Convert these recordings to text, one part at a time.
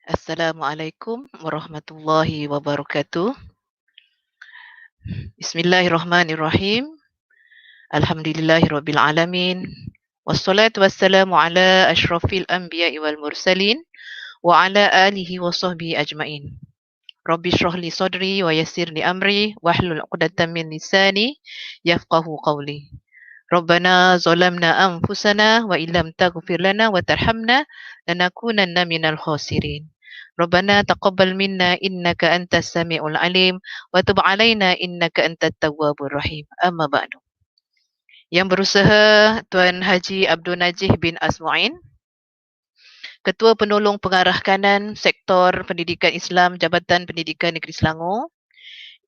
Assalamualaikum warahmatullahi wabarakatuh. Bismillahirrahmanirrahim. Alhamdulillahirabbil alamin. Wassalatu wassalamu ala asyrafil anbiya'i wal mursalin wa ala alihi wa sahbihi ajmain. Rabbi shrah li sadri wa yassir li amri wahlul 'uqdatam min lisani yafqahu qawli. Rabbana zalamna anfusana wa illam taghfir lana wa tarhamna lanakunanna minal khasirin. Rabbana taqabbal minna innaka antas samiul alim wa tub alaina innaka antat tawwabur rahim. Amma ba'du. Yang berusaha Tuan Haji Abdul Najih bin Asmu'in, Ketua Penolong Pengarah Kanan Sektor Pendidikan Islam Jabatan Pendidikan Negeri Selangor.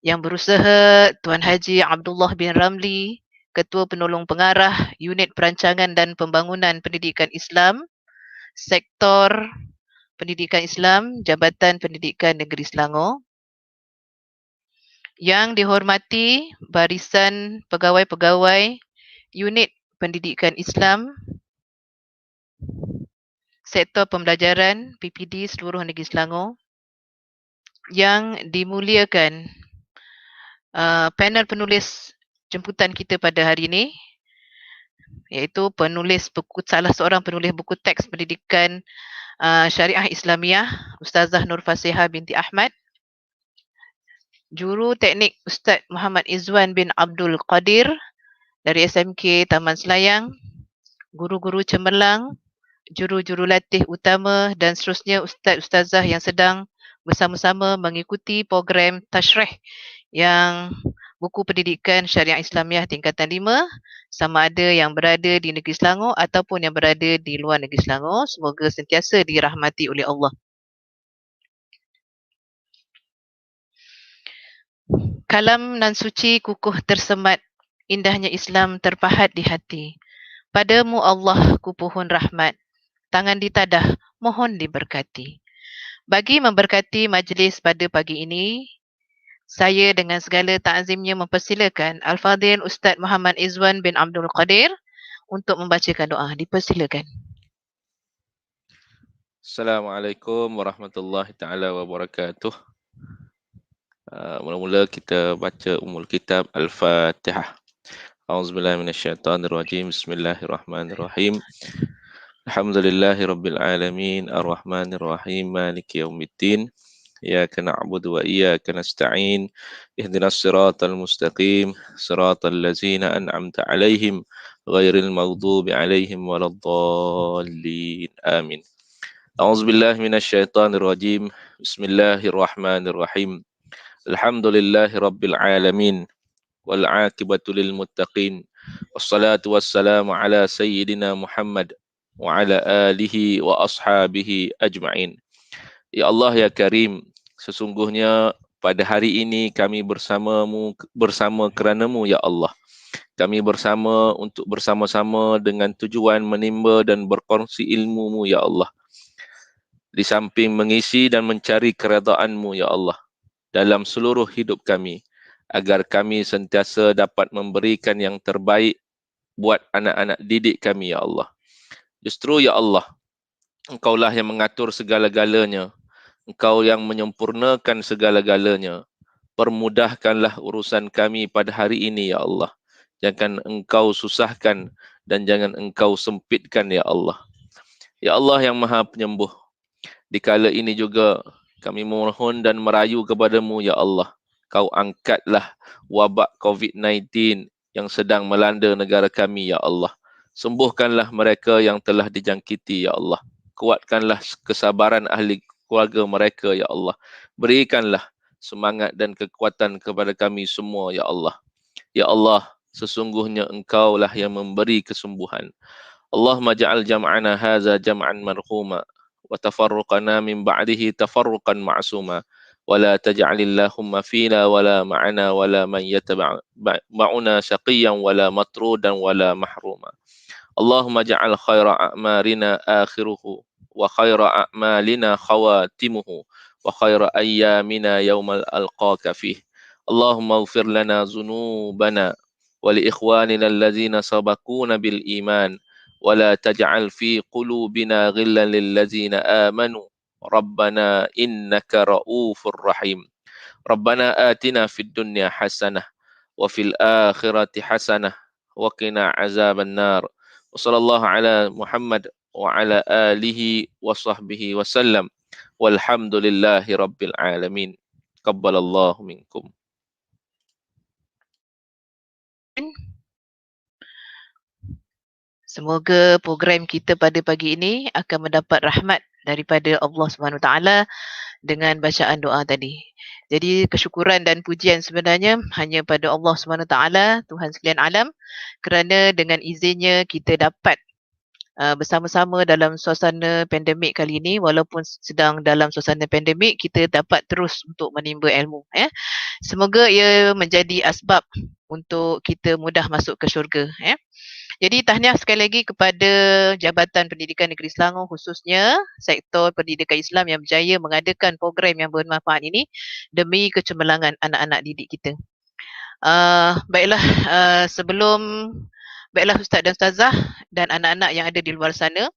Yang berusaha Tuan Haji Abdullah bin Ramli, Ketua Penolong Pengarah Unit Perancangan dan Pembangunan Pendidikan Islam Sektor Pendidikan Islam Jabatan Pendidikan Negeri Selangor. Yang dihormati barisan pegawai-pegawai Unit Pendidikan Islam Sektor Pembelajaran PPD seluruh negeri Selangor. Yang dimuliakan panel penulis jemputan kita pada hari ini, iaitu salah seorang penulis buku teks pendidikan Syariah Islamiah, Ustazah Nur Fasihah binti Ahmad. Juru teknik Ustaz Muhammad Izwan bin Abdul Qadir dari SMK Taman Selayang. Guru-guru cemerlang, juru-juru latih utama dan seterusnya ustaz-ustazah yang sedang bersama-sama mengikuti program tashrih yang buku pendidikan Syariah Islamiah tingkatan 5, sama ada yang berada di negeri Selangor ataupun yang berada di luar negeri Selangor. Semoga sentiasa dirahmati oleh Allah. Kalam nan suci kukuh tersemat, indahnya Islam terpahat di hati. Padamu Allah ku pohon rahmat, tangan ditadah mohon diberkati. Bagi memberkati majlis pada pagi ini, saya dengan segala ta'zimnya mempersilakan Al-Fadhil Ustaz Muhammad Izwan bin Abdul Qadir untuk membacakan doa. Dipersilakan. Assalamualaikum warahmatullahi taala wabarakatuh. Mula-mula kita baca Ummul Kitab Al-Fatihah. A'udzubillahi minasyaitonirrajim. Bismillahirrahmanirrahim. Alhamdulillahirabbil alamin, arrahmanir rahim, maliki yaumiddin. Iyyaka na'budu wa iyyaka nasta'in. Ihdinas siratal mustaqim, siratal ladzina an'amta 'alaihim ghairil maghdubi 'alaihim waladdallin. Amin. A'udzubillahi minasyaitonirrajim. Bismillahirrahmanirrahim. Alhamdulillahi rabbil alamin wal 'aqibatu lil muttaqin. Wassalatu wassalamu ala sayyidina Muhammad wa ala alihi wa ashabihi ajma'in. Ya Allah ya Karim, sesungguhnya pada hari ini kami bersama kerana-Mu ya Allah. Kami bersama untuk bersama-sama dengan tujuan menimba dan berkongsi ilmu-Mu ya Allah. Di samping mengisi dan mencari keredaan-Mu ya Allah dalam seluruh hidup kami, agar kami sentiasa dapat memberikan yang terbaik buat anak-anak didik kami ya Allah. Justru ya Allah, Engkaulah yang mengatur segala-galanya, Engkau yang menyempurnakan segala-galanya. Permudahkanlah urusan kami pada hari ini ya Allah. Jangan Engkau susahkan dan jangan Engkau sempitkan ya Allah. Ya Allah yang Maha Penyembuh, di kala ini juga kami mohon dan merayu kepadamu ya Allah. Kau angkatlah wabak COVID-19 yang sedang melanda negara kami ya Allah. Sembuhkanlah mereka yang telah dijangkiti ya Allah. Kuatkanlah kesabaran ahli keluarga mereka ya Allah. Berikanlah semangat dan kekuatan kepada kami semua ya Allah. Ya Allah, sesungguhnya Engkaulah yang memberi kesembuhan. Allahumma ja'al jam'ana hadza jam'an marhuma wa tafarruqana min ba'dihi tafarruqan ma'suma wa la taj'alillahumma fina wa la ma'ana wa la man yataba'una syaqiyyan wa la matrudan wa la mahruma. Allahumma ja'al khaira a'marina akhiruhu wa khaira a'malina khawatimuhu wa khaira ayyamina yawmal alqaka fih. Allahumma ighfir lana dhunubana wa li ikhwanina allazina sabaquna bil iman wa la taj'al fi qulubina ghillan lil ladzina amanu Rabbana innaka ra'ufur rahim. Rabbana atina fid dunya hasanah wa fil akhirati hasanah wa qina azaban nar. Wa sallallahu ala Muhammad wa ala alihi wa sahbihi wa sallam. Walhamdulillahi rabbil alamin. Qabbalallahu minkum. Semoga program kita pada pagi ini akan mendapat rahmat daripada Allah Subhanahu Taala dengan bacaan doa tadi. Jadi kesyukuran dan pujian sebenarnya hanya pada Allah Subhanahu Taala, Tuhan sekalian alam, kerana dengan izinnya kita dapat bersama-sama dalam suasana pandemik kali ini. Walaupun sedang dalam suasana pandemik, kita dapat terus untuk menimba ilmu. Semoga ia menjadi asbab untuk kita mudah masuk ke syurga. Jadi tahniah sekali lagi kepada Jabatan Pendidikan Negeri Selangor, khususnya sektor pendidikan Islam yang berjaya mengadakan program yang bermanfaat ini demi kecemerlangan anak-anak didik kita. Baiklah Ustaz dan Ustazah dan anak-anak yang ada di luar sana,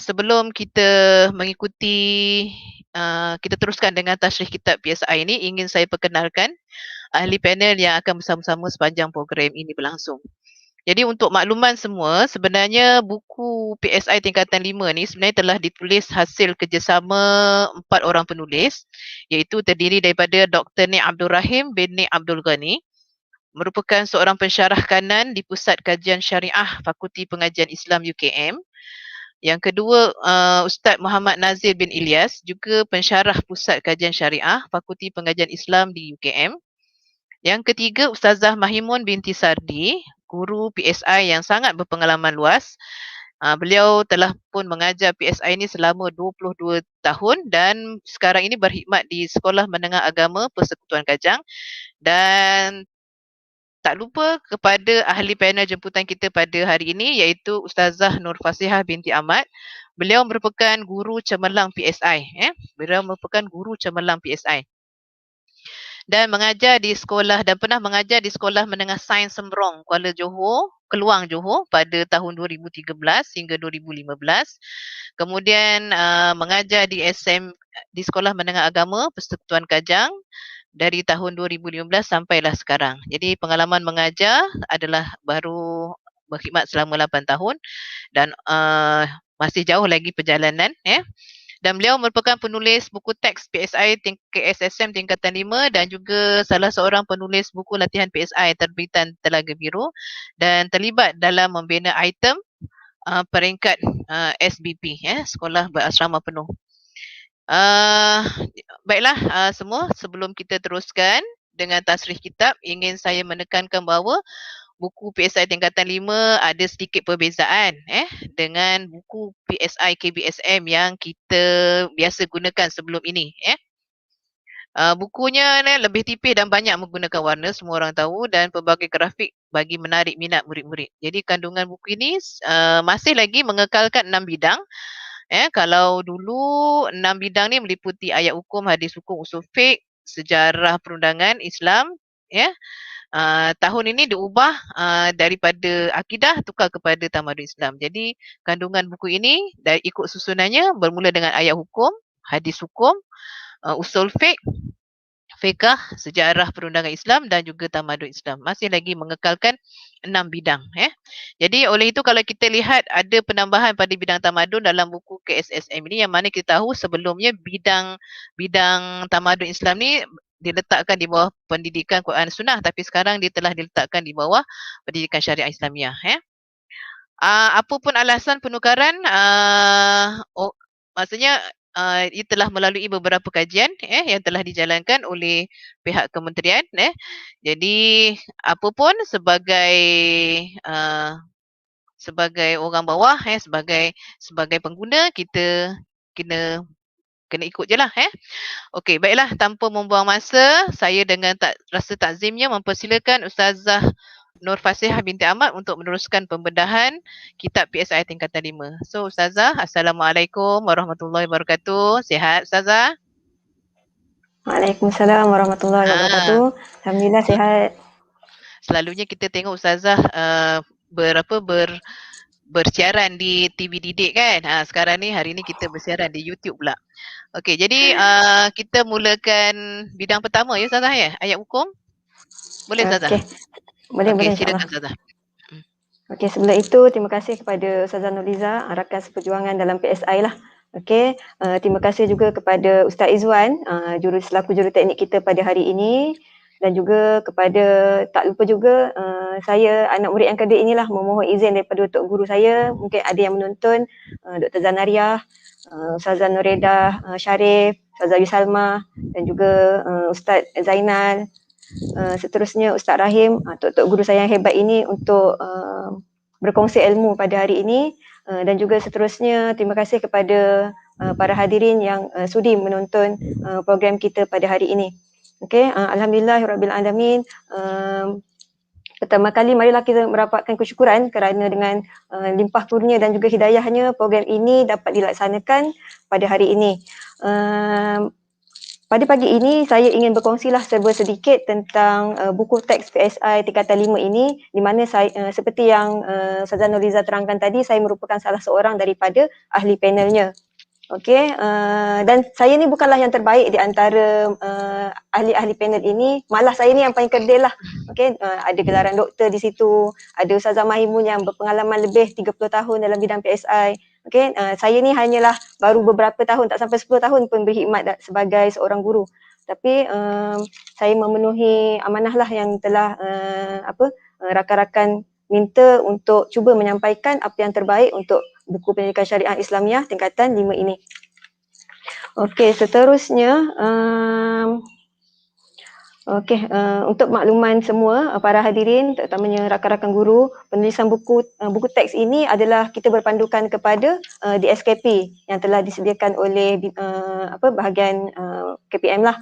sebelum kita mengikuti, kita teruskan dengan tashrih kitab PSI ini, ingin saya perkenalkan ahli panel yang akan bersama-sama sepanjang program ini berlangsung. Jadi untuk makluman semua, sebenarnya buku PSI tingkatan 5 ni sebenarnya telah ditulis hasil kerjasama 4 orang penulis, iaitu terdiri daripada Dr. Nik Abdul Rahim bin Nik Abdul Ghani, merupakan seorang pensyarah kanan di Pusat Kajian Syariah Fakulti Pengajian Islam UKM. Yang kedua, Ustaz Muhammad Nazir bin Ilyas, juga pensyarah Pusat Kajian Syariah Fakulti Pengajian Islam di UKM. Yang ketiga, Ustazah Mahimun binti Sardi, guru PSI yang sangat berpengalaman luas. Beliau telah pun mengajar PSI ini selama 22 tahun dan sekarang ini berkhidmat di Sekolah Menengah Agama Persekutuan Kajang. Dan tak lupa kepada ahli panel jemputan kita pada hari ini, iaitu Ustazah Nur Fasihah binti Ahmad. Beliau merupakan guru cemerlang PSI. Beliau merupakan guru cemerlang PSI. Dan mengajar di sekolah dan pernah mengajar di Sekolah Menengah Sains Sembrong, Kuala Johor, Keluang Johor pada tahun 2013 hingga 2015. Kemudian mengajar di di Sekolah Menengah Agama Persekutuan Kajang dari tahun 2015 sampailah sekarang. Jadi pengalaman mengajar adalah baru berkhidmat selama 8 tahun dan masih jauh lagi perjalanan. Dan beliau merupakan penulis buku teks PSI KSSM tingkatan 5 dan juga salah seorang penulis buku latihan PSI terbitan Telaga Biru dan terlibat dalam membina item peringkat SBP, Sekolah Berasrama Penuh. Baiklah semua, sebelum kita teruskan dengan tasrih kitab, ingin saya menekankan bahawa buku PSI tingkatan 5 ada sedikit perbezaan dengan buku PSI KBSM yang kita biasa gunakan sebelum ini. Bukunya lebih tipis dan banyak menggunakan warna, semua orang tahu, dan pelbagai grafik bagi menarik minat murid-murid. Jadi kandungan buku ini masih lagi mengekalkan 6 bidang. Kalau dulu 6 bidang ni meliputi ayat hukum, hadis hukum, usul fiqh, sejarah perundangan Islam, tahun ini diubah daripada akidah tukar kepada tamadun Islam. Jadi kandungan buku ini dari ikut susunannya bermula dengan ayat hukum, hadis hukum, usul fiqh, fiqh, sejarah perundangan Islam dan juga tamadun Islam. Masih lagi mengekalkan 6 bidang. Jadi oleh itu kalau kita lihat ada penambahan pada bidang tamadun dalam buku KSSM ini, yang mana kita tahu sebelumnya bidang tamadun Islam ni diletakkan di bawah pendidikan Quran Sunnah, tapi sekarang dia telah diletakkan di bawah pendidikan syariah Islamiah. Apa pun alasan penukaran, maksudnya ia telah melalui beberapa kajian yang telah dijalankan oleh pihak kementerian. Jadi apa pun sebagai orang bawah, sebagai pengguna, kita kena ikut je lah. Okey, baiklah, tanpa membuang masa, saya dengan rasa takzimnya mempersilakan Ustazah Nur Fasihah binti Ahmad untuk meneruskan pembedahan kitab PSI tingkatan 5. So Ustazah, Assalamualaikum warahmatullahi wabarakatuh. Sihat Ustazah? Waalaikumsalam warahmatullahi wabarakatuh. Alhamdulillah sihat. Selalunya kita tengok Ustazah bersiaran di TV Didik kan. Sekarang ni hari ni kita bersiaran di YouTube pula. Okey, jadi kita mulakan bidang pertama ya Ustazah ya, ayat hukum. Boleh Ustazah? Okey. Boleh, Okey, insya-Allah. silakan Ustazah. Okey, sebelum itu terima kasih kepada Ustazah Nurliza, rakan seperjuangan dalam PSI lah. Okey, terima kasih juga kepada Ustaz Izwan, selaku juruteknik kita pada hari ini, dan juga kepada, tak lupa juga saya anak murid yang kedua inilah memohon izin daripada Tok Guru saya, mungkin ada yang menonton, Dr. Zanariah, Ustazah Nuredah, Syarif, Ustazah Yusalma dan juga Ustaz Zainal. Seterusnya Ustaz Rahim, tok-tok guru saya yang hebat ini untuk berkongsi ilmu pada hari ini, dan juga seterusnya terima kasih kepada para hadirin yang sudi menonton program kita pada hari ini. Okey, alhamdulillahirabbil-alamin. Pertama kali marilah kita merapatkan kesyukuran kerana dengan limpah kurnia dan juga hidayahnya program ini dapat dilaksanakan pada hari ini. Pada pagi ini saya ingin berkongsilah serba sedikit tentang buku teks PSI tingkatan 5 ini, di mana saya seperti yang Ustazah Nurliza terangkan tadi, saya merupakan salah seorang daripada ahli panelnya. Okey, dan saya ni bukanlah yang terbaik di antara ahli-ahli panel ini, malah saya ni yang paling kerdil lah. Okey, ada gelaran doktor di situ, ada Ustazah Mahimun yang berpengalaman lebih 30 tahun dalam bidang PSI. Okey, saya ni hanyalah baru beberapa tahun, tak sampai 10 tahun pun berkhidmat sebagai seorang guru. Tapi saya memenuhi amanah lah yang telah rakan-rakan minta untuk cuba menyampaikan apa yang terbaik untuk buku pendidikan syariah Islamiah tingkatan 5 ini. Okey, seterusnya untuk makluman semua para hadirin, terutamanya rakan-rakan guru, penulisan buku teks ini adalah kita berpandukan kepada DSKP yang telah disediakan oleh bahagian KPM lah.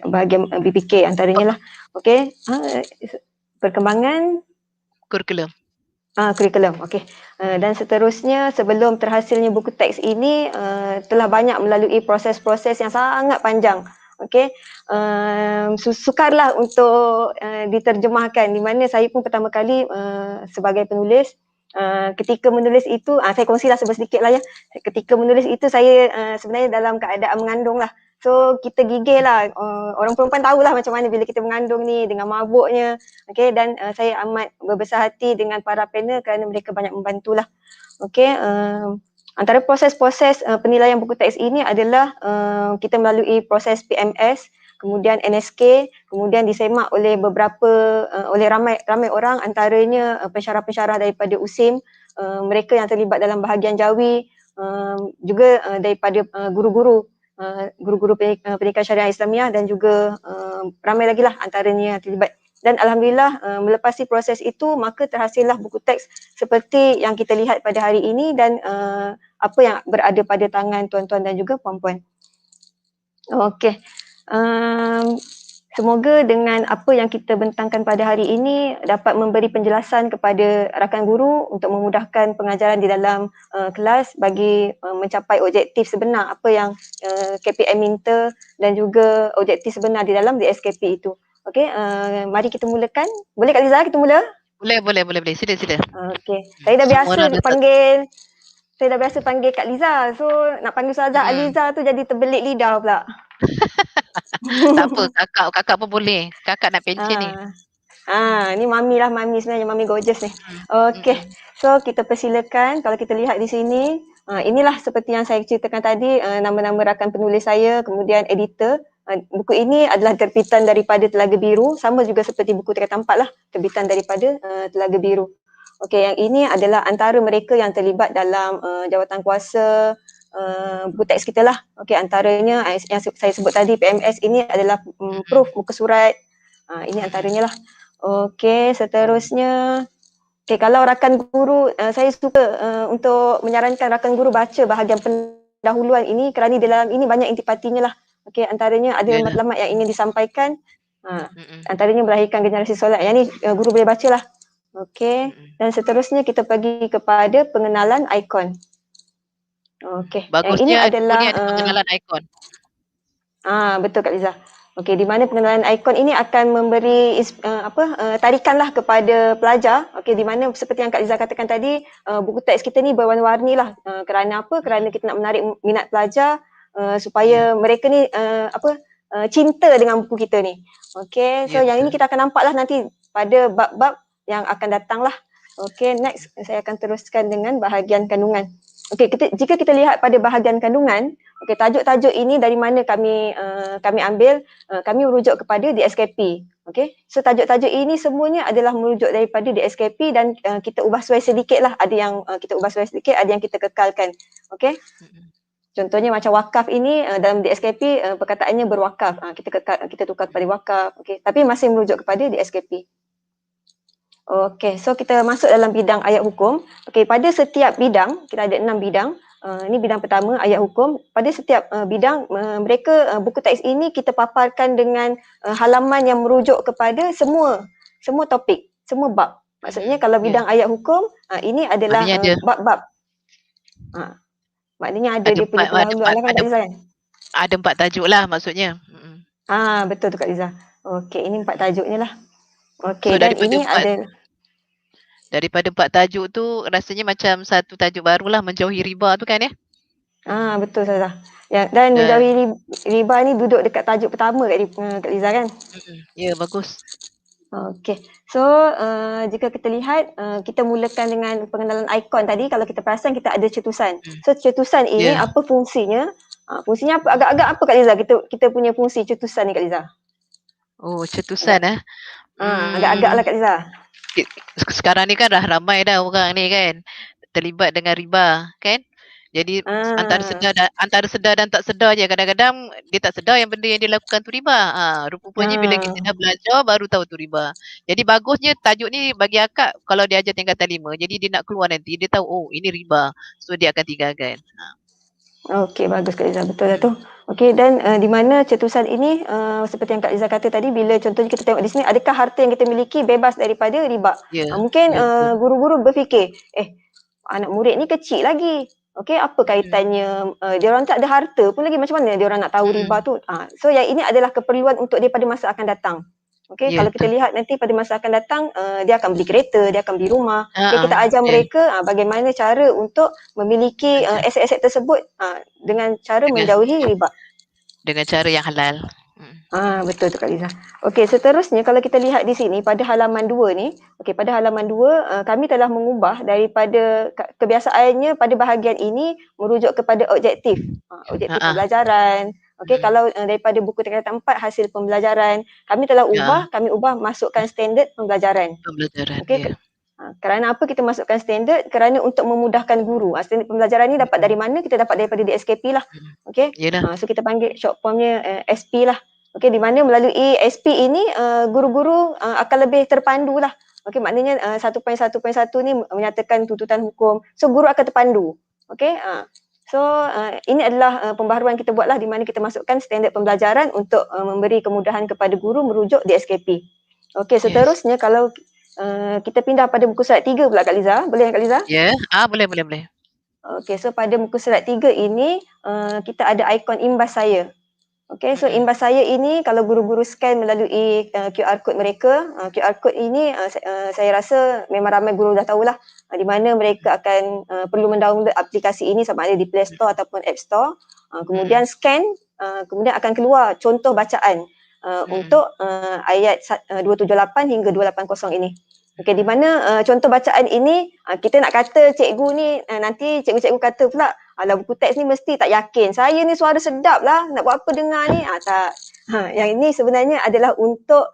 Bahagian BPK antaranya lah. Okey, perkembangan kurikulum. Kurikulum, okey. Dan seterusnya sebelum terhasilnya buku teks ini telah banyak melalui proses-proses yang sangat panjang. Okey, sukarlah untuk diterjemahkan, di mana saya pun pertama kali sebagai penulis, ketika menulis itu, saya kongsilah sedikit lah ya. Ketika menulis itu saya sebenarnya dalam keadaan mengandung lah. So kita gigih lah, orang perempuan tahulah macam mana bila kita mengandung ni dengan mabuknya. Okay, dan saya amat berbesar hati dengan para panel kerana mereka banyak membantulah. Okay, antara proses-proses penilaian buku teks ini adalah kita melalui proses PMS, kemudian NSK, kemudian disemak oleh oleh ramai orang, antaranya pensyarah-pensyarah daripada USIM, mereka yang terlibat dalam bahagian jawi, juga daripada guru-guru pendidikan syariah Islamiah, dan juga ramai lagi lah antaranya yang terlibat. Dan alhamdulillah melepasi proses itu maka terhasillah buku teks seperti yang kita lihat pada hari ini dan apa yang berada pada tangan tuan-tuan dan juga puan-puan. Okey. Semoga dengan apa yang kita bentangkan pada hari ini dapat memberi penjelasan kepada rakan guru untuk memudahkan pengajaran di dalam kelas bagi mencapai objektif sebenar apa yang KPM minta dan juga objektif sebenar di dalam DSKP itu. Okey, mari kita mulakan. Boleh Kak Liza kita mula? Boleh. Sila. Okey. Saya dah biasa panggil Kak Liza. So nak panggil Ustazah Aliza tu jadi terbelit lidah pula. Tak apa, kakak pun boleh. Kakak nak pension ni. Ni mami lah, mami sebenarnya, mami gorgeous ni. Okey. So kita persilakan, kalau kita lihat di sini, inilah seperti yang saya ceritakan tadi, nama-nama rakan penulis saya, kemudian editor. Buku ini adalah terbitan daripada Telaga Biru, sama juga seperti buku tingkatan 4 lah, terbitan daripada Telaga Biru. Okey, yang ini adalah antara mereka yang terlibat dalam jawatan kuasa buku teks kita lah. Okey, antaranya yang saya sebut tadi PMS ini adalah proof muka surat. Ini antaranya lah. Okey, seterusnya kalau rakan guru, saya suka untuk menyarankan rakan guru baca bahagian pendahuluan ini kerana di dalam ini banyak intipatinya lah. Okey, antaranya ada matlamat yang ingin disampaikan. Antaranya melahirkan generasi solat. Yang ni guru boleh baca lah. Okey, dan seterusnya kita pergi kepada pengenalan ikon. Okey, bagusnya yang ini adalah ada pengenalan ikon. Betul Kak Liza. Okey, di mana pengenalan ikon ini akan memberi tarikanlah kepada pelajar. Okey, di mana seperti yang Kak Liza katakan tadi, buku teks kita ni berwarna-warni lah. Kerana apa? Kerana kita nak menarik minat pelajar supaya mereka ni cinta dengan buku kita ni. Okey, so yang ini kita akan nampak lah nanti pada bab-bab yang akan datang lah. Okey, next saya akan teruskan dengan bahagian kandungan. Okey, jika kita lihat pada bahagian kandungan, okey, tajuk-tajuk ini dari mana kami ambil, kami merujuk kepada DSKP. Okey, so tajuk-tajuk ini semuanya adalah merujuk daripada DSKP dan kita ubah suai sedikit lah. Ada yang kita ubah suai sedikit, ada yang kita kekalkan. Okey. Contohnya macam wakaf ini dalam DSKP perkataannya berwakaf. Kita tukar kepada wakaf. Okey, tapi masih merujuk kepada DSKP. Okey, so kita masuk dalam bidang ayat hukum. Okey, pada setiap bidang, kita ada 6 bidang. Ini bidang pertama, ayat hukum. Pada setiap bidang, buku teks ini kita paparkan dengan halaman yang merujuk kepada semua topik, semua bab. Maksudnya kalau bidang ayat hukum, ini adalah bab-bab. Maknanya ada dia punya pendahuluan kan Kak Liza kan? Ada 4 tajuk lah maksudnya. Betul tu Kak Liza. Okey, ini 4 tajuknya lah. Okey, so, dan ini daripada 4 tajuk tu rasanya macam satu tajuk barulah, menjauhi riba tu kan ya? Betul Ustazah. Ya, dan menjauhi riba ni duduk dekat tajuk pertama Kak Liza kan? Ya, bagus. Okey. So, jika kita lihat, kita mulakan dengan pengenalan ikon tadi. Kalau kita perasan kita ada cetusan. So, cetusan ini apa fungsinya? Fungsinya apa? Agak-agak apa Kak Liza? Kita punya fungsi cetusan ni Kak Liza. Oh, cetusan agak-agak lah Kak Liza. Sekarang ni kan dah ramai dah orang ni kan terlibat dengan riba kan. Jadi antara sedar dan tak sedar je. Kadang-kadang dia tak sedar yang benda yang dia lakukan tu riba. Rupanya bila kita dah belajar baru tahu tu riba. Jadi bagusnya tajuk ni bagi akak kalau dia ajar tingkatan 5. Jadi dia nak keluar nanti dia tahu oh ini riba. So dia akan tinggalkan. Okey, bagus Kak Liza. Betul lah tu. Okey, dan di mana cetusan ini seperti yang Kak Liza kata tadi, bila contohnya kita tengok di sini, adakah harta yang kita miliki bebas daripada riba? Mungkin guru-guru berfikir, anak murid ni kecil lagi. Okey, apa kaitannya dia orang tak ada harta pun lagi, macam mana dia orang nak tahu riba tu? So yang ini adalah keperluan untuk dia pada masa akan datang. Okey, kalau kita lihat nanti pada masa akan datang, dia akan beli kereta, dia akan beli rumah. Kita ajar mereka bagaimana cara untuk memiliki aset-aset tersebut dengan cara menjauhi riba. Dengan cara yang halal. Betul tu Kak Liza. Okey, seterusnya kalau kita lihat di sini pada halaman 2 ni, pada halaman 2 kami telah mengubah daripada kebiasaannya pada bahagian ini merujuk kepada objektif. Objektif pembelajaran. Okey, kalau daripada buku tingkatan 4 hasil pembelajaran, kami telah ubah masukkan standard pembelajaran. Okey. Kerana apa kita masukkan standard? Kerana untuk memudahkan guru. Standard pembelajaran ni dapat dari mana? Kita dapat daripada DSKP lah. Okey. So kita panggil short formnya SP lah. Okey, di mana melalui SP ini guru-guru akan lebih terpandu lah. Okey, maknanya 1.1.1 ni menyatakan tuntutan hukum. So guru akan terpandu. Okey. So ini adalah pembaharuan kita buatlah di mana kita masukkan standard pembelajaran untuk memberi kemudahan kepada guru merujuk DSKP. Okey, seterusnya kalau kita pindah pada muka surat 3 pula Kak Liza. Boleh Kak Liza? Ya, boleh. Okey, so pada muka surat 3 ini kita ada ikon imbas saya. Okey, so imbas saya ini kalau guru-guru scan melalui QR code mereka, QR code ini saya rasa memang ramai guru dah tahulah di mana mereka akan perlu mendownload aplikasi ini sama ada di Play Store ataupun App Store. Kemudian scan, kemudian akan keluar contoh bacaan untuk ayat 278 hingga 280 ini. Okey, di mana contoh bacaan ini kita nak kata cikgu ni nanti cikgu-cikgu kata pula alah buku teks ni mesti tak yakin. Saya ni suara sedap lah, nak buat apa dengar ni? Tak. Yang ini sebenarnya adalah untuk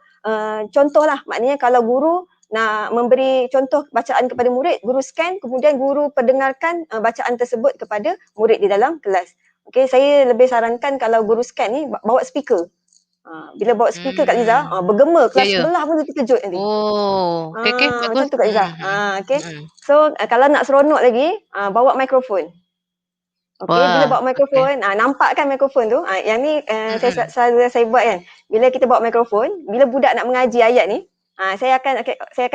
contoh lah. Maknanya kalau guru nak memberi contoh bacaan kepada murid, guru scan, kemudian guru perdengarkan bacaan tersebut kepada murid di dalam kelas. Okey, saya lebih sarankan kalau guru scan ni bawa speaker. Bila bawa speaker Kak Liza, bergema kelas sebelah pun terkejut nanti. Okey, bagus. Macam tu Kak Liza. Okey. So kalau nak seronok lagi, bawa mikrofon. Okey, bila bawa mikrofon, nampak kan mikrofon tu? Yang ni saya buat kan. Bila kita bawa mikrofon, bila budak nak mengaji ayat ni, saya akan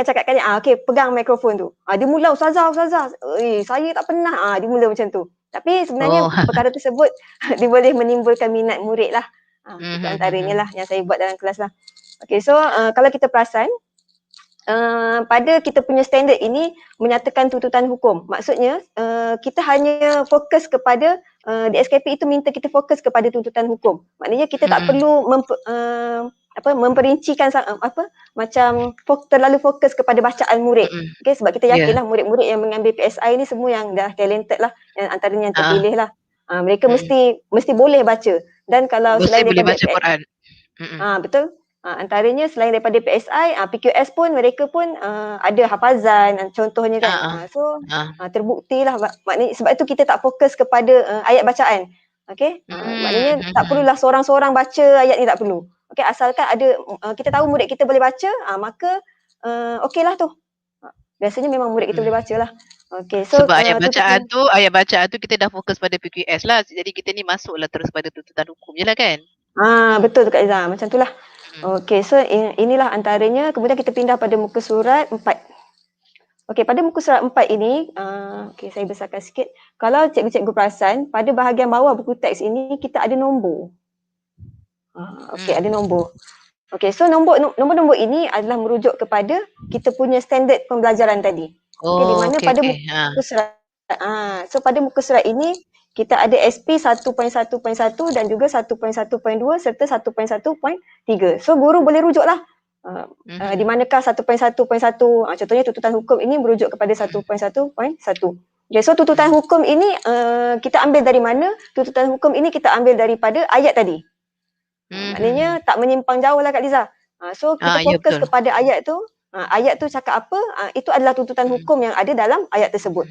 cakapkan dia, okey, pegang mikrofon tu. Dia mula ustazah. Saya tak pernah. Dia mula macam tu. Tapi sebenarnya perkara tersebut dia boleh menimbulkan minat murid lah. Itu antaranya lah yang saya buat dalam kelas lah. Okay, so kalau kita perasan, pada kita punya standard ini menyatakan tuntutan hukum. Maksudnya kita hanya fokus kepada di SKP itu minta kita fokus kepada tuntutan hukum. Maknanya kita tak perlu memperincikan macam terlalu fokus kepada bacaan murid. Okay, sebab kita yakinlah murid-murid yang mengambil PSI ni semua yang dah talented lah, yang antaranya yang terpilih lah. Mereka mesti boleh baca. Dan kalau selain boleh daripada baca Quran. Betul. Antaranya selain daripada PSI, PQS pun mereka pun ada hafazan contohnya kan. Terbuktilah maknanya sebab itu kita tak fokus kepada ayat bacaan. Okey. Maknanya tak perlulah seorang-seorang baca ayat ni, tak perlu. Okey, asalkan ada kita tahu murid kita boleh baca, maka okeylah tu. Biasanya memang murid kita boleh bacalah. Okey, so sebab ayat bacaan tu kita dah fokus pada PQS lah. Jadi kita ni masuklah terus pada tuntutan hukum je lah kan. Betul tu Kak Izzah, macam itulah. Okey, so inilah antaranya. Kemudian kita pindah pada muka surat 4. Okey, pada muka surat 4 ini, okey saya besarkan sikit. Kalau cikgu-cikgu perasan, pada bahagian bawah buku teks ini kita ada nombor. Okey, ada nombor. Okey, so nombor-nombor ini adalah merujuk kepada kita punya standard pembelajaran tadi. Okey, di mana pada muka surat so pada muka surat ini kita ada SP 1.1.1 dan juga 1.1.2 serta 1.1.3. So guru boleh rujuklah di manakah 1.1.1. Contohnya tuntutan hukum ini merujuk kepada 1.1.1. Okay, so tuntutan hukum ini kita ambil dari mana? Tuntutan hukum ini kita ambil daripada ayat tadi. Maknanya tak menyimpang jauh lah Kak Liza. So kita fokus kepada ayat tu. Ayat tu cakap apa? Itu adalah tuntutan hukum yang ada dalam ayat tersebut.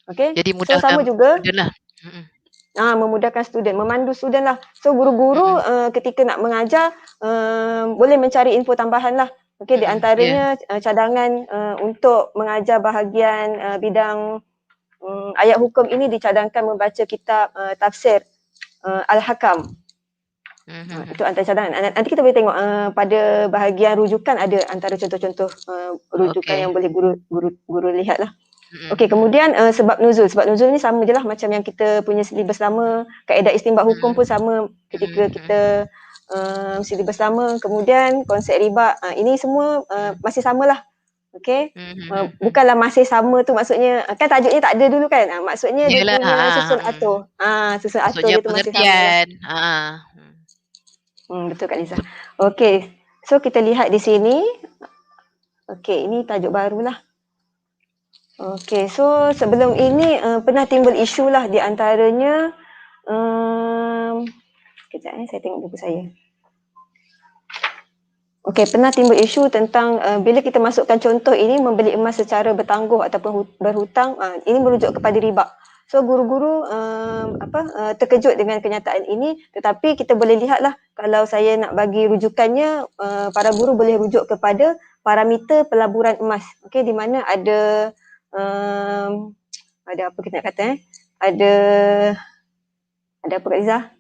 Okay. Jadi so sama juga memudahkan student, memandu student lah. So guru-guru ketika nak mengajar boleh mencari info tambahan lah. Okay, di antaranya cadangan untuk mengajar bahagian bidang ayat hukum ini dicadangkan membaca kitab tafsir Al-Hakam. Itu antara cadangan. Nanti kita boleh tengok pada bahagian rujukan ada antara contoh-contoh rujukan yang boleh guru lihat lah. Okey, kemudian sebab nuzul. Sebab nuzul ni sama je lah macam yang kita punya silibus lama. Kaedah istinbat hukum pun sama ketika kita silibus lama. Kemudian konsep riba. Ini semua masih samalah. Okey. Bukanlah masih sama tu maksudnya, kan tajuknya tak ada dulu kan. Maksudnya dia punya susun atur. Susun atur dia tu masih sama. Betul Kak Liza. Okey. So kita lihat di sini. Okey, ini tajuk barulah. Okey, so sebelum ini pernah timbul isu lah di antaranya sekejap saya tengok buku saya. Okey, pernah timbul isu tentang bila kita masukkan contoh ini membeli emas secara bertangguh ataupun berhutang, ini merujuk kepada riba. So guru-guru terkejut dengan kenyataan ini, tetapi kita boleh lihatlah kalau saya nak bagi rujukannya, para guru boleh rujuk kepada parameter pelaburan emas. Okey, di mana ada apa kita nak kata ada apa Kak Liza?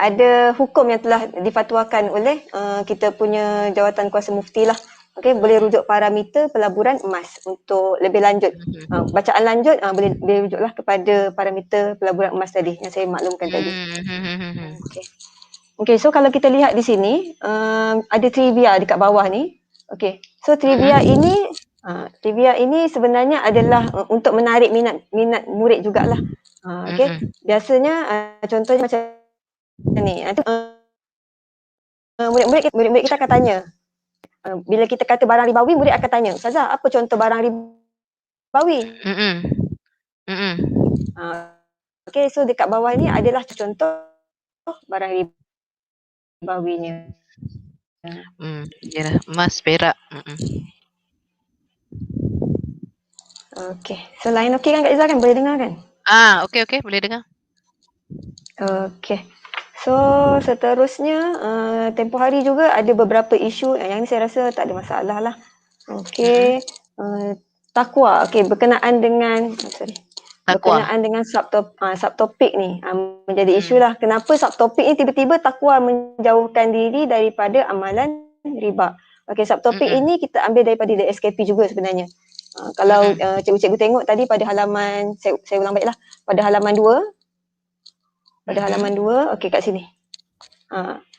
Ada hukum yang telah difatwakan oleh kita punya jawatan kuasa mufti lah. Okey, boleh rujuk parameter pelaburan emas untuk lebih lanjut. Bacaan lanjut boleh rujuklah kepada parameter pelaburan emas tadi yang saya maklumkan tadi. Okey, so kalau kita lihat di sini ada trivia dekat bawah ni. Okey, so trivia ini sebenarnya adalah untuk menarik minat murid jugalah. Okey, biasanya contohnya macam ni. Murid-murid kita akan tanya. Bila kita kata barang ribawi, murid akan tanya, "Ustazah, apa contoh barang ribawi?" Okey, so dekat bawah ni adalah contoh barang ribawinya. Yalah, emas, perak. Okey, so line okey kan Kak Izzah kan? Boleh dengar kan? Okey, boleh dengar. Okey. So seterusnya tempoh hari juga ada beberapa isu yang ni saya rasa tak ada masalah lah. Okey. Takwa. Okey, berkenaan dengan berkenaan dengan subtopik ni menjadi isu lah. Kenapa subtopik ni tiba-tiba takwa menjauhkan diri daripada amalan riba. Okey, subtopik ini kita ambil daripada SKP juga sebenarnya. Kalau cikgu-cikgu tengok tadi pada halaman, saya ulang baiklah, pada halaman 2. Pada halaman 2, okey kat sini.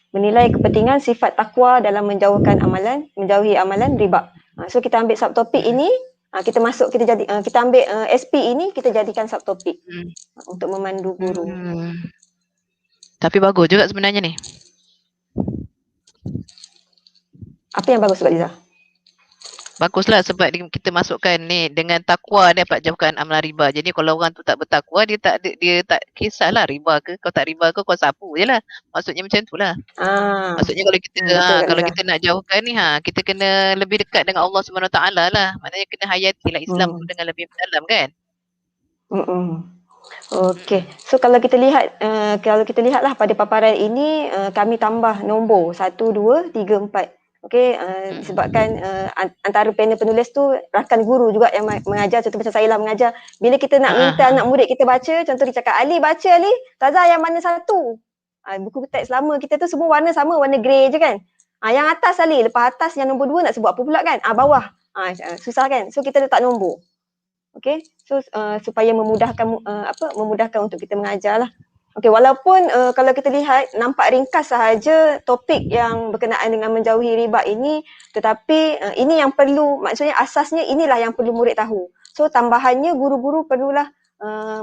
Menilai kepentingan sifat takwa dalam menjauhi amalan riba. So kita ambil subtopik ini, kita ambil SP ini, kita jadikan subtopik untuk memandu guru. Tapi bagus juga sebenarnya ni. Apa yang bagus Kak Liza? Baguslah sebab kita masukkan ni dengan takwa dapat jauhkan amalan riba. Jadi kalau orang tu tak bertakwa, dia tak kisahlah riba ke, kau tak riba ke, kau sapu je lah. Maksudnya macam tu lah. Maksudnya kalau kita nak jauhkan ni, kita kena lebih dekat dengan Allah SWT lah. Maknanya kena hayatilah Islam tu dengan lebih mendalam kan. Okey. So kalau kita lihatlah pada paparan ini, kami tambah nombor 1, 2, 3, 4. Okey, disebabkan antara panel penulis tu rakan guru juga yang mengajar, contoh macam saya lah mengajar. Bila kita nak minta anak murid kita baca, contoh dia cakap, Ali baca Ali, Tazah yang mana satu? Buku teks lama kita tu semua warna sama, warna grey je kan. Yang atas Ali, lepas atas yang nombor 2 nak sebut apa pula kan? Bawah. Susah kan? So kita letak nombor. Okey, so supaya memudahkan untuk kita mengajar lah. Okey, walaupun kalau kita lihat nampak ringkas sahaja topik yang berkenaan dengan menjauhi riba ini, tetapi ini yang perlu, maksudnya asasnya inilah yang perlu murid tahu. So tambahannya guru-guru perlulah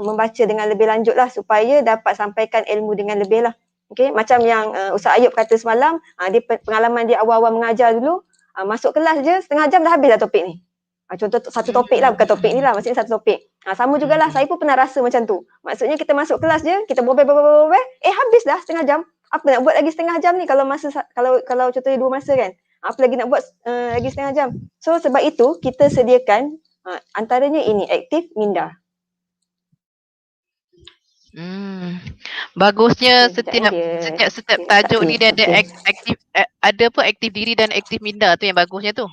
membaca dengan lebih lanjut lah supaya dapat sampaikan ilmu dengan lebih lah. Okey, macam yang Ustaz Ayub kata semalam, dia pengalaman dia awal-awal mengajar dulu, masuk kelas je setengah jam dah habis dah topik ni. Contoh satu topik lah, bukan topik ni lah, maksudnya satu topik. Sama jugalah, saya pun pernah rasa macam tu. Maksudnya kita masuk kelas je, kita bobel, habis dah setengah jam. Apa nak buat lagi setengah jam ni kalau contohnya 2 masa kan? Apa lagi nak buat lagi setengah jam? So sebab itu kita sediakan antaranya ini, aktif minda. Bagusnya setiap tajuk ni dia ada aktif diri dan aktif minda tu yang bagusnya tu.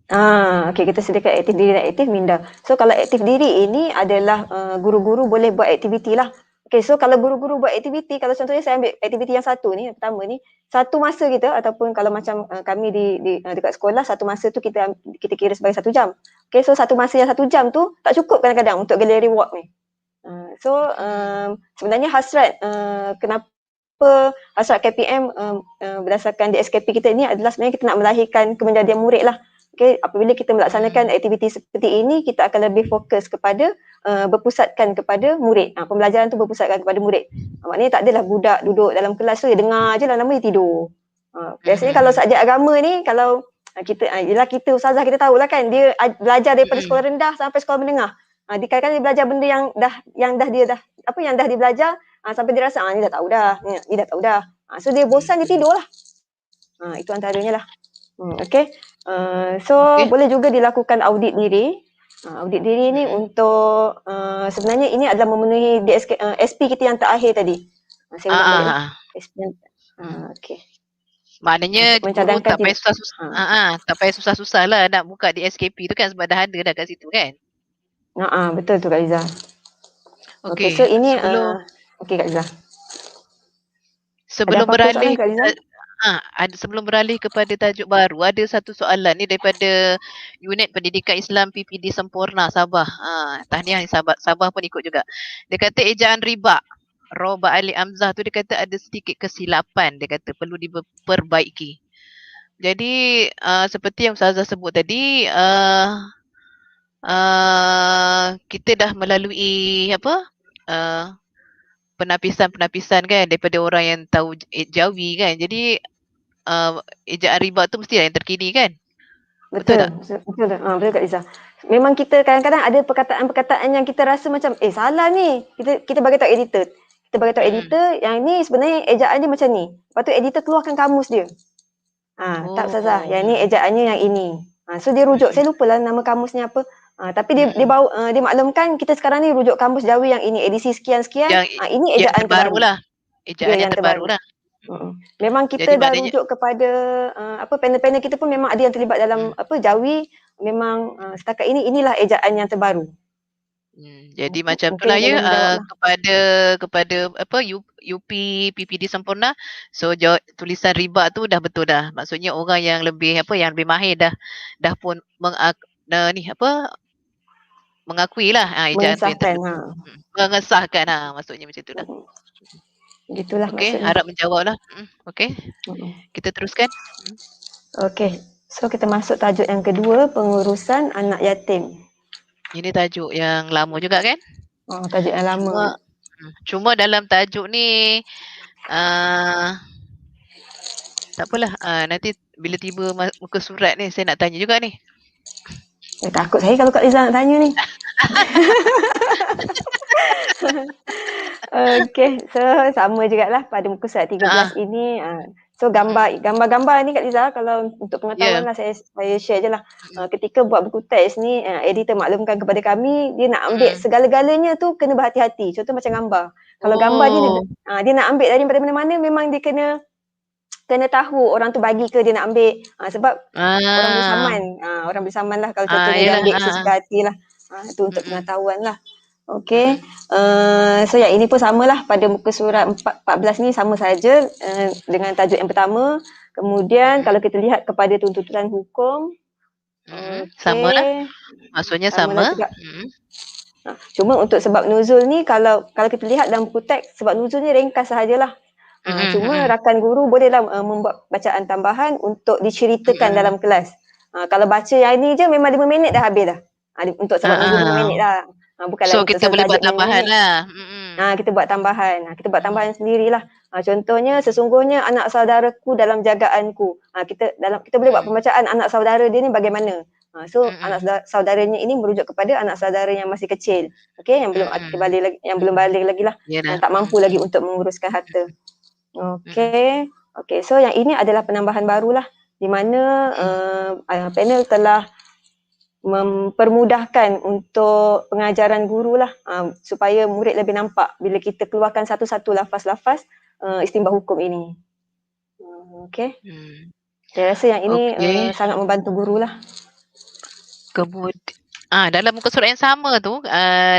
Okey, kita sediakan aktif diri dan aktif minda. So kalau aktif diri ini adalah guru-guru boleh buat aktiviti lah. Okey, so kalau guru-guru buat aktiviti, kalau contohnya saya ambil aktiviti yang satu ni, yang pertama ni, satu masa kita ataupun kalau macam kami di dekat sekolah, satu masa tu kita kira sebagai 1 jam. Okey, so satu masa yang 1 jam tu tak cukup kadang-kadang untuk gallery walk ni. So sebenarnya hasrat kenapa hasrat KPM berdasarkan DSKP kita ni adalah sebenarnya kita nak melahirkan kemenjadian murid lah. Okay, apabila kita melaksanakan aktiviti seperti ini, kita akan lebih fokus kepada berpusatkan kepada murid. Pembelajaran tu berpusatkan kepada murid. Maknanya tak adalah budak duduk dalam kelas tu, dia dengar je lah, lama dia tidur. Biasanya kalau subjek agama ni, kalau kita ustazah kita tahulah kan, dia belajar daripada sekolah rendah sampai sekolah menengah. Kadang-kadang dia belajar benda yang dah dia belajar, sampai dia rasa ni dah tahu dah, ni dah tahu dah. So dia bosan, dia tidur lah. Itu antaranya lah. Okay. Boleh juga dilakukan audit diri. Audit diri ni untuk sebenarnya ini adalah memenuhi SP kita yang terakhir tadi. Saya ulang balik lah. SP yang okay. Maknanya guru tak payah susah-susah. Tak payah susah-susah lah nak buka di SKP tu kan, sebab dah ada dah kat situ kan. Betul tu Kak Liza. Okay, so ini Kak Liza. Sebelum beralih kepada tajuk baru, ada satu soalan ni daripada unit pendidikan Islam PPD Sempurna Sabah. Tahniah Sabah pun ikut juga. Dia kata ejaan riba, roba alif hamzah tu dia kata ada sedikit kesilapan, dia kata perlu diperbaiki. Jadi seperti yang Ustazah sebut tadi, kita dah melalui penapisan kan daripada orang yang tahu Jawi kan. Jadi ejaan riba tu mesti yang terkini kan? Betul tak? Betul Kak Liza. Memang kita kadang-kadang ada perkataan-perkataan yang kita rasa macam salah ni. Kita bagi tahu editor. Kita bagi tahu editor yang ni sebenarnya ejaan dia macam ni. Lepas tu editor keluarkan kamus dia. Tak Ustazah, yang ni ejaannya yang ini. So dia rujuk, saya lupalah nama kamusnya apa. Tapi dia maklumkan kita sekarang ni rujuk kamus Jawi yang ini edisi sekian-sekian. Ini ejaan terbaru lah. Ejaan yang terbaru lah. Memang kita dah rujuk kepada panel-panel kita pun memang ada yang terlibat dalam Jawi. Memang setakat inilah ejaan yang terbaru. Jadi macam tu lah kepada UP PPD Sempurna. So tulisan riba tu dah betul dah. Maksudnya orang yang lebih mahir dah pun mengakui lah ejaan tu yang mengesahkan maksudnya macam tu dah. Gitulah Okey, maksudnya. harap menjawablah. Okey, Mm-mm. kita teruskan. Okey. So kita masuk tajuk yang kedua, pengurusan anak yatim. Ini tajuk yang lama juga kan? Oh, tajuk yang lama. Cuma dalam tajuk ni tak apalah, nanti bila tiba muka surat ni saya nak tanya juga ni. Takut saya kalau Kak Liza nak tanya ni. Okey, so sama jugalah pada muka surat 13 ini. So gambar-gambar ni Kak Liza, kalau untuk pengetahuan lah saya share je lah. Ketika buat buku teks ni, editor maklumkan kepada kami, dia nak ambil segala-galanya tu kena berhati-hati. Contoh macam gambar. Kalau gambar dia nak ambil daripada mana-mana, memang dia kena tahu orang tu bagi ke dia nak ambil. Sebab orang boleh saman. Orang boleh saman lah kalau contohnya dia ambil sesuka hati lah. Itu untuk pengetahuan lah. Okey. So yang ini pun samalah pada muka surat 14 ni sama saja dengan tajuk yang pertama. Kemudian kalau kita lihat kepada tuntutan hukum, sama lah. Maksudnya sama. Cuma untuk sebab nuzul ni kalau kita lihat dalam buku teks, sebab nuzul ni ringkas sahajalah. Cuma rakan guru bolehlah membuat bacaan tambahan untuk diceritakan dalam kelas. Kalau baca yang ni je memang 5 minit dah habis dah. Untuk sebab nuzul 5 minit dah. Bukanlah so kita boleh buat tambahan lah. Kita buat tambahan. Kita buat tambahan sendirilah. Contohnya sesungguhnya anak saudaraku dalam jagaanku. Kita boleh buat pembacaan anak saudara dia ni bagaimana. So anak saudaranya ini merujuk kepada anak saudara yang masih kecil. Okey, yang belum balik lagi, yang belum balik lagi lah. Yang tak mampu lagi untuk menguruskan harta. Okey. So yang ini adalah penambahan barulah di mana panel telah mempermudahkan untuk pengajaran guru lah supaya murid lebih nampak bila kita keluarkan satu-satu lafaz-lafaz istinbat hukum ini. Okey. Saya rasa yang ini sangat membantu guru lah. Kemudian dalam muka surat yang sama tu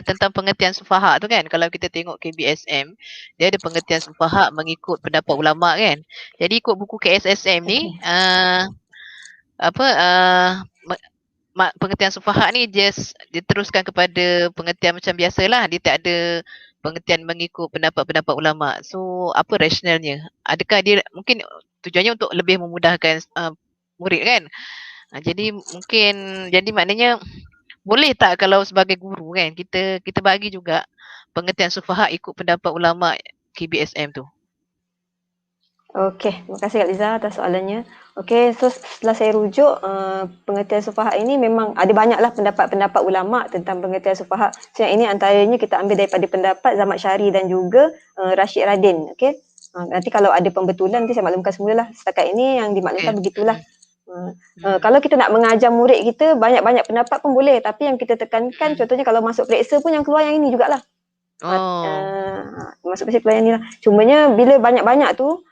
tentang pengertian sufaha tu kan, kalau kita tengok KBSM dia ada pengertian sufaha mengikut pendapat ulama kan. Jadi ikut buku KSSM ni pengertian sufaha ni just diteruskan kepada pengertian macam biasalah, dia tak ada pengertian mengikut pendapat-pendapat ulama. So apa rasionalnya? Adakah dia mungkin tujuannya untuk lebih memudahkan murid kan? Jadi maknanya boleh tak kalau sebagai guru kan kita bagi juga pengertian sufaha ikut pendapat ulama KBSM tu? Okey, terima kasih Kak Liza atas soalannya. Okey, so setelah saya rujuk pengertian sufaha ini memang ada banyaklah pendapat-pendapat ulama tentang pengertian sufaha. So yang ini antaranya kita ambil daripada pendapat Zamakhsyari dan juga Rashid Radin. Okey. Nanti kalau ada pembetulan nanti saya maklumkan semulalah. Setakat ini yang dimaklumkan begitulah. Kalau kita nak mengajar murid kita banyak-banyak pendapat pun boleh, tapi yang kita tekankan contohnya kalau masuk periksa pun yang keluar yang ini jugalah. Masuk periksa keluar yang ini lah. Cumanya bila banyak-banyak tu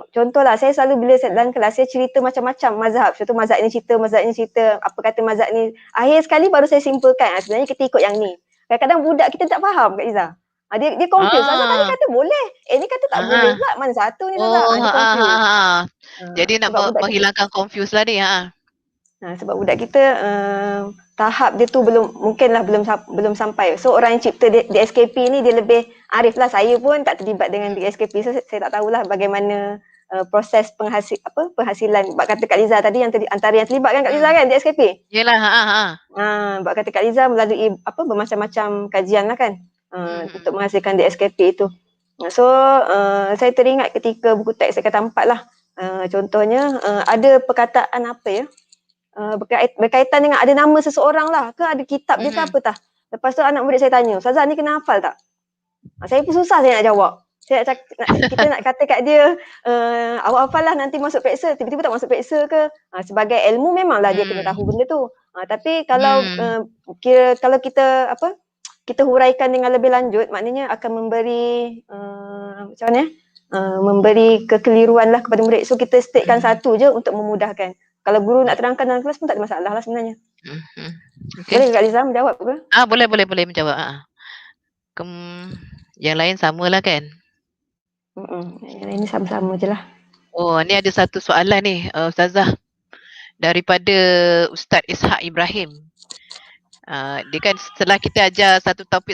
contohlah saya selalu bila dalam kelas saya cerita macam-macam mazhab. Contoh mazhab ini cerita, apa kata mazhab ni. Akhir sekali baru saya simpulkan sebenarnya kita ikut yang ni. Kadang-kadang budak kita tak faham Kak Iza. Dia confuse. Ustazah tadi kata boleh. Ni kata tak boleh pula. Mana satu ni Ustazah? Dia confuse. Jadi nak menghilangkan confuse lah ni. Sebab budak kita tahap dia tu belum sampai. So orang yang cipta DSKP ni dia lebih arif lah. Saya pun tak terlibat dengan DSKP. So saya tak tahulah bagaimana proses penghasilan. Bak kata Kak Liza tadi yang antara yang terlibat kan Kak Liza kan DSKP? Yelah. Bak kata Kak Liza melalui bermacam-macam kajian lah kan untuk menghasilkan DSKP itu. So saya teringat ketika buku teks saya kata 4 lah. Contohnya ada perkataan apa ya? Berkaitan dengan ada nama seseorang lah ke ada kitab dia ke apa tah. Lepas tu anak murid saya tanya, Ustazah ni kena hafal tak? Saya pun susah saya nak jawab. Kita nak kata kat dia awak hafal lah nanti masuk periksa, tiba-tiba tak masuk periksa ke? Sebagai ilmu memanglah dia kena tahu benda tu. Tapi kalau kalau kita huraikan dengan lebih lanjut, maknanya akan memberi macam mana memberi kekeliruan lah kepada murid. So kita statekan satu je untuk memudahkan. Kalau guru nak terangkan dalam kelas pun tak ada masalah lah sebenarnya. Boleh Kak Liza menjawab ke? Boleh menjawab. Yang lain samalah kan? Yang lain ni sama-sama je lah. Ni ada satu soalan ni Ustazah daripada Ustaz Ishak Ibrahim. Dia kan setelah kita ajar satu topik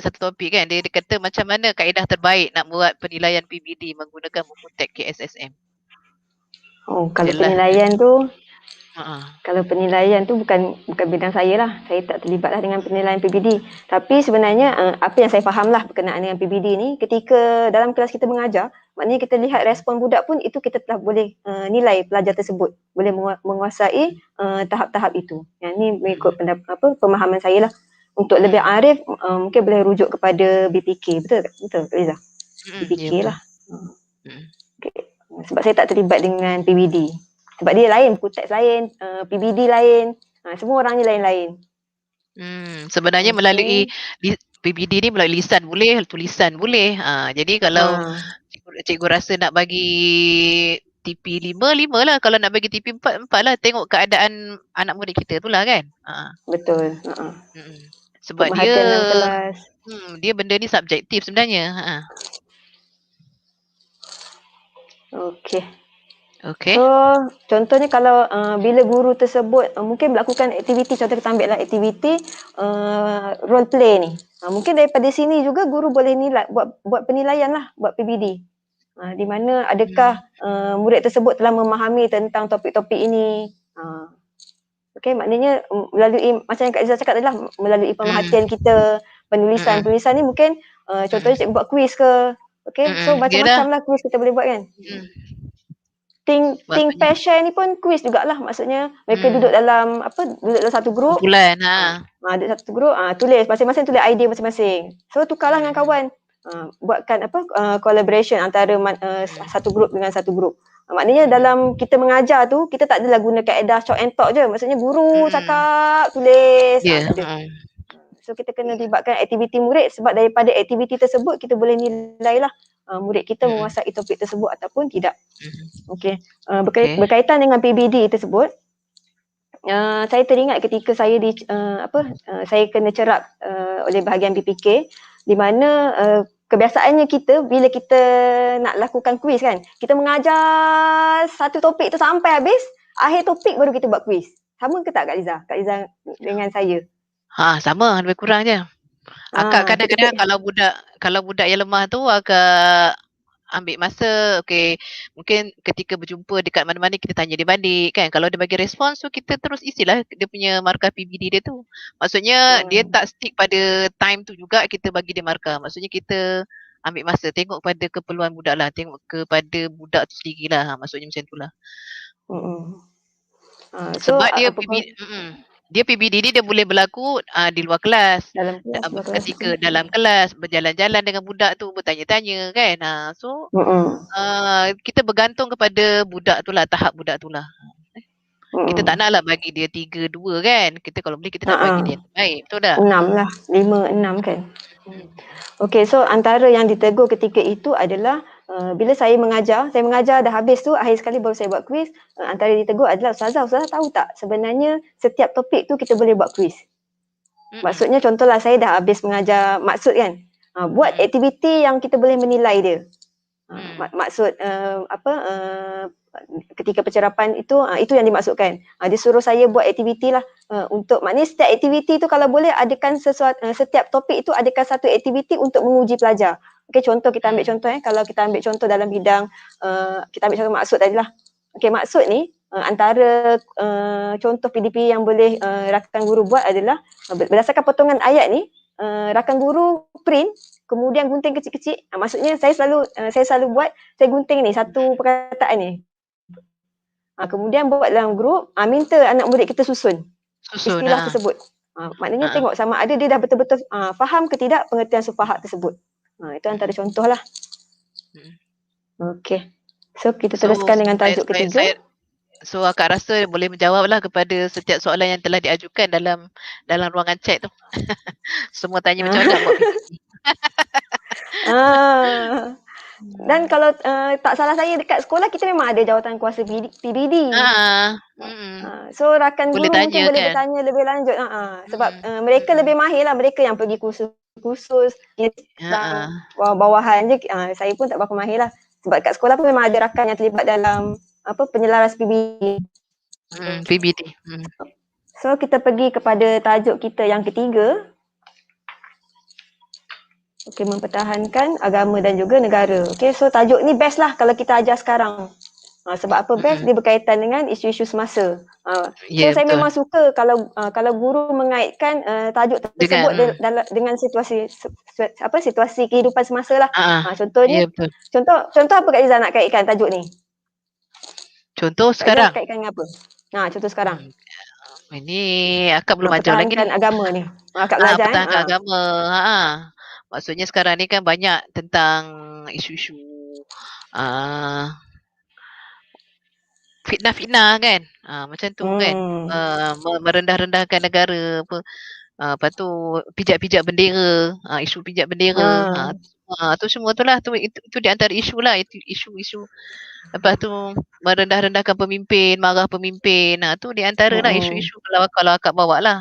kan, dia kata macam mana kaedah terbaik nak buat penilaian PBD menggunakan buku teks KSSM. Oh, kalau Jelas. penilaian tu, Ha. kalau penilaian tu bukan bidang saya lah. Saya tak terlibat lah dengan penilaian PBD. Tapi sebenarnya apa yang saya faham lah berkenaan dengan PBD ni, ketika dalam kelas kita mengajar, maknanya kita lihat respon budak pun itu kita telah boleh nilai pelajar tersebut. Boleh menguasai tahap-tahap itu. Yang ni mengikut pemahaman saya lah. Untuk lebih arif, mungkin boleh rujuk kepada BPK. Betul tak? Betul, Kak Liza? BPK Ya, lah. Okay. Sebab saya tak terlibat dengan PBD. Sebab dia lain, buku teks lain, PBD lain, semua orangnya lain-lain. Sebenarnya melalui PBD ni melalui lisan boleh, tulisan boleh. Jadi kalau cikgu rasa nak bagi TP 5 lah. Kalau nak bagi TP 4 lah. Tengok keadaan anak murid kita tu lah kan. Betul. Sebab perhatian dalam kelas. Dia benda ni subjektif sebenarnya. Okay. So contohnya kalau bila guru tersebut mungkin melakukan aktiviti, contoh kita ambil lah aktiviti role play ni. Mungkin daripada sini juga guru boleh nilai, buat penilaian lah, buat PBD. Di mana adakah murid tersebut telah memahami tentang topik-topik ini. Okay, maknanya melalui macam yang Kak Liza cakap tadi lah, melalui pemerhatian kita, penulisan ni mungkin contohnya cikgu buat kuis ke. Okay, so macam-macam lah kuis kita boleh buat kan. Think pair share ni pun kuis jugalah, maksudnya mereka duduk dalam satu grup. Bulan duduk satu grup, tulis masing-masing, tulis idea masing-masing. So tukarlah dengan kawan. Buatkan collaboration antara satu grup dengan satu grup. Maknanya dalam kita mengajar tu kita tak adalah guna kaedah chalk and talk je. Maksudnya guru cakap, tulis. So kita kena libatkan aktiviti murid, sebab daripada aktiviti tersebut kita boleh nilai lah murid kita menguasai topik tersebut ataupun tidak. Okey. Berkaitan dengan PBD tersebut, saya teringat ketika saya saya kena cerap oleh bahagian BPK, di mana kebiasaannya kita bila kita nak lakukan kuis kan, kita mengajar satu topik tu sampai habis, akhir topik baru kita buat kuis. Sama ke tak Kak Liza? Kak Liza dengan saya? Sama, lebih kurang je. Akak kadang-kadang kalau budak yang lemah tu agak ambil masa. Okey, mungkin ketika berjumpa dekat mana-mana kita tanya dia balik kan. Kalau dia bagi respons tu kita terus isilah dia punya markah PBD dia tu. Maksudnya dia tak stick pada time tu juga kita bagi dia markah. Maksudnya kita ambil masa, tengok pada keperluan budak lah, tengok kepada budak tu sendiri lah. Maksudnya macam tu lah. Sebab dia PBD ni dia boleh berlaku di luar kelas, ketika dalam kelas berjalan-jalan dengan budak tu, bertanya-tanya kan. So kita bergantung kepada budak tu lah, tahap budak tu lah. Kita tak naklah bagi dia 3, 2 kan. Kita kalau boleh kita nak bagi dia yang baik. Betul tak? 6 lah, 5, 6 kan. Okay, so antara yang ditegur ketika itu adalah bila saya mengajar dah habis tu, akhir sekali baru saya buat kuis. Antara yang ditegur adalah, Ustazah tahu tak sebenarnya setiap topik tu kita boleh buat kuis. Maksudnya contohlah saya dah habis mengajar maksud kan, buat aktiviti yang kita boleh menilai dia. Maksud ketika pencerapan itu yang dimaksudkan. Dia suruh saya buat aktiviti lah, untuk maknanya setiap aktiviti tu kalau boleh adakan setiap topik itu adakan satu aktiviti untuk menguji pelajar. Okey, contoh kita ambil contoh kalau kita ambil contoh dalam bidang kita ambil contoh maksud tadi lah. Okey, maksud ni antara contoh PDP yang boleh rakan guru buat adalah berdasarkan potongan ayat ni, rakan guru print kemudian gunting kecil-kecil. Maksudnya saya selalu buat, saya gunting ni satu perkataan ni. Kemudian buat dalam grup, minta anak murid kita susun istilah tersebut. Maknanya tengok sama ada dia dah betul-betul faham ke tidak pengertian sufahat tersebut. Itu antara contoh lah. Okey. So kita teruskan dengan tajuk ketiga. So akak rasa boleh menjawablah kepada setiap soalan yang telah diajukan dalam ruangan chat tu. Semua tanya macam mana nak buat PPT. Dan kalau tak salah saya dekat sekolah kita memang ada jawatan kuasa PBD. So rakan guru mungkin boleh bertanya lebih lanjut. Sebab mereka lebih mahir lah, mereka yang pergi kursus bawahan je. Saya pun tak berapa mahir lah. Sebab kat sekolah pun memang ada rakan yang terlibat dalam penyelaras PBD. PBD. So kita pergi kepada tajuk kita yang ketiga. Okey, mempertahankan agama dan juga negara. Okey, so tajuk ni best lah kalau kita ajar sekarang. Sebab apa best? Dia berkaitan dengan isu-isu semasa. So saya betul. memang suka kalau guru mengaitkan tajuk tersebut dengan situasi situasi kehidupan semasa lah. Contohnya, betul. contoh apa Kak Liza nak kaitkan tajuk ni? Contoh Kak Liza sekarang. nak kaitkan dengan apa? Contoh sekarang. Ini akak belum ajar lagi ni. Agama ni. Akak belajar pertahankan agama. Maksudnya sekarang ni kan banyak tentang isu-isu fitnah-fitnah kan. Macam tu kan. Merendah-rendahkan negara apa. Lepas tu pijak-pijak bendera, isu pijak bendera. Tu semua tu lah, itu di antara isu lah, itu isu-isu. Lepas tu merendah-rendahkan pemimpin, marah pemimpin. Tu di antara lah isu-isu kalau akak bawa lah.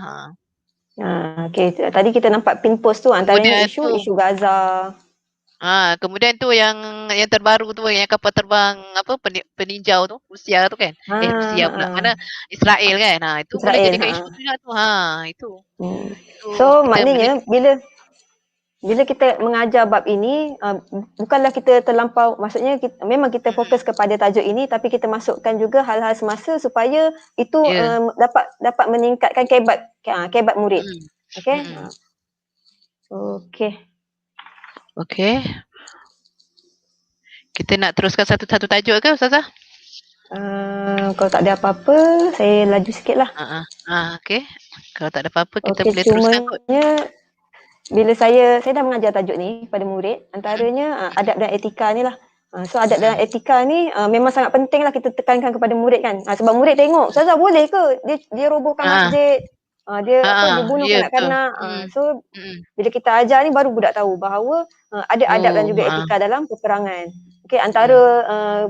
Okay, tadi kita nampak pin post tu antaranya isu Gaza. Kemudian tu yang terbaru tu yang kapal terbang apa peninjau tu Rusia tu kan. Rusia pula. Mana Israel kan. Itu Israel, boleh jadikan isu tu juga tu. Itu. So maknanya bila kita mengajar bab ini bukanlah kita terlampau, maksudnya memang kita fokus kepada tajuk ini, tapi kita masukkan juga hal-hal semasa supaya itu dapat meningkatkan kebat murid. Okey. Kita nak teruskan satu-satu tajuk ke Ustazah? Kalau tak ada apa-apa, saya laju sikit lah. Okey. Kalau tak ada apa-apa, kita boleh teruskan kot. Bila saya dah mengajar tajuk ni pada murid, antaranya adab dan etika ni lah. So adab dan etika ni memang sangat penting lah kita tekankan kepada murid kan. Sebab murid tengok, Ustazah boleh ke dia robohkan masjid? Dia bunuh kanak-kanak. So bila kita ajar ni baru budak tahu bahawa ada adab dan juga etika dalam peperangan. Okey, antara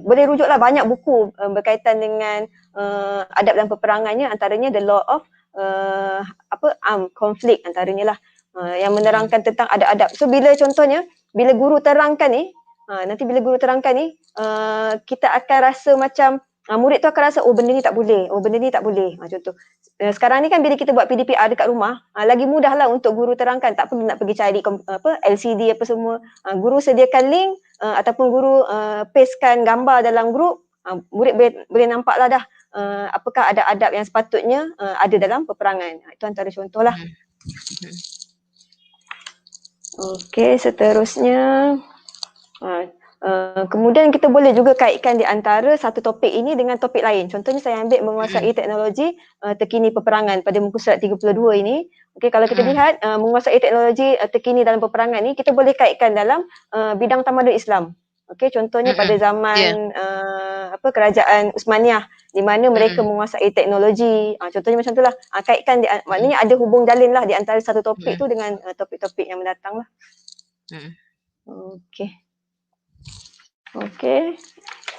boleh rujuklah banyak buku berkaitan dengan adab dan peperangannya, antaranya The Law of Armed Conflict antaranya lah. Yang menerangkan tentang adab-adab. So bila contohnya bila guru terangkan ni, nanti bila guru terangkan ni kita akan rasa macam murid tu akan rasa benda ni tak boleh, benda ni tak boleh. Contoh sekarang ni kan bila kita buat PDPR dekat rumah, lagi mudahlah untuk guru terangkan, tak perlu nak pergi cari LCD apa semua. Guru sediakan link ataupun guru pastekan gambar dalam grup, murid boleh nampaklah dah apakah ada adab yang sepatutnya ada dalam peperangan. Itu antara contohlah. Okey, seterusnya kemudian kita boleh juga kaitkan di antara satu topik ini dengan topik lain. Contohnya saya ambil menguasai teknologi terkini peperangan pada muka surat 32 ini. Okey, kalau kita lihat menguasai teknologi terkini dalam peperangan ni, kita boleh kaitkan dalam bidang tamadun Islam. Okey, contohnya pada zaman kerajaan Uthmaniyah di mana mereka menguasai teknologi. Contohnya macam itulah. Kaitkan maknanya ada hubung jalin lah di antara satu topik tu dengan topik-topik yang mendatang lah. Okey. Okey.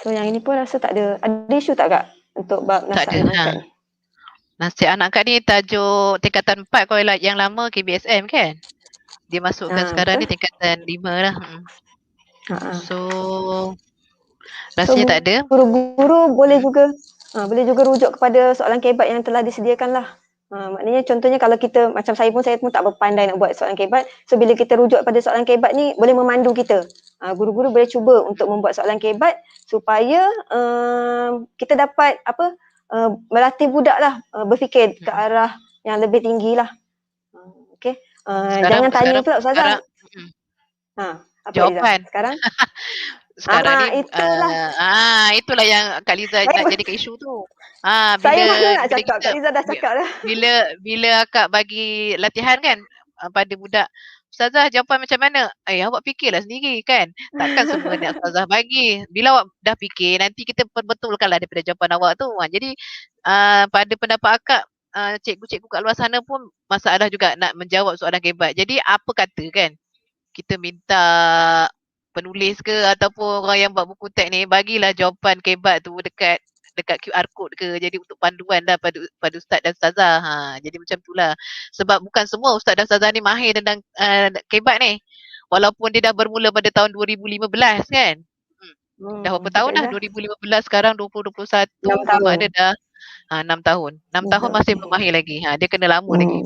So yang ini pun rasa tak ada isu tak Kak untuk bab nasihat anak angkat ni? Nasihat anak angkat ni tajuk tingkatan 4 kalau yang lama KBSM kan? Dia masukkan sekarang ni tingkatan 5 lah. So rasanya tak ada. Guru-guru boleh juga rujuk kepada soalan kebat yang telah disediakan lah. Maknanya contohnya kalau kita, macam saya pun tak berpandai nak buat soalan kebat. So bila kita rujuk pada soalan kebat ni boleh memandu kita. Guru-guru boleh cuba untuk membuat soalan kebat supaya kita dapat melatih budak lah berfikir ke arah yang lebih tinggi lah. Okay. Jangan tanya pula Ustazah. Jawapan. Sekarang ni itulah yang Kak Liza nak jadikan isu tu. Saya mana nak cakap, Kak Liza dah cakap dah. Bila akak bagi latihan kan pada budak, Ustazah jawapan macam mana? Awak fikirlah sendiri kan. Takkan semua nak Ustazah bagi. Bila awak dah fikir, nanti kita perbetulkanlah daripada jawapan awak tu. Jadi pada pendapat akak, cikgu-cikgu kat luar sana pun masalah juga nak menjawab soalan kebat. Jadi apa kata kan? Kita minta penulis ke ataupun orang yang buat buku teks ni bagilah jawapan kebat tu dekat QR code ke, jadi untuk panduan dah pada ustaz dan ustazah. Jadi macam itulah. Sebab bukan semua ustaz dan ustazah ni mahir tentang kebat ni. Walaupun dia dah bermula pada tahun 2015 kan. Dah berapa tahun dah? 2015 sekarang 2021 memang ada dah 6 tahun. 6 tahun masih belum mahir lagi. Dia kena lama lagi.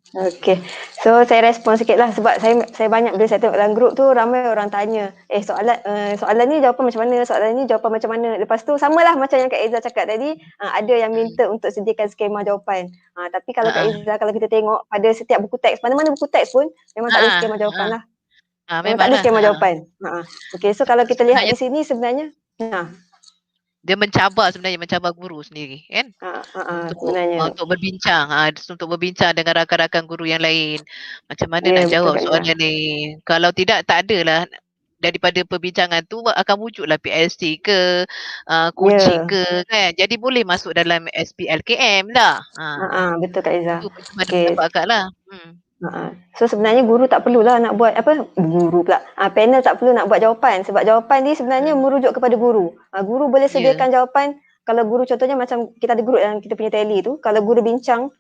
Okey. So saya respon sikitlah sebab saya banyak bila saya tengok dalam grup tu ramai orang tanya, soalan ni jawapan macam mana, soalan ni jawapan macam mana. Lepas tu samalah macam yang Kak Izzah cakap tadi, ada yang minta untuk sediakan skema jawapan. Tapi kalau Kak Izzah, kalau kita tengok pada setiap buku teks, mana-mana buku teks pun memang tak ada skema jawapan lah. Memang tak ada skema jawapan. Okey, so kalau kita lihat di sini sebenarnya dia mencabar guru sendiri kan, untuk berbincang, untuk berbincang dengan rakan-rakan guru yang lain macam mana nak jawab soalan ni. Kalau tidak, tak adalah daripada perbincangan tu akan wujudlah PLC ke coaching ke kan. Jadi boleh masuk dalam SPLKM lah. Betul Kak Izzah. Itu macam mana pendapat Kak lah. So sebenarnya guru tak perlulah nak buat panel tak perlu nak buat jawapan sebab jawapan ni sebenarnya merujuk kepada guru. Guru boleh sediakan jawapan. Kalau guru contohnya macam kita ada group yang kita punya tele tu, kalau guru bincang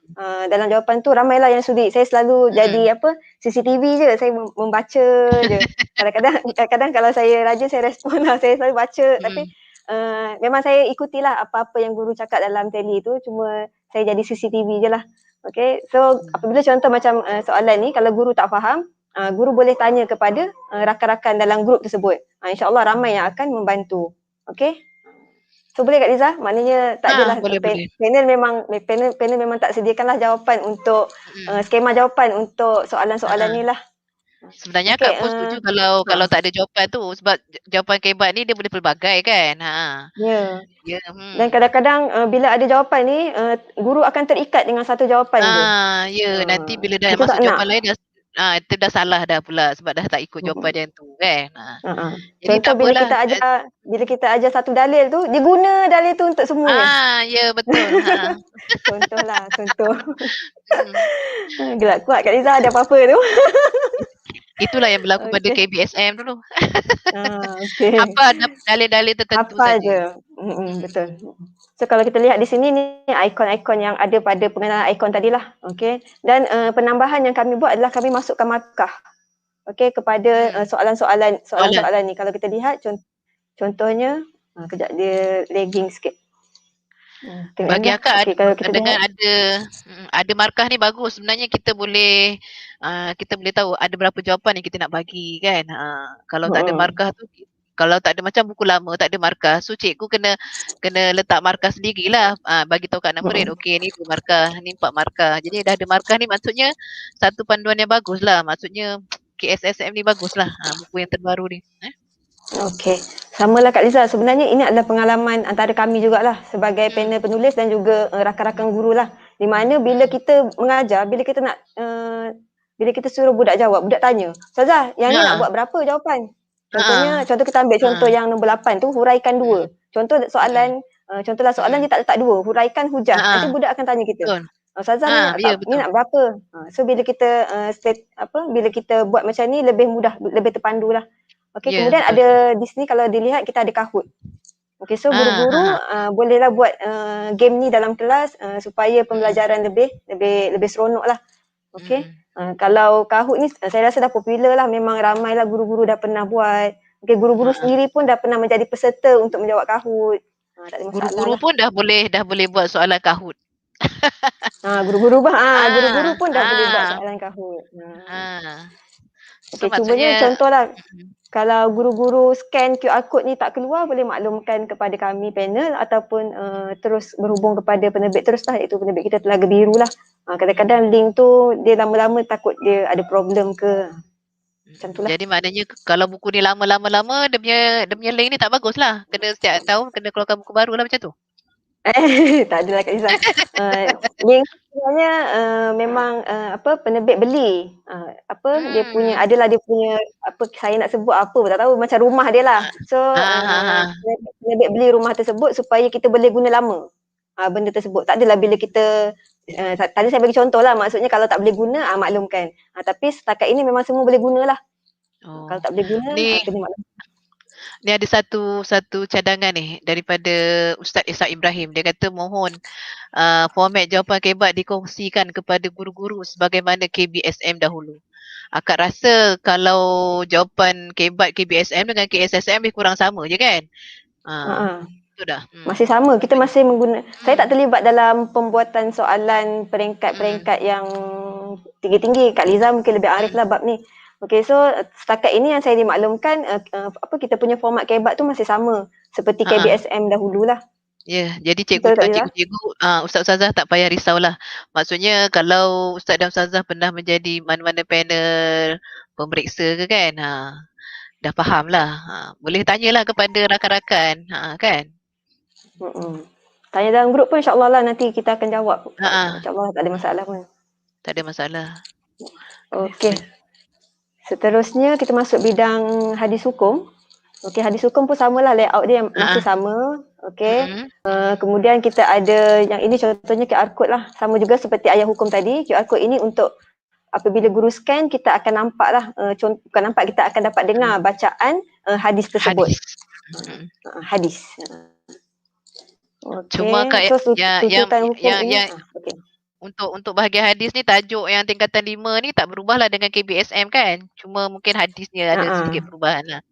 dalam jawapan tu ramailah yang sudi. Saya selalu jadi CCTV je, saya membaca je. Kadang-kadang kalau saya rajin saya respon lah, saya selalu baca tapi memang saya ikutilah apa-apa yang guru cakap dalam tele tu, cuma saya jadi CCTV je lah. Okay, so apabila contoh macam soalan ni, kalau guru tak faham, guru boleh tanya kepada rakan-rakan dalam grup tersebut. InsyaAllah ramai yang akan membantu. Okay, so boleh Kak Liza? Maknanya tak adalah panel memang tak sediakanlah jawapan untuk skema jawapan untuk soalan-soalan ni lah. Sebenarnya Kak pun setuju kalau tak ada jawapan tu, sebab jawapan kebat ni dia boleh pelbagai kan. Dan kadang-kadang bila ada jawapan ni, guru akan terikat dengan satu jawapan je. Nanti bila dah masuk jawapan lain itu dah salah dah pula sebab dah tak ikut jawapan yang tu kan. Jadi contoh bila kita ajar satu dalil tu, dia guna dalil tu untuk semuanya. Ya betul. Contoh. Gelak kuat Kak Liza, ada apa-apa tu. Itulah yang berlaku pada KBSM dulu. Apa dalil-dalil tertentu saja. Betul. So kalau kita lihat di sini ni ikon-ikon yang ada pada pengenalan ikon tadilah. Okey. Dan penambahan yang kami buat adalah kami masukkan markah. Okey, kepada soalan-soalan ni. Kalau kita lihat contohnya, kejap dia lagging sikit. Bagi akak dengan ada markah ni bagus. Sebenarnya kita boleh tahu ada berapa jawapan yang kita nak bagi kan. Kalau tak ada markah tu, kalau tak ada macam buku lama tak ada markah, so cikgu kena letak markah sendirilah. Bagi tahu kat anak murid, okey ni 2 markah, ni 4 markah. Jadi dah ada markah ni maksudnya satu panduan yang baguslah. Maksudnya KSSM ni baguslah, buku yang terbaru ni. Okey. Samalah Kak Liza, sebenarnya ini adalah pengalaman antara kami jugalah sebagai panel penulis dan juga rakan-rakan guru lah. Di mana bila kita mengajar, bila kita suruh budak jawab, budak tanya, Ustazah, yang ni nak buat berapa jawapan? Contoh kita ambil contoh yang nombor 8 tu, huraikan 2. Contohlah soalan dia tak letak 2, huraikan hujah. Nanti budak akan tanya kita, Ustazah ni nak berapa? So bila kita bila kita buat macam ni lebih mudah, lebih terpandulah. Okey, kemudian ada di sini kalau dilihat kita ada Kahoot. Okey, so guru-guru bolehlah buat game ni dalam kelas supaya pembelajaran lebih seronok lah. Okey. Kalau Kahoot ni saya rasa dah popular lah, memang ramailah guru-guru dah pernah buat. Okey, guru-guru sendiri pun dah pernah menjadi peserta untuk menjawab Kahoot. Tak ada masalah. Guru-guru pun dah boleh buat soalan Kahoot. Guru-guru pun dah boleh buat soalan Kahoot. Okey, cumanya contohlah, kalau guru-guru scan QR code ni tak keluar, boleh maklumkan kepada kami panel ataupun terus berhubung kepada penerbit teruslah, iaitu penerbit kita Telaga Biru lah. Kadang-kadang link tu dia lama-lama takut dia ada problem ke. Macam tu lah. Jadi maknanya kalau buku ni lama-lama dia punya link ni tak bagus lah. Kena setiap tahun kena keluarkan buku baru lah macam tu. Tak adalah Kak Izzah. Link sebenarnya memang penerbit beli. Dia punya saya nak sebut apa pun tak tahu, macam rumah dia lah. So penerbit beli rumah tersebut supaya kita boleh guna lama benda tersebut. Tak adalah bila kita tadi saya bagi contoh lah, maksudnya kalau tak boleh guna maklumkan. Tapi setakat ini memang semua boleh guna lah. Kalau tak boleh guna kena maklum. Ni ada satu cadangan ni daripada Ustaz Ishak Ibrahim. Dia kata mohon format jawapan kebat dikongsikan kepada guru-guru sebagaimana KBSM dahulu. Akak rasa kalau jawapan kebat KBSM dengan KSSM lebih kurang sama je kan? betul dah. Masih sama, kita masih saya tak Hmm. terlibat dalam pembuatan soalan peringkat-peringkat yang tinggi-tinggi. Kak Liza mungkin lebih arif lah bab ni. Okey, so setakat ini yang saya dimaklumkan kita punya format KBAT tu masih sama seperti KBSM dahululah. Ya, jadi Betul, Kak Liza? cikgu-cikgu, ustaz-ustazah tak payah risaulah. Maksudnya kalau ustaz dan ustazah pernah menjadi mana-mana panel pemeriksa ke kan, dah faham lah. Boleh tanyalah kepada rakan-rakan, kan? Tanya dalam grup pun insyaAllah lah nanti kita akan jawab. InsyaAllah tak ada masalah pun. Tak ada masalah. Okey. Seterusnya kita masuk bidang hadis hukum. Okey, hadis hukum pun samalah, layout dia masih sama. Okey. Kemudian kita ada yang ini contohnya QR code lah. Sama juga seperti ayat hukum tadi. QR code ini untuk apabila guru scan kita akan nampak lah. Bukan nampak, kita akan dapat dengar bacaan hadis tersebut. Hadis. Okay. Cuma Kak, so, yang untuk bahagian hadis ni tajuk yang tingkatan 5 ni tak berubahlah dengan KBSM kan? Cuma mungkin hadisnya ada sedikit perubahan lah.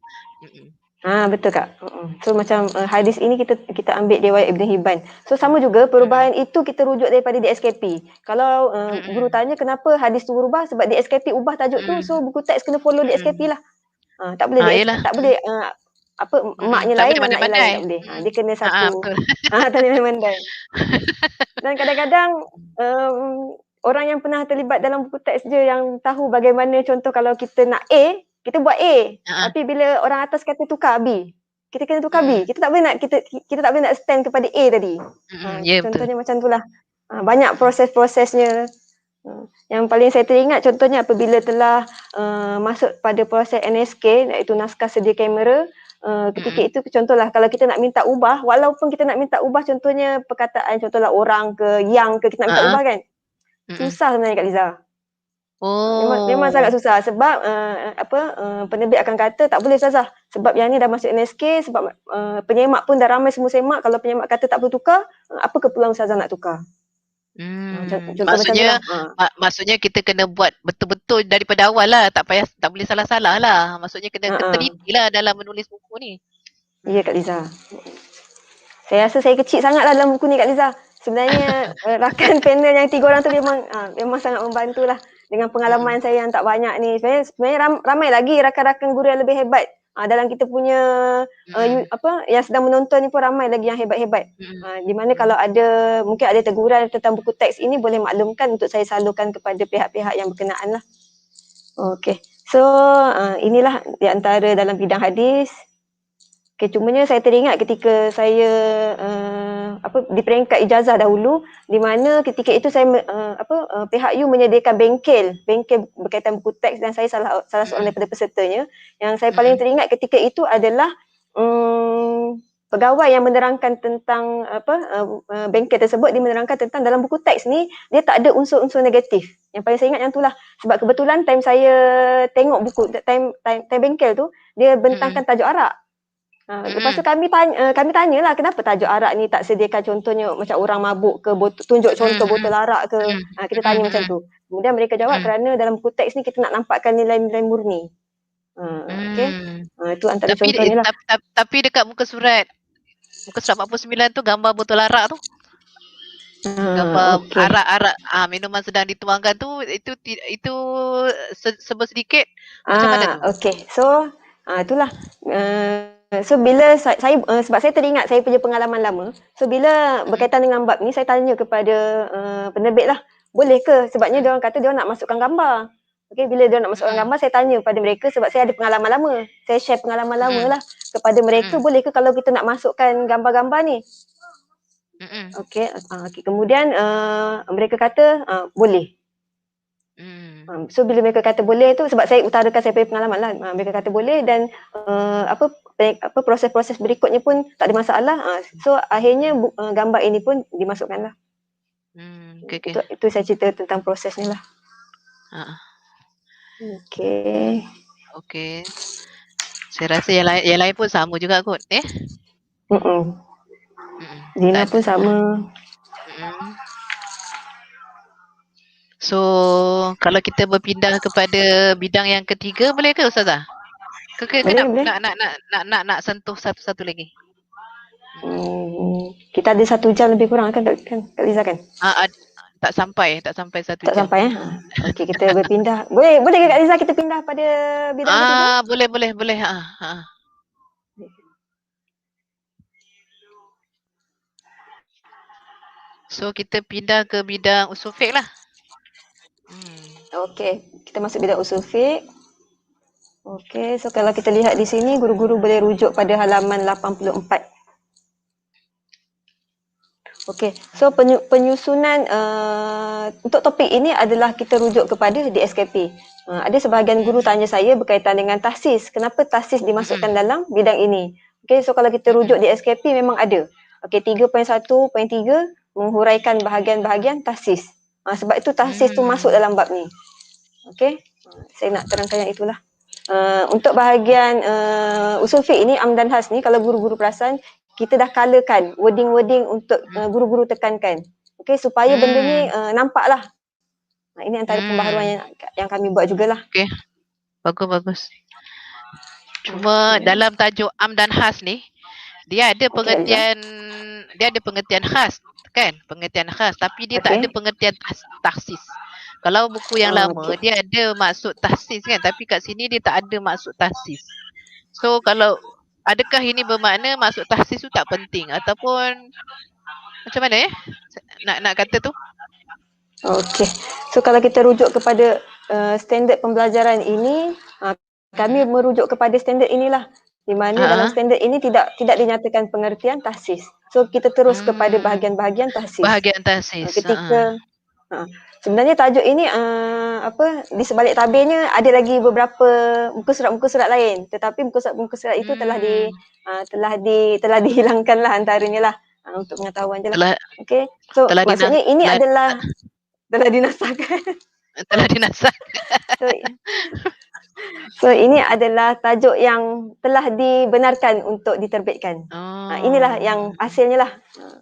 Betul Kak. So macam hadis ini kita ambil riwayat Ibn Hibban. So sama juga perubahan itu kita rujuk daripada DSKP. Kalau guru tanya kenapa hadis tu berubah, sebab DSKP ubah tajuk tu, so buku teks kena follow DSKP lah. Tak boleh tak boleh maknya lain, anaknya lain, tak boleh. Dia kena satu. Tak boleh mandai. Dan kadang-kadang orang yang pernah terlibat dalam buku teks je yang tahu bagaimana, contoh kalau kita nak A, kita buat A. Tapi bila orang atas kata tukar B, kita kena tukar B. Kita tak boleh nak stand kepada A tadi. Contohnya macam itulah. Banyak proses-prosesnya. Yang paling saya teringat contohnya apabila telah masuk pada proses NSK, iaitu naskah sedia kamera. Ketika itu contohlah kalau kita nak minta ubah, walaupun kita nak minta ubah contohnya perkataan, contohlah orang ke, yang ke, kita nak minta ubah kan, susah sebenarnya Kak Liza. Memang sangat susah sebab penerbit akan kata tak boleh Ustazah sebab yang ni dah masuk NSK, sebab penyemak pun dah ramai semua semak. Kalau penyemak kata tak boleh tukar, apa keperluan Ustazah nak tukar? Maksudnya kita kena buat betul-betul daripada awal lah, tak boleh salah-salah lah. Maksudnya kena teliti lah dalam menulis buku ni. Ya Kak Liza. Saya rasa saya kecil sangat lah dalam buku ni Kak Liza. Sebenarnya rakan panel yang 3 orang tu memang sangat membantu lah dengan pengalaman saya yang tak banyak ni. Sebenarnya ramai lagi rakan-rakan guru yang lebih hebat. Dalam kita punya yang sedang menonton ni pun ramai lagi yang hebat-hebat. Di mana kalau ada mungkin ada teguran tentang buku teks ini, boleh maklumkan untuk saya salurkan kepada pihak-pihak yang berkenaan lah. Okey. So inilah di antara dalam bidang hadis. Okay, cumanya saya teringat ketika saya di peringkat ijazah dahulu, di mana ketika itu saya pihak U menyediakan bengkel berkaitan buku teks, dan saya salah seorang daripada pesertanya. Yang saya paling teringat ketika itu adalah pegawai yang menerangkan tentang bengkel tersebut. Dia menerangkan tentang dalam buku teks ni dia tak ada unsur-unsur negatif. Yang paling saya ingat yang itulah, sebab kebetulan time saya tengok buku time bengkel tu, dia bentangkan tajuk arak. Lepas tu kami tanyalah kenapa tajuk arak ni tak sediakan contohnya macam orang mabuk ke, tunjuk contoh botol arak ke. Kita tanya macam tu. Kemudian mereka jawab kerana dalam buku teks ni kita nak nampakkan nilai-nilai murni. Okey. Itu antara contohnya lah. Tapi dekat muka surat 49 tu gambar botol arak tu. Gambar arak-arak minuman sedang dituangkan tu, itu sebut sedikit macam mana tu? Okey. So itulah. So bila saya sebab saya teringat saya punya pengalaman lama. So bila berkaitan dengan bab ni, saya tanya kepada penerbit lah, boleh ke? Sebabnya dia orang kata dia nak masukkan gambar. Okey, bila dia nak masukkan gambar, saya tanya kepada mereka sebab saya ada pengalaman lama. Saya share pengalaman lama lah kepada mereka, boleh ke kalau kita nak masukkan gambar-gambar ni? Okey, kemudian mereka kata boleh. So bila mereka kata boleh tu, sebab saya utarakan saya punya pengalaman lah, mereka kata boleh, dan proses-proses berikutnya pun tak ada masalah. So akhirnya gambar ini pun dimasukkan lah. Itu saya cerita tentang prosesnya lah. Okey. Saya rasa yang lain pun sama juga kot. Zina pun sama. So kalau kita berpindah kepada bidang yang ketiga, boleh ke Ustazah? Ke nak sentuh satu-satu lagi? Kita ada 1 jam lebih kurang kan Kak Liza kan? Tak sampai 1 Tak jam. sampai Okey, kita berpindah. Boleh ke Kak Liza kita pindah pada bidang ketiga? Boleh. So kita pindah ke bidang usul fiqh lah. Okey, kita masuk bidang usul fiqh. Okey, so kalau kita lihat di sini guru-guru boleh rujuk pada halaman 84. Okey, so penyusunan untuk topik ini adalah kita rujuk kepada DSKP. Ada sebahagian guru tanya saya berkaitan dengan tahsis. Kenapa tahsis dimasukkan dalam bidang ini? Okey, so kalau kita rujuk DSKP memang ada. Okey, 3.1.3 menghuraikan bahagian-bahagian tahsis. Sebab itu tahsis tu masuk dalam bab ni. Okey, saya nak terangkan yang itulah. Untuk bahagian usul fiqh ini, am dan has ni, kalau guru-guru perasan, kita dah colourkan wording-wording untuk guru-guru tekankan. Okey, supaya benda ni nampaklah. Ini antara pembaharuan yang kami buat jugalah. Okey, bagus. Cuma dalam tajuk am dan has ni, dia ada pengertian khas kan? Pengertian khas, tapi dia tak ada pengertian tahsis. Kalau buku yang lama dia ada maksud tahsis kan, tapi kat sini dia tak ada maksud tahsis. So kalau adakah ini bermakna maksud tahsis tu tak penting ataupun macam mana nak kata tu? Okey. So kalau kita rujuk kepada standard pembelajaran ini, kami merujuk kepada standard inilah. Di mana dalam standard ini tidak dinyatakan pengertian tahsis. So kita terus kepada bahagian-bahagian tahsis. Bahagian tahsis. Ketika sebenarnya tajuk ini di sebalik tabirnya ada lagi beberapa muka surat lain, tetapi muka surat itu telah dihilangkanlah antaranya lah untuk pengetahuan je lah. Okey. So maksudnya ini adalah telah dinasahkan. So ini adalah tajuk yang telah dibenarkan untuk diterbitkan. Inilah yang hasilnya lah.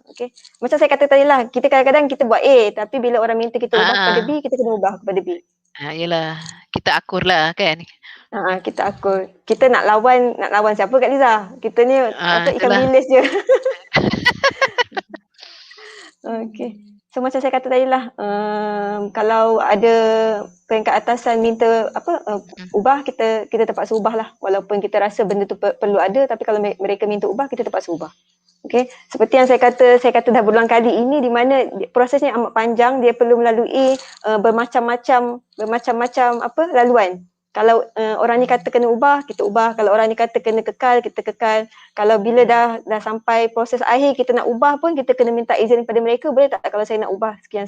Okey. Macam saya kata tadi lah, kita kadang-kadang kita buat A, tapi bila orang minta kita ubah kepada B, kita kena ubah kepada B. Yalah, kita akur lah kan. Kita akur. Kita nak lawan siapa Kak Liza? Kita ni ikan bilis je. Okey. So macam saya kata tadi lah, kalau ada peringkat atasan minta ubah, kita terpaksa ubah lah. Walaupun kita rasa benda tu perlu ada, tapi kalau mereka minta ubah, kita terpaksa ubah. Okey, seperti yang saya kata dah berulang kali ini, di mana prosesnya amat panjang, dia perlu melalui bermacam-macam laluan. Kalau orang ni kata kena ubah, kita ubah. Kalau orang ni kata kena kekal, kita kekal. Kalau bila dah sampai proses akhir kita nak ubah pun, kita kena minta izin kepada mereka, boleh tak kalau saya nak ubah sekian.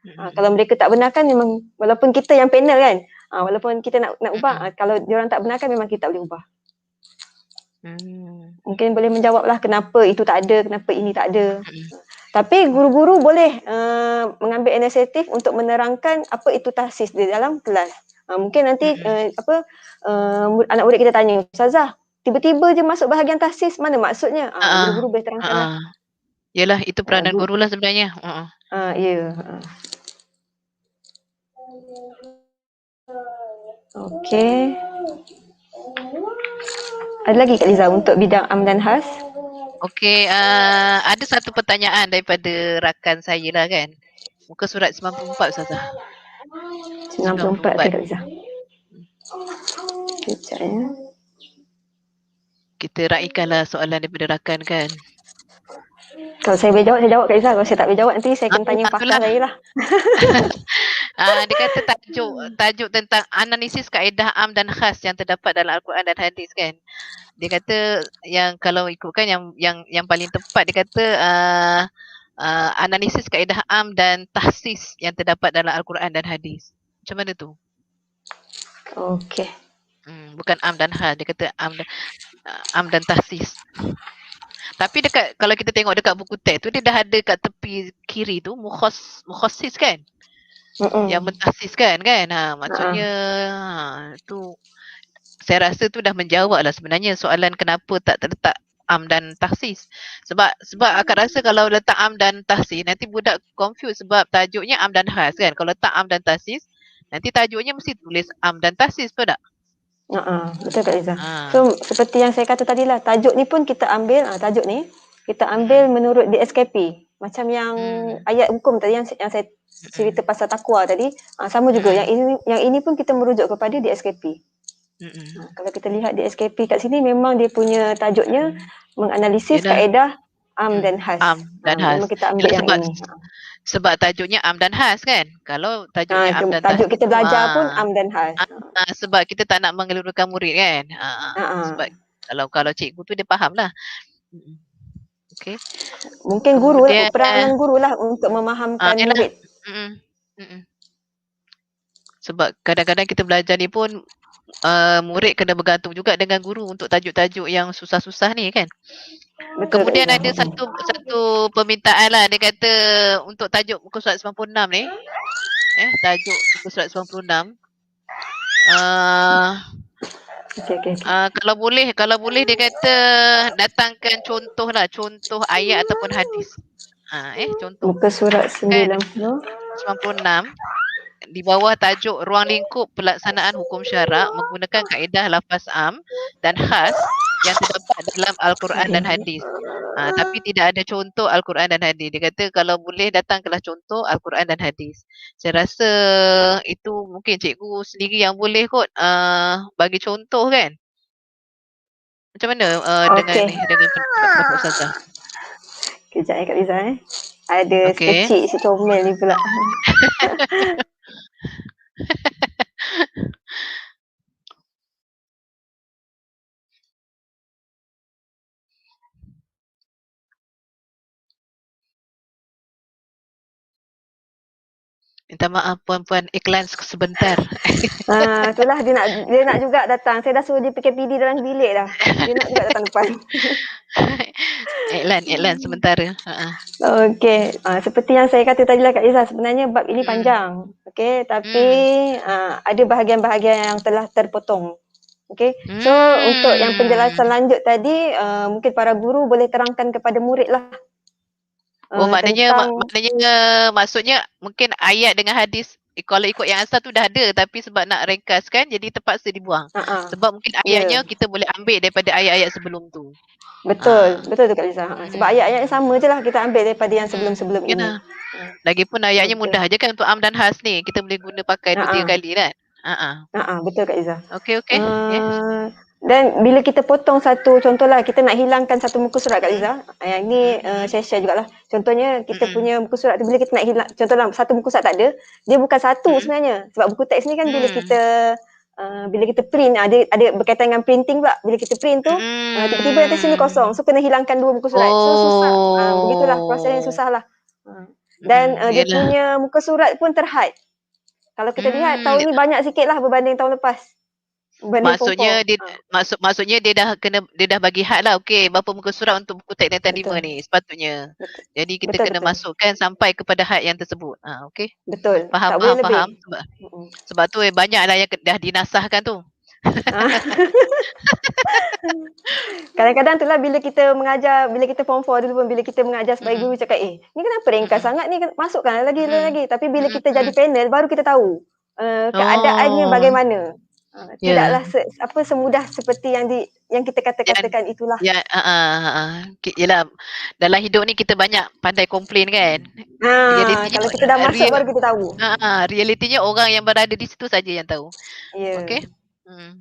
Kalau mereka tak benarkan, memang walaupun kita yang panel kan, walaupun kita nak ubah, kalau diorang tak benarkan, memang kita tak boleh ubah. Mungkin boleh menjawablah kenapa itu tak ada, kenapa ini tak ada. Tapi guru-guru boleh mengambil inisiatif untuk menerangkan apa itu tahsis di dalam kelas. Mungkin nanti anak murid kita tanya, Ustazah, tiba-tiba je masuk bahagian tahsis, mana maksudnya? Guru-guru boleh terangkan lah. Yalah, itu peranan guru lah sebenarnya. Ya. Okey. Ada lagi Kak Liza untuk bidang am dan has? Okey, ada satu pertanyaan daripada rakan saya lah kan. Muka surat 94 Ustazah. 94 Kak Liza. Sekejap ya. Kita raikanlah soalan daripada rakan kan. Kalau saya boleh jawab, saya jawab Kak Liza. Kalau saya tak boleh jawab, nanti saya akan tanya pakar saya lah. Dia kata tajuk tentang analisis kaedah am dan khas yang terdapat dalam Al-Quran dan hadis kan. Dia kata yang kalau ikutkan yang paling tepat, dia kata analisis kaedah am dan tahsis yang terdapat dalam Al-Quran dan hadis. Macam mana tu? Okey. Bukan am dan has, dia kata am dan tahsis. Tapi kalau kita tengok dekat buku teks tu, dia dah ada kat tepi kiri tu mukhassis kan? Yang mentahsiskan kan. Maksudnya tu saya rasa tu dah menjawab lah sebenarnya soalan kenapa tak terletak am dan tahsis. Sebab akak rasa kalau letak am dan tahsis nanti budak confuse sebab tajuknya am dan has kan. Kalau letak am dan tahsis nanti tajuknya mesti tulis am dan tahsis, betul tak? Betul Kak Liza. So seperti yang saya kata tadi lah, tajuk ni pun kita ambil tajuk ni kita ambil menurut DSKP. Macam yang ayat hukum tadi yang saya cerita pasal takwa tadi, sama juga yang ini pun kita merujuk kepada DSKP. Kalau kita lihat DSKP kat sini memang dia punya tajuknya menganalisis kaedah am dan has. Am dan has. Memang kita ambil yang ini. Sebab tajuknya am dan has kan. Kalau tajuknya am dan has, tajuk kita belajar pun am dan has. Sebab kita tak nak mengelirukan murid kan. Sebab kalau cikgu tu dia faham lah. Okay. Mungkin guru lah, peranan guru lah untuk memahamkan murid. Sebab kadang-kadang kita belajar ni pun murid kena bergantung juga dengan guru untuk tajuk-tajuk yang susah-susah ni kan. Betul. Kemudian ada satu permintaan lah, dia kata untuk tajuk muka surat 96 ni. Tajuk muka surat 96. Kalau boleh dia kata datangkan contoh ayat ataupun hadis. Contoh muka surat 96 di bawah tajuk ruang lingkup pelaksanaan hukum syarak menggunakan kaedah lafaz am dan khas yang terdapat dalam Al-Quran dan hadis. Tapi tidak ada contoh Al-Quran dan hadis. Dia kata kalau boleh datangkanlah contoh Al-Quran dan hadis. Saya rasa itu mungkin cikgu sendiri yang boleh kot bagi contoh kan. Macam mana dengan pendapat Ustazah? Kejap Kak Liza Ada kecil si comel ni pula. Minta maaf puan-puan, iklan sebentar. Itulah dia nak juga datang. Saya dah suruh dia PKPD dalam bilik dah. Dia nak juga datang depan. Iklan sementara. Okey, seperti yang saya kata tadi lah Kak Izzah, sebenarnya bab ini panjang. Okey, tapi ada bahagian-bahagian yang telah terpotong. Okey. So untuk yang penjelasan lanjut tadi, mungkin para guru boleh terangkan kepada murid lah. Maksudnya mungkin ayat dengan hadis kalau ikut yang asal tu dah ada, tapi sebab nak ringkaskan jadi terpaksa dibuang. Sebab mungkin ayatnya kita boleh ambil daripada ayat-ayat sebelum tu. Betul tu Kak Liza. Sebab ayat-ayat yang sama je lah kita ambil daripada yang sebelum-sebelum ini. Lagipun ayatnya mudah je kan untuk am dan has ni. Kita boleh guna pakai 2-3 kali kan. Betul Kak Liza. Okey. Dan bila kita potong satu, contohlah kita nak hilangkan satu muka surat Kak Liza. Yang ni saya share jugalah. Contohnya kita punya muka surat tu bila kita nak hilang, contohlah satu muka surat tak ada, dia bukan satu sebenarnya. Sebab buku teks ni kan bila kita print, ada berkaitan dengan printing pula. Bila kita print tu, tiba-tiba atas sini kosong. So kena hilangkan 2 muka surat. So susah. Begitulah prosesnya susah lah. Dan dia punya muka surat pun terhad. Kalau kita lihat tahun ni banyak sikit lah berbanding tahun lepas. Maksudnya dia dah bagi had lah. Okey, berapa muka surat untuk buku teks Neta 5 ni sepatutnya. Jadi kita kena masukkan sampai kepada had yang tersebut. Okey. Betul. Faham. Sebab tu banyak lah yang dah dinasahkan tu. Kadang-kadang tu lah bila kita mengajar, bila kita form 4 dulu pun, bila kita mengajar sebagai guru cakap ni kenapa ringkas sangat ni, masukkan lagi. Tapi bila kita jadi panel baru kita tahu keadaannya bagaimana. Tidaklah semudah seperti yang kita katakan itulah. Yelah, dalam hidup ni kita banyak pandai komplain kan. Kalau kita dah masuk baru kita tahu. Realitinya orang yang berada di situ saja yang tahu. Okey.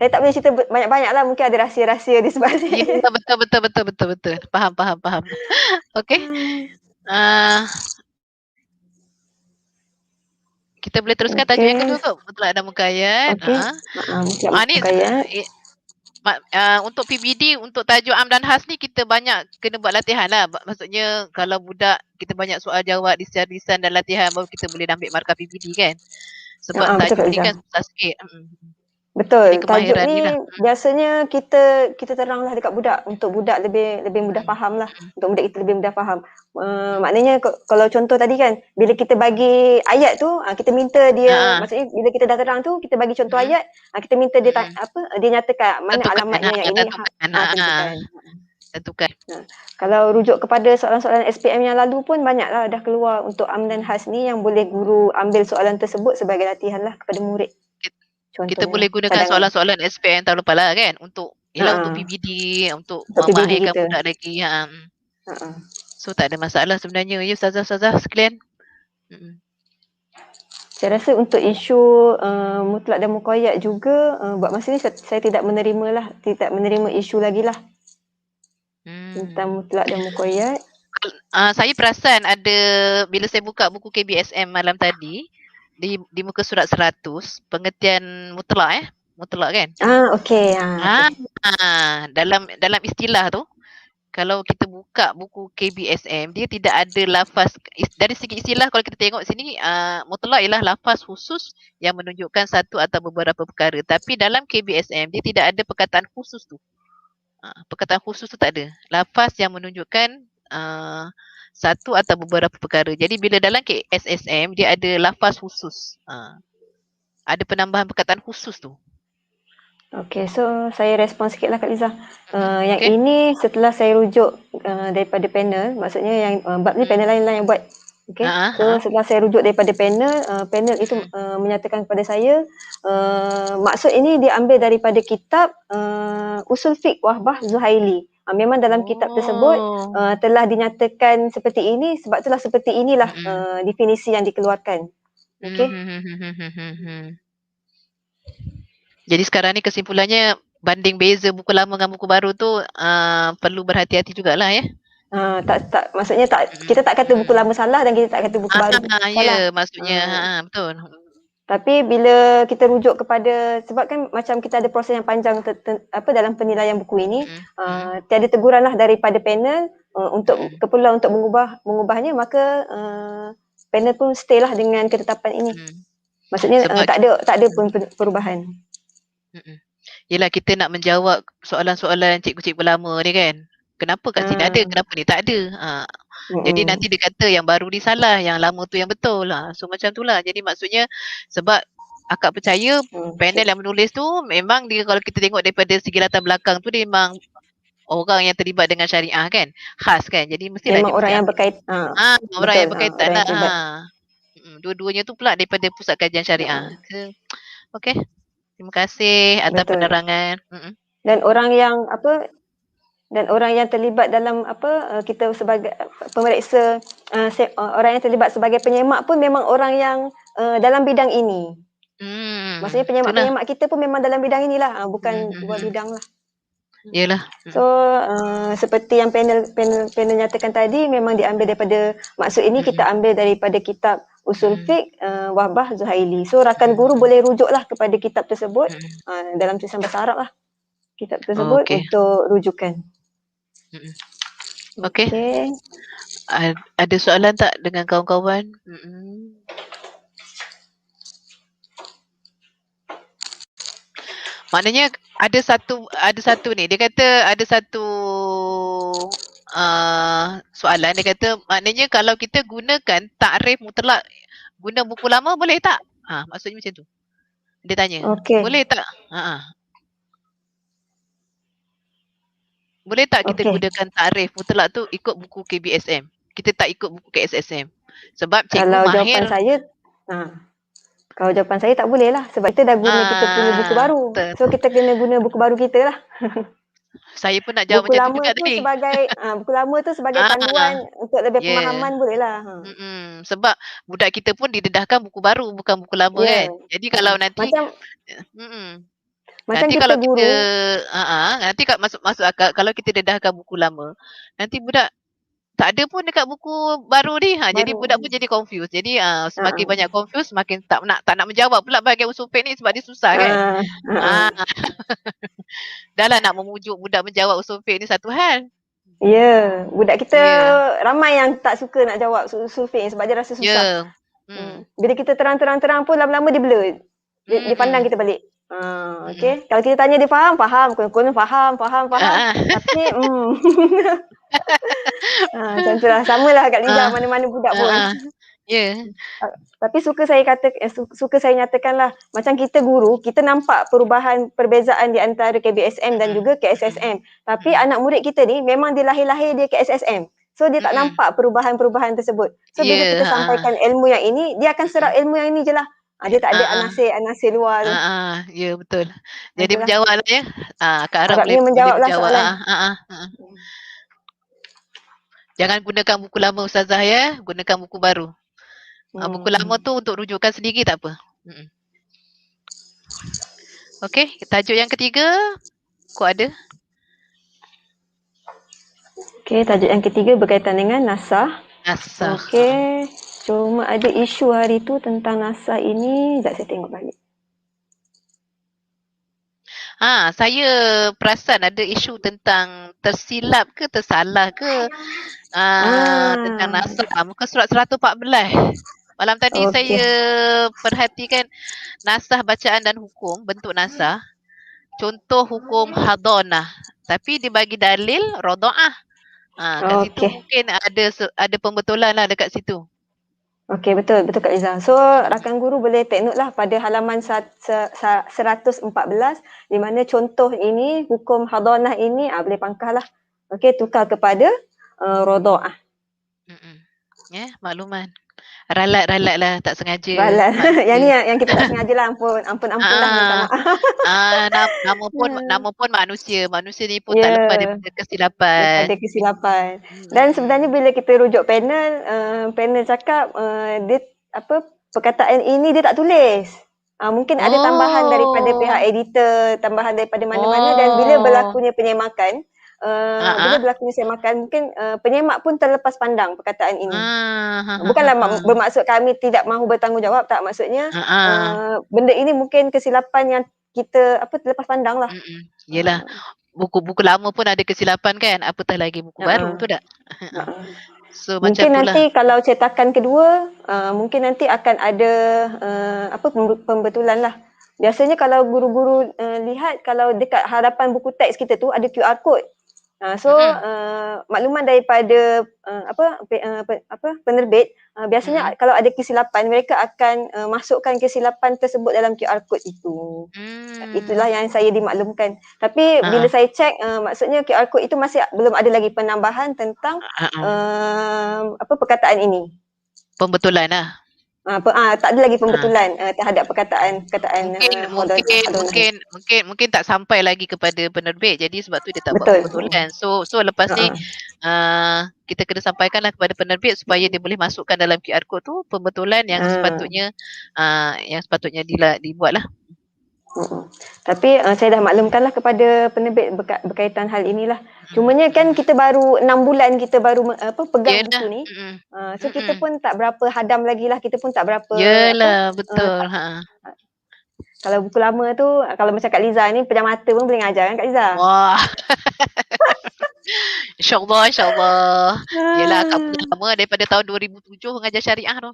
Saya tak boleh cerita banyak-banyak lah, mungkin ada rahsia-rahsia di sebalik. Ya, betul. Faham. Okey. Kita boleh teruskan tajuk yang kedua kot. Betul ada muka ayat. Untuk PBD, untuk tajuk am dan has ni kita banyak kena buat latihan lah. Maksudnya kalau budak kita banyak soal jawab di lisan dan latihan baru kita boleh ambil markah PBD kan. Sebab tajuk ni kan susah sikit. Betul. Tajuk ni biasanya kita teranglah dekat budak untuk budak lebih mudah faham lah. Untuk budak kita lebih mudah faham. Maknanya kalau contoh tadi kan, bila kita bagi ayat tu, kita minta dia, maksudnya bila kita dah terang tu, kita bagi contoh ayat, kita minta dia dia nyatakan mana alamatnya yang ini. Tentukan. Kalau rujuk kepada soalan-soalan SPM yang lalu pun banyaklah dah keluar untuk am dan has ni yang boleh guru ambil soalan tersebut sebagai latihan lah kepada murid. Kita boleh gunakan soalan-soalan SPM tahun lepas lah kan untuk PBD, untuk memahirkan budak lagi. So tak ada masalah sebenarnya ya ustazah sekalian. Saya rasa untuk isu mutlak dan muqayyad juga buat masa ni saya tidak menerima isu lagi lah tentang mutlak dan muqayyad. Saya perasan ada bila saya buka buku KBSM malam tadi di muka surat 100 pengertian mutlak kan? Okey. Dalam istilah tu kalau kita buka buku KBSM dia tidak ada lafaz dari segi istilah. Kalau kita tengok sini mutlak ialah lafaz khusus yang menunjukkan satu atau beberapa perkara, tapi dalam KBSM dia tidak ada perkataan khusus tu. Perkataan khusus tu tak ada. Lafaz yang menunjukkan satu atau beberapa perkara. Jadi bila dalam KSSM dia ada lafaz khusus. Ada penambahan perkataan khusus tu. Okey, so saya respon sikitlah Kak Liza. Yang ini setelah saya rujuk daripada panel, maksudnya yang bab ni panel lain lah yang buat. Okey. So setelah saya rujuk daripada panel itu menyatakan kepada saya maksud ini diambil daripada kitab Usul Fiqh Wahbah Zuhaili. Memang dalam kitab tersebut telah dinyatakan seperti ini, sebab itulah seperti inilah definisi yang dikeluarkan. Okey. Jadi sekarang ni kesimpulannya banding beza buku lama dengan buku baru tu perlu berhati-hati jugalah ya. Maksudnya kita tak kata buku lama salah dan kita tak kata buku baru salah. Ya, maksudnya betul. Tapi bila kita rujuk kepada, sebab kan macam kita ada proses yang panjang dalam penilaian buku ini, tiada teguranlah daripada panel untuk keperluan untuk mengubahnya, maka panel pun stay lah dengan ketetapan ini. Maksudnya tak ada pun perubahan. Yelah, kita nak menjawab soalan-soalan cikgu-cikgu lama ni kan. Kenapa kat sini ada, kenapa ni tak ada. Jadi nanti dia kata yang baru ni salah, yang lama tu yang betul. So macam tu lah. Jadi maksudnya sebab akak percaya panel yang menulis tu memang dia, kalau kita tengok daripada segi latar belakang tu, dia memang orang yang terlibat dengan syariah kan. Khas kan. Jadi mestilah memang orang yang berkaitan. Orang yang berkaitan lah. Dua-duanya tu pula daripada Pusat Kajian Syariah. Okey. Terima kasih atas penerangan. Dan orang yang terlibat dalam kita sebagai pemeriksa, orang yang terlibat sebagai penyemak pun memang orang yang dalam bidang ini. Maksudnya penyemak-penyemak kita pun memang dalam bidang inilah, bukan luar bidang lah. Yalah. So seperti yang panel nyatakan tadi, memang diambil daripada, maksud ini kita ambil daripada kitab Usul Fiqh Wahbah Zuhaili. So rakan guru boleh rujuklah kepada kitab tersebut dalam tulisan bahasa Arab lah, kitab tersebut untuk rujukan. Okey. Ada soalan tak dengan kawan-kawan? Maknanya ada satu ni, dia kata ada satu soalan, dia kata maknanya kalau kita gunakan takrif mutlak guna buku lama boleh tak? Maksudnya macam tu. Dia tanya. Boleh tak? Boleh tak kita gunakan takrif mutlak tu ikut buku KBSM? Kita tak ikut buku KSSM. Sebab cikgu mahir. Kalau jawapan saya tak boleh lah, sebab kita dah guna kita punya buku baru. So kita kena guna buku baru kita lah. Saya pun nak jawab macam tu juga tadi. Buku lama tu sebagai panduan untuk lebih pemahaman boleh lah. Sebab budak kita pun didedahkan buku baru, bukan buku lama kan. Jadi kalau nanti nanti kalau kita nanti masuk akal, kalau kita dedahkan buku lama, nanti budak tak ada pun dekat buku baru ni. Jadi budak pun jadi confused. Jadi semakin banyak confused, semakin tak nak menjawab pula bahagian usul fiqh ni, sebab dia susah kan. Dah lah nak memujuk budak menjawab usul fiqh ni satu hal. Ya, budak kita ramai yang tak suka nak jawab usul fiqh sebab dia rasa susah. Bila kita terang-terang pun lama-lama dia blur. Dia pandang kita balik. Okey. Kalau kita tanya dia faham. Konon faham. Tapi macam tu lah. Sama lah Kak Liza, mana-mana budak pun. Tapi suka saya nyatakan lah, macam kita guru, kita nampak perbezaan di antara KBSM dan juga KSSM. Tapi anak murid kita ni memang dia lahir-lahir dia KSSM. So dia tak nampak perubahan-perubahan tersebut. So bila kita sampaikan ilmu yang ini, dia akan serap ilmu yang ini je lah. Dia tak ada anasir luar tu. Ya, betul. Jadi menjawab lah ya. Kak Arab boleh menjawab lah soalan. Jangan gunakan buku lama Ustazah ya, gunakan buku baru. Buku lama tu untuk rujukan sendiri tak apa. Okey, tajuk yang ketiga, kau ada? Okey, tajuk yang ketiga berkaitan dengan nasah. Nasah. Okey, cuma ada isu hari tu tentang nasah ini. Sekejap saya tengok balik. Saya perasan ada isu tentang tersilap ke tersalah ke tentang nasah. Muka surat 114. Malam tadi saya perhatikan nasah bacaan dan hukum, bentuk nasah. Contoh hukum hadanah. Tapi dia bagi dalil rada'ah. Kat situ mungkin ada pembetulan lah dekat situ. Okey, betul Kak Liza. So, rakan guru boleh take note lah pada halaman 114 di mana contoh ini, hukum hadanah ini boleh pangkah lah. Okey, tukar kepada rada'ah. Makluman. Ralat lah, tak sengaja. Ralat. Yang ni yang kita tak sengaja lah, ampun lah, minta maaf. Nama pun manusia. Manusia ni pun tak lepas daripada kesilapan. Daripada kesilapan. Dan sebenarnya bila kita rujuk panel cakap dia perkataan ini dia tak tulis. Mungkin ada tambahan daripada pihak editor, tambahan daripada mana-mana, dan bila berlakunya penyemakan, mungkin penyemak pun terlepas pandang perkataan ini. Bukanlah bermaksud kami tidak mahu bertanggungjawab, tak, maksudnya benda ini mungkin kesilapan yang kita terlepas pandang lah. Yelah, buku-buku lama pun ada kesilapan kan, apatah lagi buku baru, betul tak? So mungkin macam nanti kalau cetakan kedua mungkin nanti akan ada pembetulan lah. Biasanya kalau guru-guru lihat, kalau dekat hadapan buku teks kita tu ada QR code. Makluman daripada penerbit, biasanya kalau ada kesilapan, mereka akan masukkan kesilapan tersebut dalam QR code itu. Itulah yang saya dimaklumkan. Tapi bila saya cek, maksudnya QR code itu masih belum ada lagi penambahan tentang perkataan ini. Pembetulan lah. Tak ada lagi pembetulan terhadap perkataan mungkin tak sampai lagi kepada penerbit, jadi sebab tu dia tak buat pembetulan. So lepas ni kita kena sampaikanlah kepada penerbit supaya dia boleh masukkan dalam QR code tu pembetulan yang sepatutnya dibuatlah. Tapi saya dah maklumkanlah kepada penerbit berkaitan hal inilah. Cumanya kan kita baru 6 bulan kita baru pegang buku ni. So kita pun tak berapa hadam lagi lah, kita pun tak berapa. Yalah, betul. Kalau buku lama tu, kalau macam Kak Liza ni pejam mata pun boleh ngajar kan Kak Liza? Wah. InsyaAllah. Yelah, Kak punya lama daripada tahun 2007 mengajar syariah tu.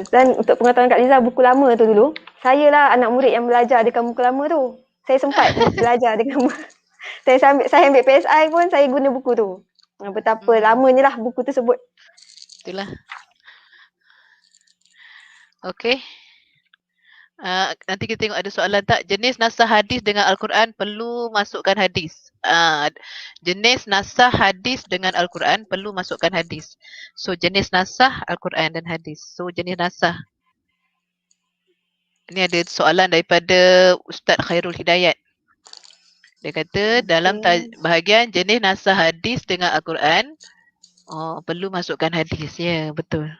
Dan untuk pengetahuan Kak Liza, buku lama tu dulu, saya lah anak murid yang belajar dekat buku lama tu. Saya sempat belajar dekat saya ambil PSI pun saya guna buku tu. Betapa lamanya lah buku tersebut. Itulah. Okey. Nanti kita tengok ada soalan tak. Jenis nasah hadis dengan Al-Quran perlu masukkan hadis. Jenis nasah hadis dengan Al-Quran perlu masukkan hadis. So jenis nasah Al-Quran dan hadis. So jenis nasah. Ini ada soalan daripada Ustaz Khairul Hidayat. Dia kata dalam bahagian jenis nasah hadis dengan Al-Quran perlu masukkan hadis. Ya, betul.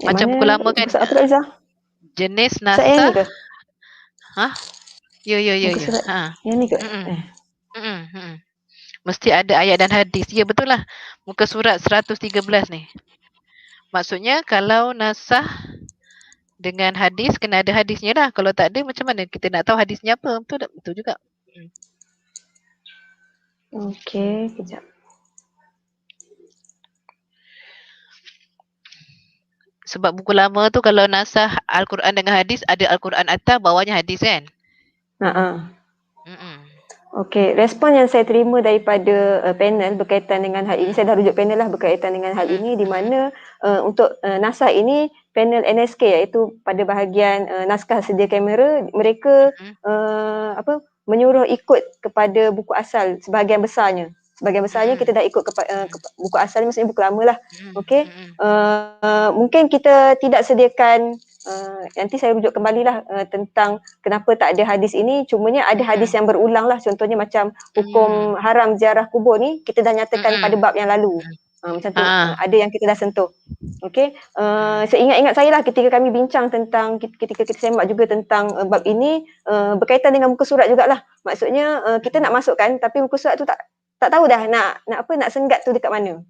Macam buku lama kan. Jenis nasah. Ya. Yang ni ke? Mesti ada ayat dan hadis. Ya, betul lah. Muka surat 113 ni. Maksudnya kalau nasah dengan hadis, kena ada hadisnya lah. Kalau tak ada, macam mana kita nak tahu hadisnya apa? Betul tak? Betul juga. Okey, kejap. Sebab buku lama tu kalau nasah Al-Quran dengan hadis, ada Al-Quran atas, bawahnya hadis kan? Okey, respon yang saya terima daripada panel berkaitan dengan hal ini, saya dah rujuk panel lah berkaitan dengan hal ini, di mana untuk nasah ini panel NSK, iaitu pada bahagian naskah sedia kamera, mereka menyuruh ikut kepada buku asal sebahagian besarnya. Sebahagian besarnya kita dah ikut buku asal, maksudnya buku lama lah. Okey. Mungkin kita tidak sediakan, nanti saya rujuk kembalilah tentang kenapa tak ada hadis ini. Cumanya ada hadis yang berulang lah. Contohnya macam hukum haram ziarah kubur ni, kita dah nyatakan pada bab yang lalu. Macam tu, Ah. ada yang kita dah sentuh. Okey, seingat-ingat saya lah ketika kami bincang tentang, ketika kita semak juga tentang bab ini, berkaitan dengan muka surat jugalah. Maksudnya kita nak masukkan tapi muka surat tu tak tahu dah nak apa, nak senggat tu dekat mana.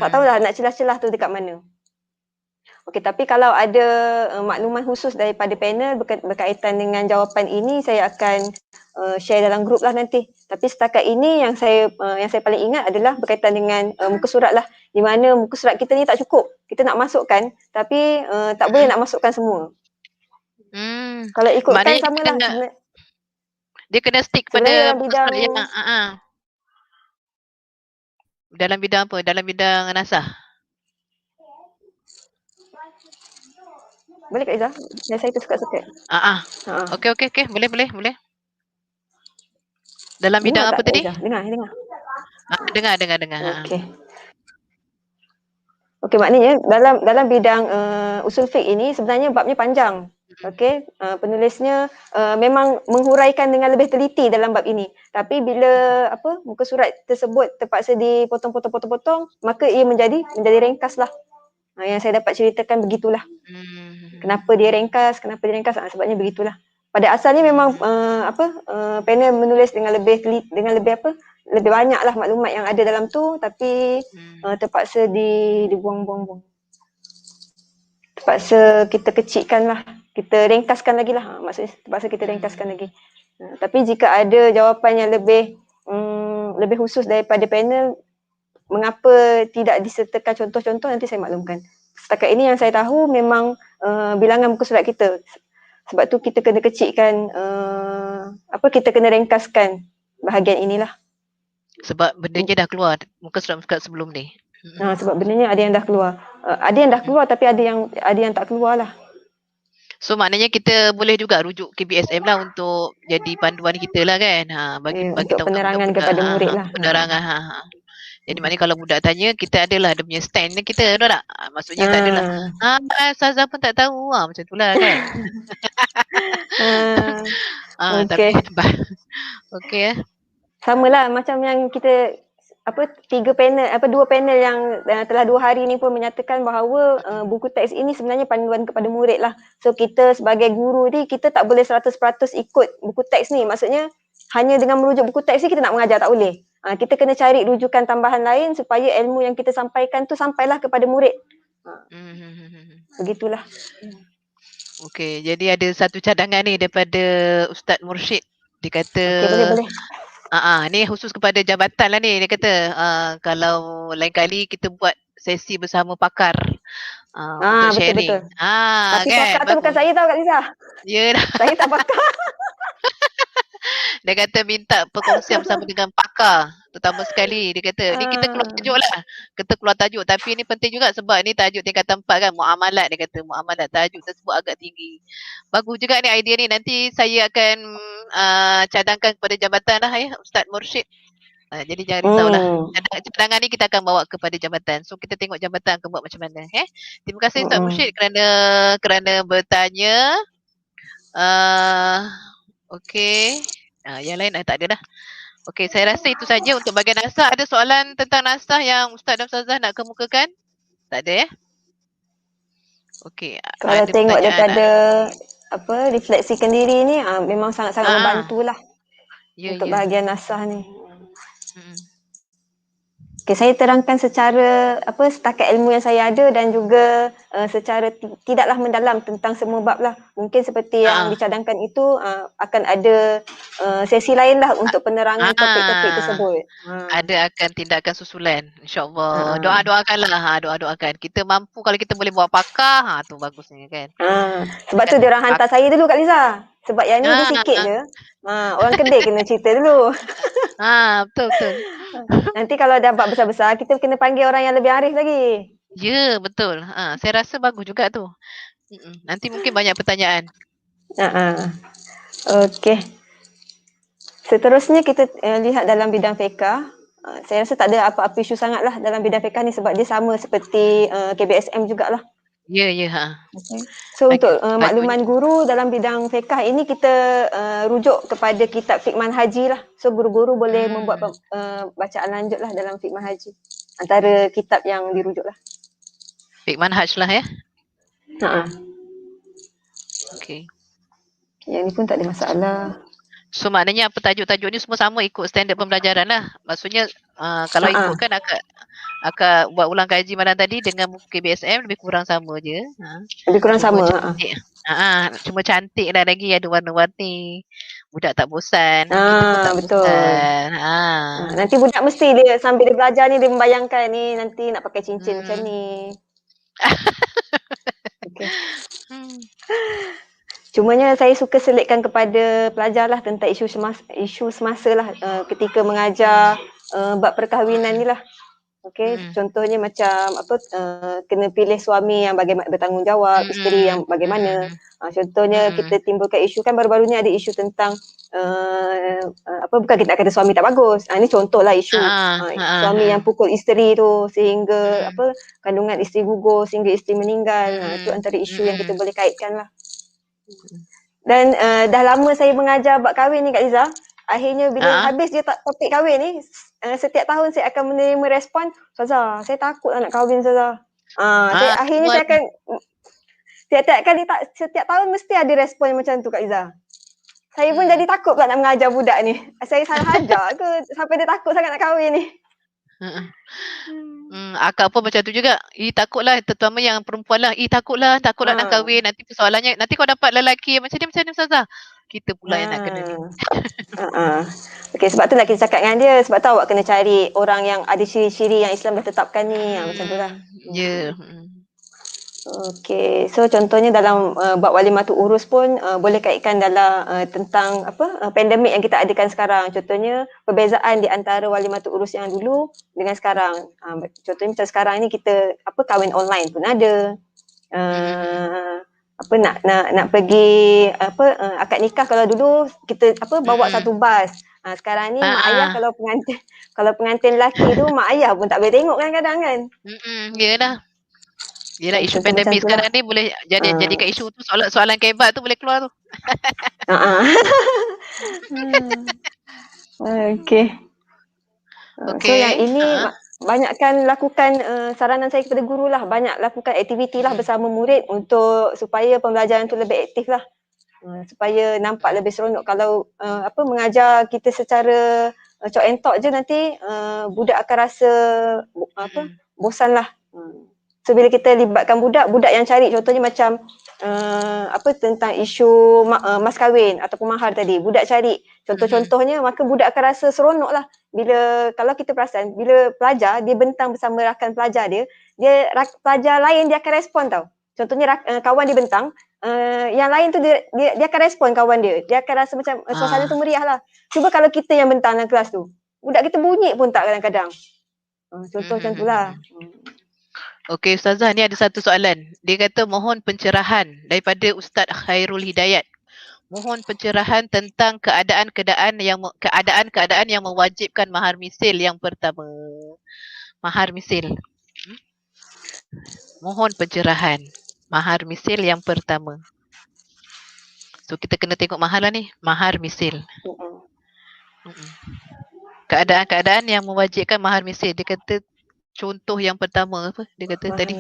Tak tahu dah nak celah-celah tu dekat mana. Okey, tapi kalau ada makluman khusus daripada panel berkaitan dengan jawapan ini, saya akan share dalam grup lah nanti. Tapi setakat ini yang saya paling ingat adalah berkaitan dengan muka surat lah. Di mana muka surat kita ni tak cukup. Kita nak masukkan tapi tak boleh nak masukkan semua. Kalau ikutkan Maknanya samalah. Dia kena stick pada muka surat yang dalam bidang apa? Dalam bidang nasah. Boleh Kak Izzah? Saya tersekat-sekat. Okey. Boleh. Dalam bidang apa tadi? Dengar. Dengar. Okey, maknanya dalam bidang usul fiqh ini sebenarnya babnya panjang. Okey, penulisnya memang menghuraikan dengan lebih teliti dalam bab ini. Tapi bila muka surat tersebut terpaksa dipotong, maka ia menjadi ringkas lah. Yang saya dapat ceritakan begitulah. Kenapa dia ringkas? Sebabnya begitulah. Pada asalnya memang panel menulis dengan lebih banyak lah maklumat yang ada dalam tu, tapi terpaksa dibuang-buang. Terpaksa kita kecilkan lah, kita ringkaskan lagi lah. Maksudnya terpaksa kita ringkaskan lagi. Tapi jika ada jawapan yang lebih khusus daripada panel, mengapa tidak disertakan contoh-contoh, nanti saya maklumkan. Setakat ini yang saya tahu memang bilangan muka surat kita. Sebab tu kita kena kecilkan, kita kena ringkaskan bahagian inilah. Sebab bendanya dah keluar muka surat sebelum ni. Sebab bendanya ada yang dah keluar. Ada yang dah keluar tapi ada yang tak keluar lah. So maknanya kita boleh juga rujuk KBSM lah untuk jadi panduan kita lah kan. Bagi untuk penerangan kepada murid lah. Penerangan. Jadi maknanya kalau budak tanya, kita adalah dia punya stand kita, tahu tak? Maksudnya tak adalah, Ustazah pun tak tahu, macam tu lah kan. Okay. Okay. Sama lah macam yang kita, dua panel yang telah 2 hari ni pun menyatakan bahawa buku teks ini sebenarnya panduan kepada murid lah. So kita sebagai guru ni, kita tak boleh 100% ikut buku teks ni. Maksudnya hanya dengan merujuk buku teks ni kita nak mengajar, tak boleh. Kita kena cari rujukan tambahan lain supaya ilmu yang kita sampaikan tu sampailah kepada murid. Begitulah. Okey, jadi ada satu cadangan ni daripada Ustaz Mursyid. Dia kata, boleh. Ni khusus kepada jabatan lah ni. Dia kata kalau lain kali kita buat sesi bersama pakar untuk sharing. Betul. Tapi kan? pakar tu bukan saya tau Kak Liza. Ya dah. Saya tak pakar. Dia kata minta perkongsian bersama dengan pakar, terutama sekali. Dia kata ni kita keluar tajuk lah. Kita keluar tajuk, tapi ni penting juga sebab ni tajuk tingkatan 4 kan, muamalat. Dia kata muamalat, tajuk tersebut agak tinggi. Bagus juga ni idea ni. Nanti saya akan cadangkan kepada jabatan lah ya, Ustaz Mursyid. Jadi jangan risaulah. Cadangan ni kita akan bawa kepada jabatan. So kita tengok jabatan akan buat macam mana. Terima kasih Ustaz Mursyid kerana bertanya. Okey. Yang lain tak ada dah. Okey, saya rasa itu saja untuk bahagian nasah. Ada soalan tentang nasah yang Ustaz dan Ustazah nak kemukakan? Tak ada ya? Okey. Kalau tengok daripada refleksikan diri ni memang sangat-sangat membantulah untuk bahagian nasah ni. Okay, saya terangkan secara setakat ilmu yang saya ada dan juga secara tidaklah mendalam tentang semua bab lah. Mungkin seperti yang dicadangkan itu akan ada sesi lain lah untuk penerangan topik-topik tersebut. Ada akan tindakan susulan, insyaAllah. Doakanlah, doakan. Kita mampu kalau kita boleh bawa pakar, tu bagusnya kan. Sebab tu diorang hantar saya dulu Kak Liza. Sebab yang ni dia sikit je. Orang kedai kena cerita dulu. Betul. Nanti kalau dah bab besar-besar, kita kena panggil orang yang lebih arif lagi. Ya, betul. Saya rasa bagus juga tu. Nanti mungkin banyak pertanyaan. Okey. Seterusnya kita lihat dalam bidang fiqh. Saya rasa tak ada apa-apa isu sangatlah dalam bidang fiqh ni sebab dia sama seperti KBSM jugalah. Ya, ya. Okay. So untuk makluman Tajuk guru dalam bidang fiqh ini kita rujuk kepada kitab Fiqh Manhaji lah. So guru-guru boleh membuat bacaan lanjut lah dalam Fiqh Manhaji. Antara kitab yang dirujuk lah. Fiqh Manhaj lah ya. Okey. Yang ni pun tak ada masalah. So maknanya apa tajuk-tajuk ni semua sama ikut standard pembelajaran lah. Maksudnya kalau ikutkan akak buat ulang kaji malam tadi dengan buku KBSM lebih kurang sama je. Lebih kurang Cuma sama. cantik. Cuma cantik lah lagi, ada warna-warni. Budak tak bosan. Kita pun tak Betul. bosan. Nanti budak mesti dia sambil dia belajar ni dia membayangkan ni nanti nak pakai cincin macam ni. Okay. Cumanya saya suka selitkan kepada pelajar lah tentang isu semasa lah ketika mengajar bab perkahwinan ni lah. Okey, contohnya macam apa kena pilih suami yang bagaimana bertanggungjawab, isteri yang bagaimana. Contohnya kita timbulkan isu kan baru-baru ni ada isu tentang apa bukan kita kata suami tak bagus. Ini contohlah isu suami yang pukul isteri tu sehingga apa kandungan isteri gugur sehingga isteri meninggal. Itu antara isu yang kita boleh kaitkan lah. Dan dah lama saya mengajar bab kahwin ni Kak Liza. Akhirnya bila habis je topik kahwin ni, setiap tahun saya akan menerima respon, Ustazah, saya takut nak kahwin Ustazah. Akhirnya saya akan setiap tahun mesti ada respon yang macam tu Kak Liza. Saya pun jadi takut pula nak mengajar budak ni. Saya salah ajar ke sampai dia takut sangat nak kahwin ni. Akak pun macam tu juga. Takutlah, terutama yang perempuan lah. Takutlah nak kahwin. Nanti persoalannya, nanti kau dapat lelaki macam ni Ustazah. Kita pula yang nak kena ni. Okay, sebab tu nak kita cakap dengan dia. Sebab tu awak kena cari orang yang ada ciri-ciri yang Islam dah tetapkan ni. Macam tu lah. Ya. Okay, so contohnya dalam bab walimatul urus pun boleh kaitkan dalam tentang apa pandemik yang kita adakan sekarang. Contohnya perbezaan di antara walimatul urus yang dulu dengan sekarang. Contohnya macam sekarang ni kita apa kahwin online pun ada. Apa nak pergi apa akad nikah kalau dulu kita apa bawa satu bas. Sekarang ni mak ayah kalau pengantin lelaki tu mak ayah pun tak boleh tengok kadang-kadang kan. Yelah isu pandemik sekarang ni boleh jadikan isu tu soalan kebat tu boleh keluar tu. Okay. So yang ini banyakkan lakukan saranan saya kepada guru lah. Banyak lakukan aktiviti lah bersama murid untuk supaya pembelajaran tu lebih aktif lah. Supaya nampak lebih seronok. Kalau apa mengajar kita secara cok and talk je nanti budak akan rasa apa bosan lah. So bila kita libatkan budak yang cari contohnya macam apa tentang isu mas kahwin ataupun mahar tadi, budak cari contoh-contohnya maka budak akan rasa seronok lah. Bila kalau kita perasan bila pelajar dia bentang bersama rakan pelajar dia pelajar lain dia akan respon tau. Contohnya kawan dia bentang, yang lain tu dia akan respon kawan dia akan rasa macam suasana tu meriah lah. Cuba kalau kita yang bentang dalam kelas tu, budak kita bunyi pun tak kadang-kadang. Contoh macam tu lah. Okey Ustazah, ni ada satu soalan. Dia kata mohon pencerahan daripada Ustaz Khairul Hidayat. Mohon pencerahan tentang keadaan-keadaan yang mewajibkan mahar misil yang pertama. Mahar misil. Mohon pencerahan. Mahar misil yang pertama. So kita kena tengok mahar lah ni. Mahar misil. Keadaan-keadaan yang mewajibkan mahar misil. Dia kata contoh yang pertama apa dia kata mahar tadi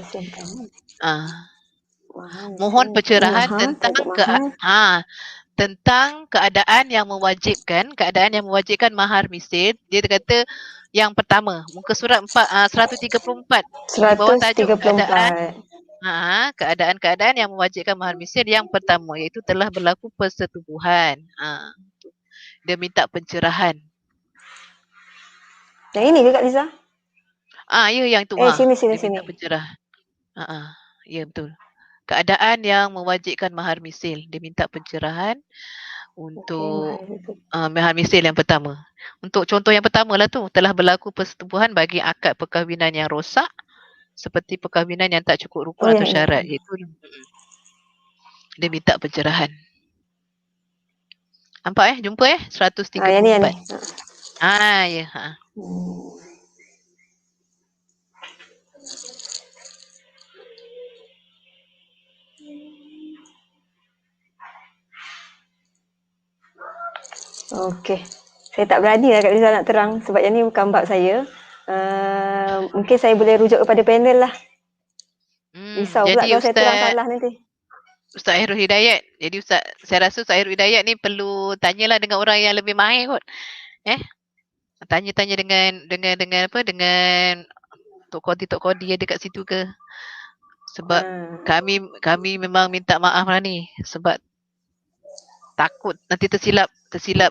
mohon pencerahan tentang keadaan yang mewajibkan mahar misil. Dia kata yang pertama muka surat 134 di bawah tajuk keadaan yang mewajibkan mahar misil yang pertama iaitu telah berlaku persetubuhan. Dia minta pencerahan. Yang ini ke Kak Liza? Ya yang tu. Sini. Pencerah. Ya betul. Keadaan yang mewajibkan mahar misil. Dia minta pencerahan untuk mahar misil yang pertama. Untuk contoh yang pertama lah tu, telah berlaku persetubuhan bagi akad perkahwinan yang rosak seperti perkahwinan yang tak cukup rukun atau syarat. Itu dia minta pencerahan. Nampak jumpa 134. Yang ni. Ya. Okey. Saya tak berani lah Kak Liza nak terang sebab yang ni bukan bab saya. Mungkin saya boleh rujuk kepada panel lah. Risau pula Jadi kalau saya terang salah nanti. Ustaz Hairul Hidayat. Jadi saya rasa Ustaz Hairul Hidayat ni perlu tanyalah dengan orang yang lebih mahir kot. Tanya-tanya dengan Tok Kodi ada kat situ ke? Sebab kami memang minta maaf lah ni sebab takut nanti tersilap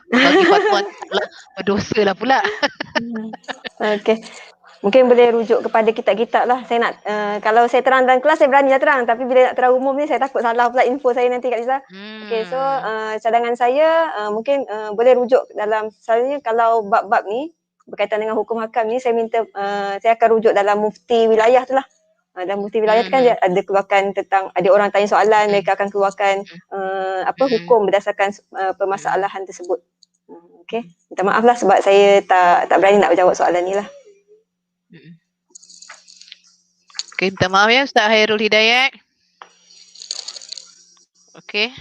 bagi fatwa pula berdosa lah pula. Okey. Mungkin boleh rujuk kepada kitab-kitab lah. Saya nak kalau saya terang dalam kelas saya berani lah terang, tapi bila nak terang umum ni saya takut salah pula info saya nanti Kak Liza. Okey, so cadangan saya mungkin boleh rujuk dalam misalnya kalau bab-bab ni berkaitan dengan hukum hakam ni saya minta saya akan rujuk dalam mufti wilayah tu lah. Dan mufti wilayah tu kan dia ada keluarkan tentang ada orang tanya soalan, mereka akan keluarkan hukum berdasarkan permasalahan tersebut. Okey, minta maaf lah sebab saya tak berani nak menjawab soalan ni lah. Okey, minta maaf ya Ustaz Hairul Hidayat. Okey.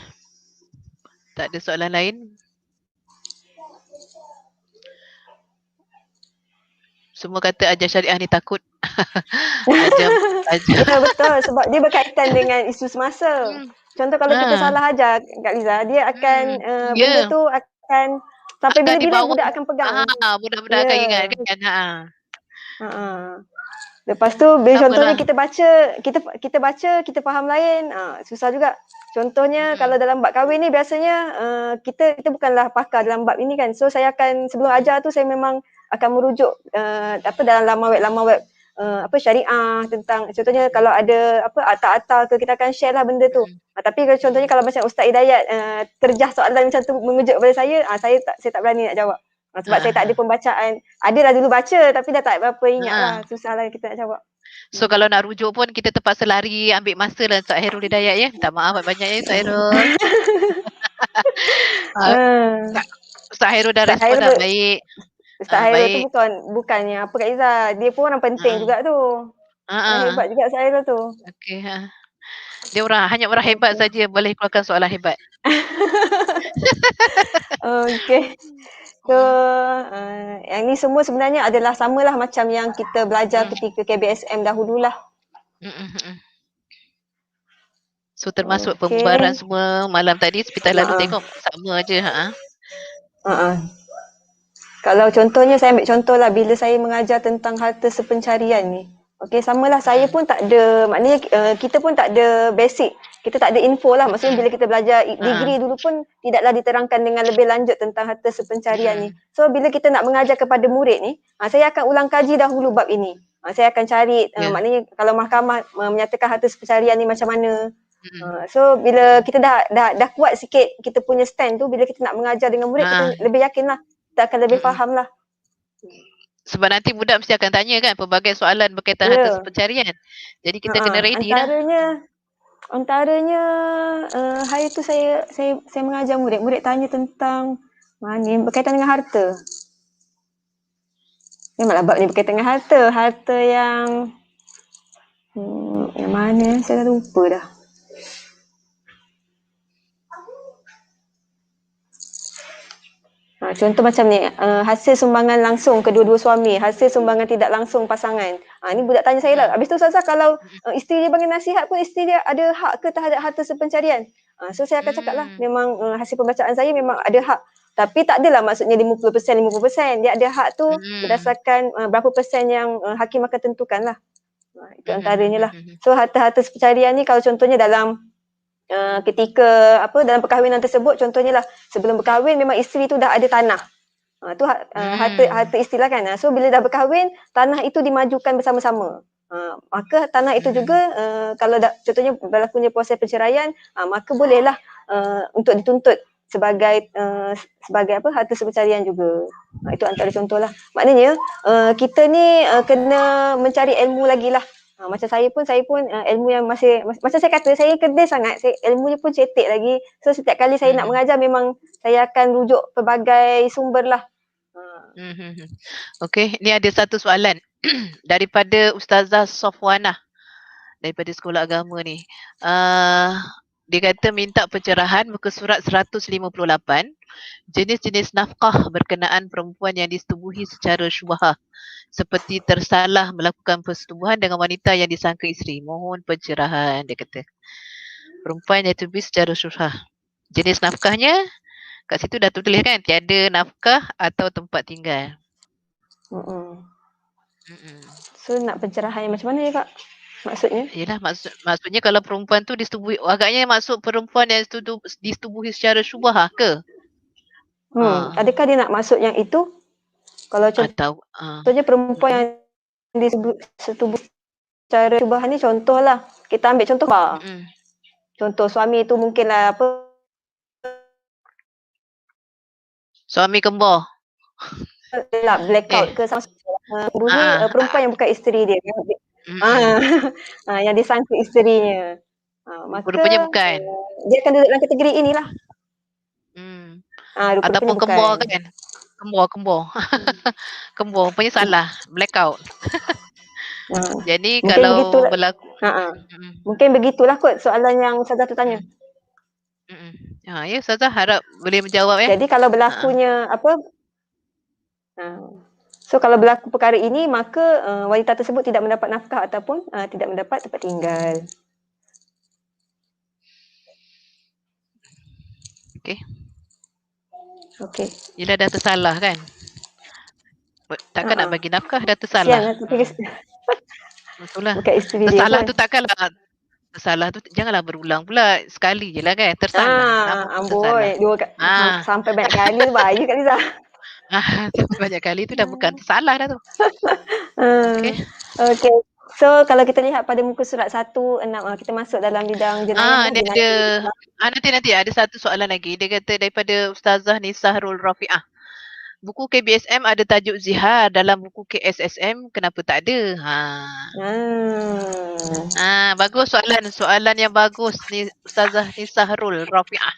Tak ada soalan lain. Semua kata ajar syariah ni takut. Betul sebab dia berkaitan dengan isu semasa. Contoh kalau kita salah ajar Kak Liza, dia akan benda tu akan sampai bila-bila budak akan pegang. Budak-budak akan ingat kan. Lepas tu bila contohnya kita baca kita faham lain, susah juga. Contohnya kalau dalam bab kahwin ni biasanya kita bukanlah pakar dalam bab ini kan. So saya akan sebelum ajar tu saya memang akan merujuk dalam laman web syariah tentang contohnya kalau ada atal-atal ke kita akan share lah benda tu. Tapi contohnya kalau macam Ustaz Hidayat terjah soalan macam tu mengejut pada saya tak berani nak jawab. Sebab saya tak ada pembacaan. Adalah dulu baca tapi dah tak berapa ingat lah. Susah lah kita nak jawab. So kalau nak rujuk pun kita terpaksa lari ambil masa lah Ustaz Hairul Hidayat ya. Minta maaf banyak ya Ustaz Hairul. Ustaz Hairul dah respon dah baik. Ustaz Hairul tu bukannya apa Kak Izzah. Dia pun orang penting juga tu. Hebat juga Ustaz Hairul tu. Okey. Dia hanya orang hebat saja boleh keluarkan soalan hebat. Okey. So, yang ni semua sebenarnya adalah samalah macam yang kita belajar ketika KBSM dahululah. So termasuk pembubaran semua malam tadi seperti lalu tengok sama aja. Kalau contohnya saya ambil contohlah bila saya mengajar tentang harta sepencarian ni. Okey, samalah saya pun tak ada, maknanya kita pun tak ada basic. Kita tak ada info lah. Maksudnya bila kita belajar degree dulu pun tidaklah diterangkan dengan lebih lanjut tentang harta sepencarian ni. So bila kita nak mengajar kepada murid ni, saya akan ulang kaji dahulu bab ini. Saya akan cari, maknanya kalau mahkamah menyatakan harta sepencarian ni macam mana. So bila kita dah kuat sikit kita punya stand tu, bila kita nak mengajar dengan murid kita lebih yakin lah. Kita akan lebih faham lah. Sebab nanti budak mesti akan tanya kan pelbagai soalan berkaitan harta sepencarian. Jadi kita kena ready Antaranya hari tu saya mengajar murid tanya tentang berkaitan dengan harta. Memanglah bab ni berkaitan dengan harta yang mana saya dah lupa dah. Contoh macam ni, hasil sumbangan langsung kedua-dua suami, hasil sumbangan tidak langsung pasangan. Ni budak tanya saya lah. Habis tu Ustazah kalau isteri dia bagi nasihat pun isteri dia ada hak ke terhadap harta sepencarian? So saya akan cakap lah, memang hasil pembacaan saya memang ada hak. Tapi tak adalah maksudnya 50%. Dia ada hak tu berdasarkan berapa persen yang hakim akan tentukan lah. Itu antaranya lah. So harta-harta sepencarian ni kalau contohnya dalam ketika dalam perkahwinan tersebut, contohnya lah sebelum berkahwin memang isteri tu dah ada tanah. Tu harta isteri lah kan. So bila dah berkahwin, tanah itu dimajukan bersama-sama. Maka tanah itu juga kalau contohnya berlakunya proses perceraian, maka bolehlah untuk dituntut sebagai harta sepencarian juga. Itu antara contohlah. Maknanya kita ni kena mencari ilmu lagi lah. Macam saya pun ilmu yang masih macam saya kata saya kedai sangat, ilmunya pun cetek lagi. So setiap kali saya nak mengajar memang saya akan rujuk pelbagai sumber lah. Okey, ni ada satu soalan daripada Ustazah Sofwanah daripada Sekolah Agama ni. Dia kata minta pencerahan muka surat 158 Jenis-jenis nafkah berkenaan perempuan yang disetubuhi secara syubhah, seperti tersalah melakukan persetubuhan dengan wanita yang disangka isteri. Mohon pencerahan, dia kata. Perempuan yang disetubuhi secara syubhah. Jenis nafkahnya, kat situ dah tulis kan, tiada nafkah atau tempat tinggal. So nak pencerahan yang macam mana ya Kak? Maksudnya? Yelah, maksudnya kalau perempuan tu disetubuhi, agaknya maksud perempuan yang disetubuhi secara syubhah ke? Adakah dia nak maksud yang itu? Kalau contohnya perempuan yang disetubuhi secara syubhah ni, contohlah, kita ambil contoh contoh suami tu mungkinlah apa? Suami kembar. Blackout ke sama perempuan yang bukan isteri dia. Yang disangka isterinya. Maka rupanya bukan. Dia akan duduk dalam kategori inilah. Ataupun kembar kan. Kembar. Kembar rupanya salah. Blackout. Jadi kalau berlaku mungkin begitulah kot soalan yang Ustazah tu tanya. Ya, Ustazah harap boleh menjawab ya. Jadi kalau berlakunya apa? So kalau berlaku perkara ini, maka wanita tersebut tidak mendapat nafkah ataupun tidak mendapat tempat tinggal. Okey. Yelah dah tersalah kan. Takkan nak bagi nafkah dah tersalah. Betul lah. Tersalah tu takkanlah. Tersalah tu janganlah berulang pula. Sekali je lah kan. Tersalah. Amboi. Sampai banyak kali tu bahaya Kak Liza. Sampai banyak kali tu dah bukan tersalah dah tu. Okay. So kalau kita lihat pada muka surat 1-6, kita masuk dalam bidang jenayah. Ni ada nanti ada satu soalan lagi. Dia kata daripada Ustazah Nisahrul Rafi'ah. Buku KBSM ada tajuk zihar, dalam buku KSSM kenapa tak ada? Bagus soalan yang bagus ni Ustazah Nisahrul Rafi'ah.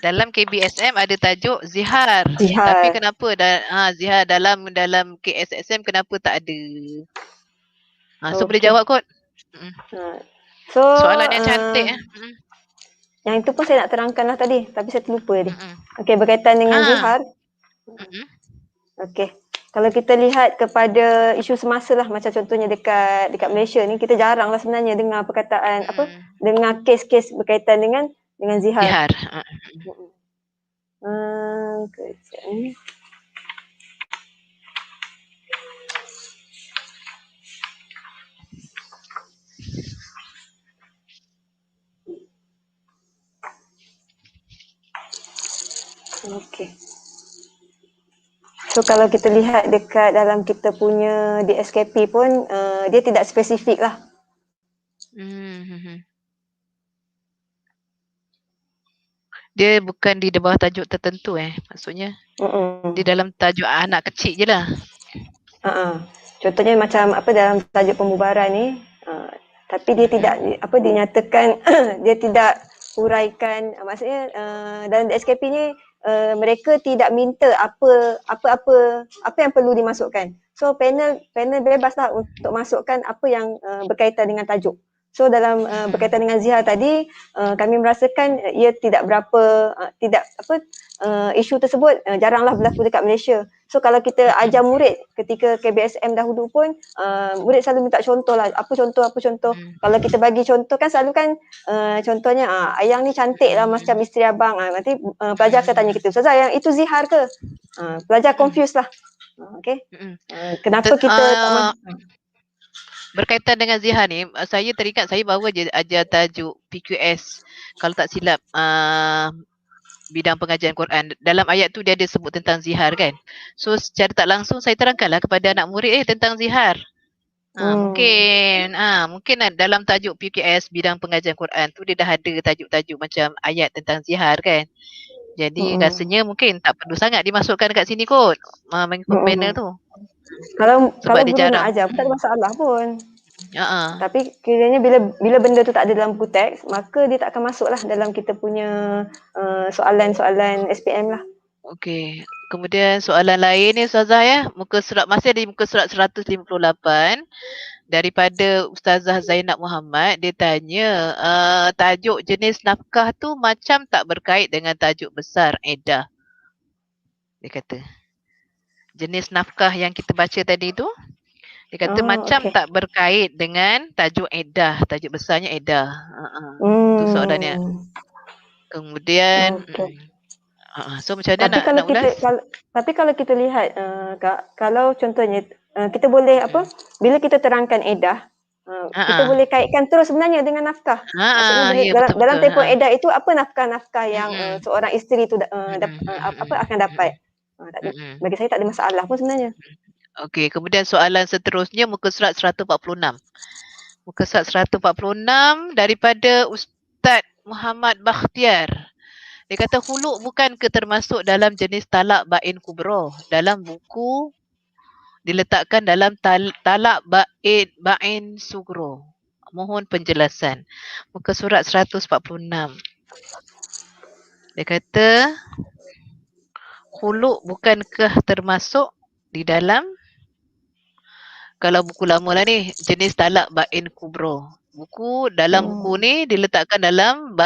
Dalam KBSM ada tajuk zihar. Tapi kenapa zihar dalam KSSM kenapa tak ada? So boleh jawab kot. Soalan yang cantik. Yang itu pun saya nak terangkanlah tadi, tapi saya terlupa dia. Okey, berkaitan dengan zihar. Okey. Kalau kita lihat kepada isu semasa lah, macam contohnya dekat Malaysia ni, kita jarang lah sebenarnya dengar perkataan dengar kes-kes berkaitan dengan zihar. Kejap ni. Okey. So kalau kita lihat dekat dalam kita punya DSKP pun dia tidak spesifik lah. Dia bukan di bawah tajuk tertentu maksudnya. Di dalam tajuk anak kecil je lah. Contohnya macam dalam tajuk pembubaran ni, tapi dia tidak dinyatakan dia tidak huraikan, maksudnya dalam DSKP ni mereka tidak minta apa yang perlu dimasukkan. So panel bebaslah untuk masukkan apa yang berkaitan dengan tajuk. So dalam berkaitan dengan zihar tadi, kami merasakan ia tidak berapa isu tersebut jaranglah berlaku dekat Malaysia. So kalau kita ajar murid ketika KBSM dahulu pun, murid selalu minta contoh lah, apa contoh. Kalau kita bagi contoh kan selalu kan contohnya ayang ni cantik lah macam isteri abang. Nanti pelajar akan tanya kita, Ustazah yang itu zihar ke? Pelajar confused lah. Kenapa kita tak berkaitan dengan zihar ni, saya teringat saya baru je ajar tajuk PQS. Kalau tak silap, bidang pengajian Quran. Dalam ayat tu dia ada sebut tentang zihar kan. So secara tak langsung saya terangkanlah kepada anak murid tentang zihar. Mungkin dalam tajuk PQS bidang pengajian Quran tu dia dah ada tajuk-tajuk macam ayat tentang zihar kan. Jadi rasanya mungkin tak perlu sangat dimasukkan dekat sini kot. Mengikut panel tu. Kalau guru nak ajar pun tak ada masalah pun. Tapi kiranya bila benda tu tak ada dalam buku teks, maka dia tak akan masuklah dalam kita punya soalan-soalan SPM lah. Okey. Kemudian soalan lain ni Ustazah ya, masih di muka surat 158. daripada Ustazah Zainab Muhammad, dia tanya tajuk jenis nafkah tu macam tak berkait dengan tajuk besar iddah. Dia kata jenis nafkah yang kita baca tadi tu, dia kata macam okey. tak berkait dengan tajuk iddah, tajuk besarnya iddah. Tu soalannya. Kemudian Okey. so macam mana nak ulas? Tapi kalau kita lihat Kak, kalau contohnya kita boleh bila kita terangkan iddah, kita boleh kaitkan terus sebenarnya dengan nafkah. Maksudnya bila Ya, dalam betul. tempoh iddah itu apa nafkah-nafkah yang seorang isteri tu akan dapat. Bagi saya tak ada masalah pun sebenarnya. Okey, kemudian soalan seterusnya muka surat 146. Muka surat 146 daripada Ustaz Muhammad Bakhtiar. Dia kata huluk bukan ke termasuk dalam jenis talak bain kubra. Dalam buku diletakkan dalam talak bain sugro. Mohon penjelasan. Muka surat 146. Dia kata huluk bukankah termasuk di dalam, kalau buku lama lah ni, jenis talak bain kubra. Dalam buku ni diletakkan dalam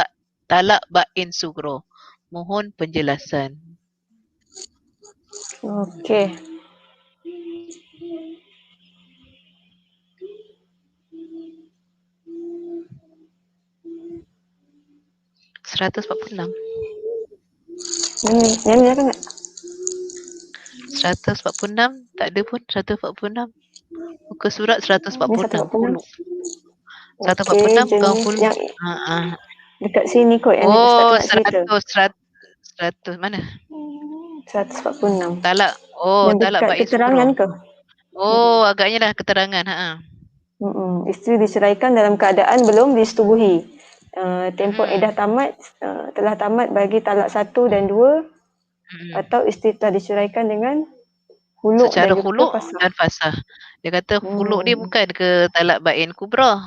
talak bain sugro. Mohon penjelasan. Okey. $146. Yang ni kan? 146 tak ada pun 146. Muka surat 146 huluk. 146 bukan huluk. Dekat sini kot yang Ustaz tengah cerita. 100 mana? 146. Talak. Yang Talak dekat bain keterangan sugro. ke? Agaknya dah keterangan. Isteri diceraikan dalam keadaan belum disetubuhi. Tempoh iddah telah tamat bagi talak 1 dan 2 atau isteri telah diceraikan dengan huluk secara dan huluk fasah. dan fasah. Dia kata huluk ni bukan ke talak bain kubra.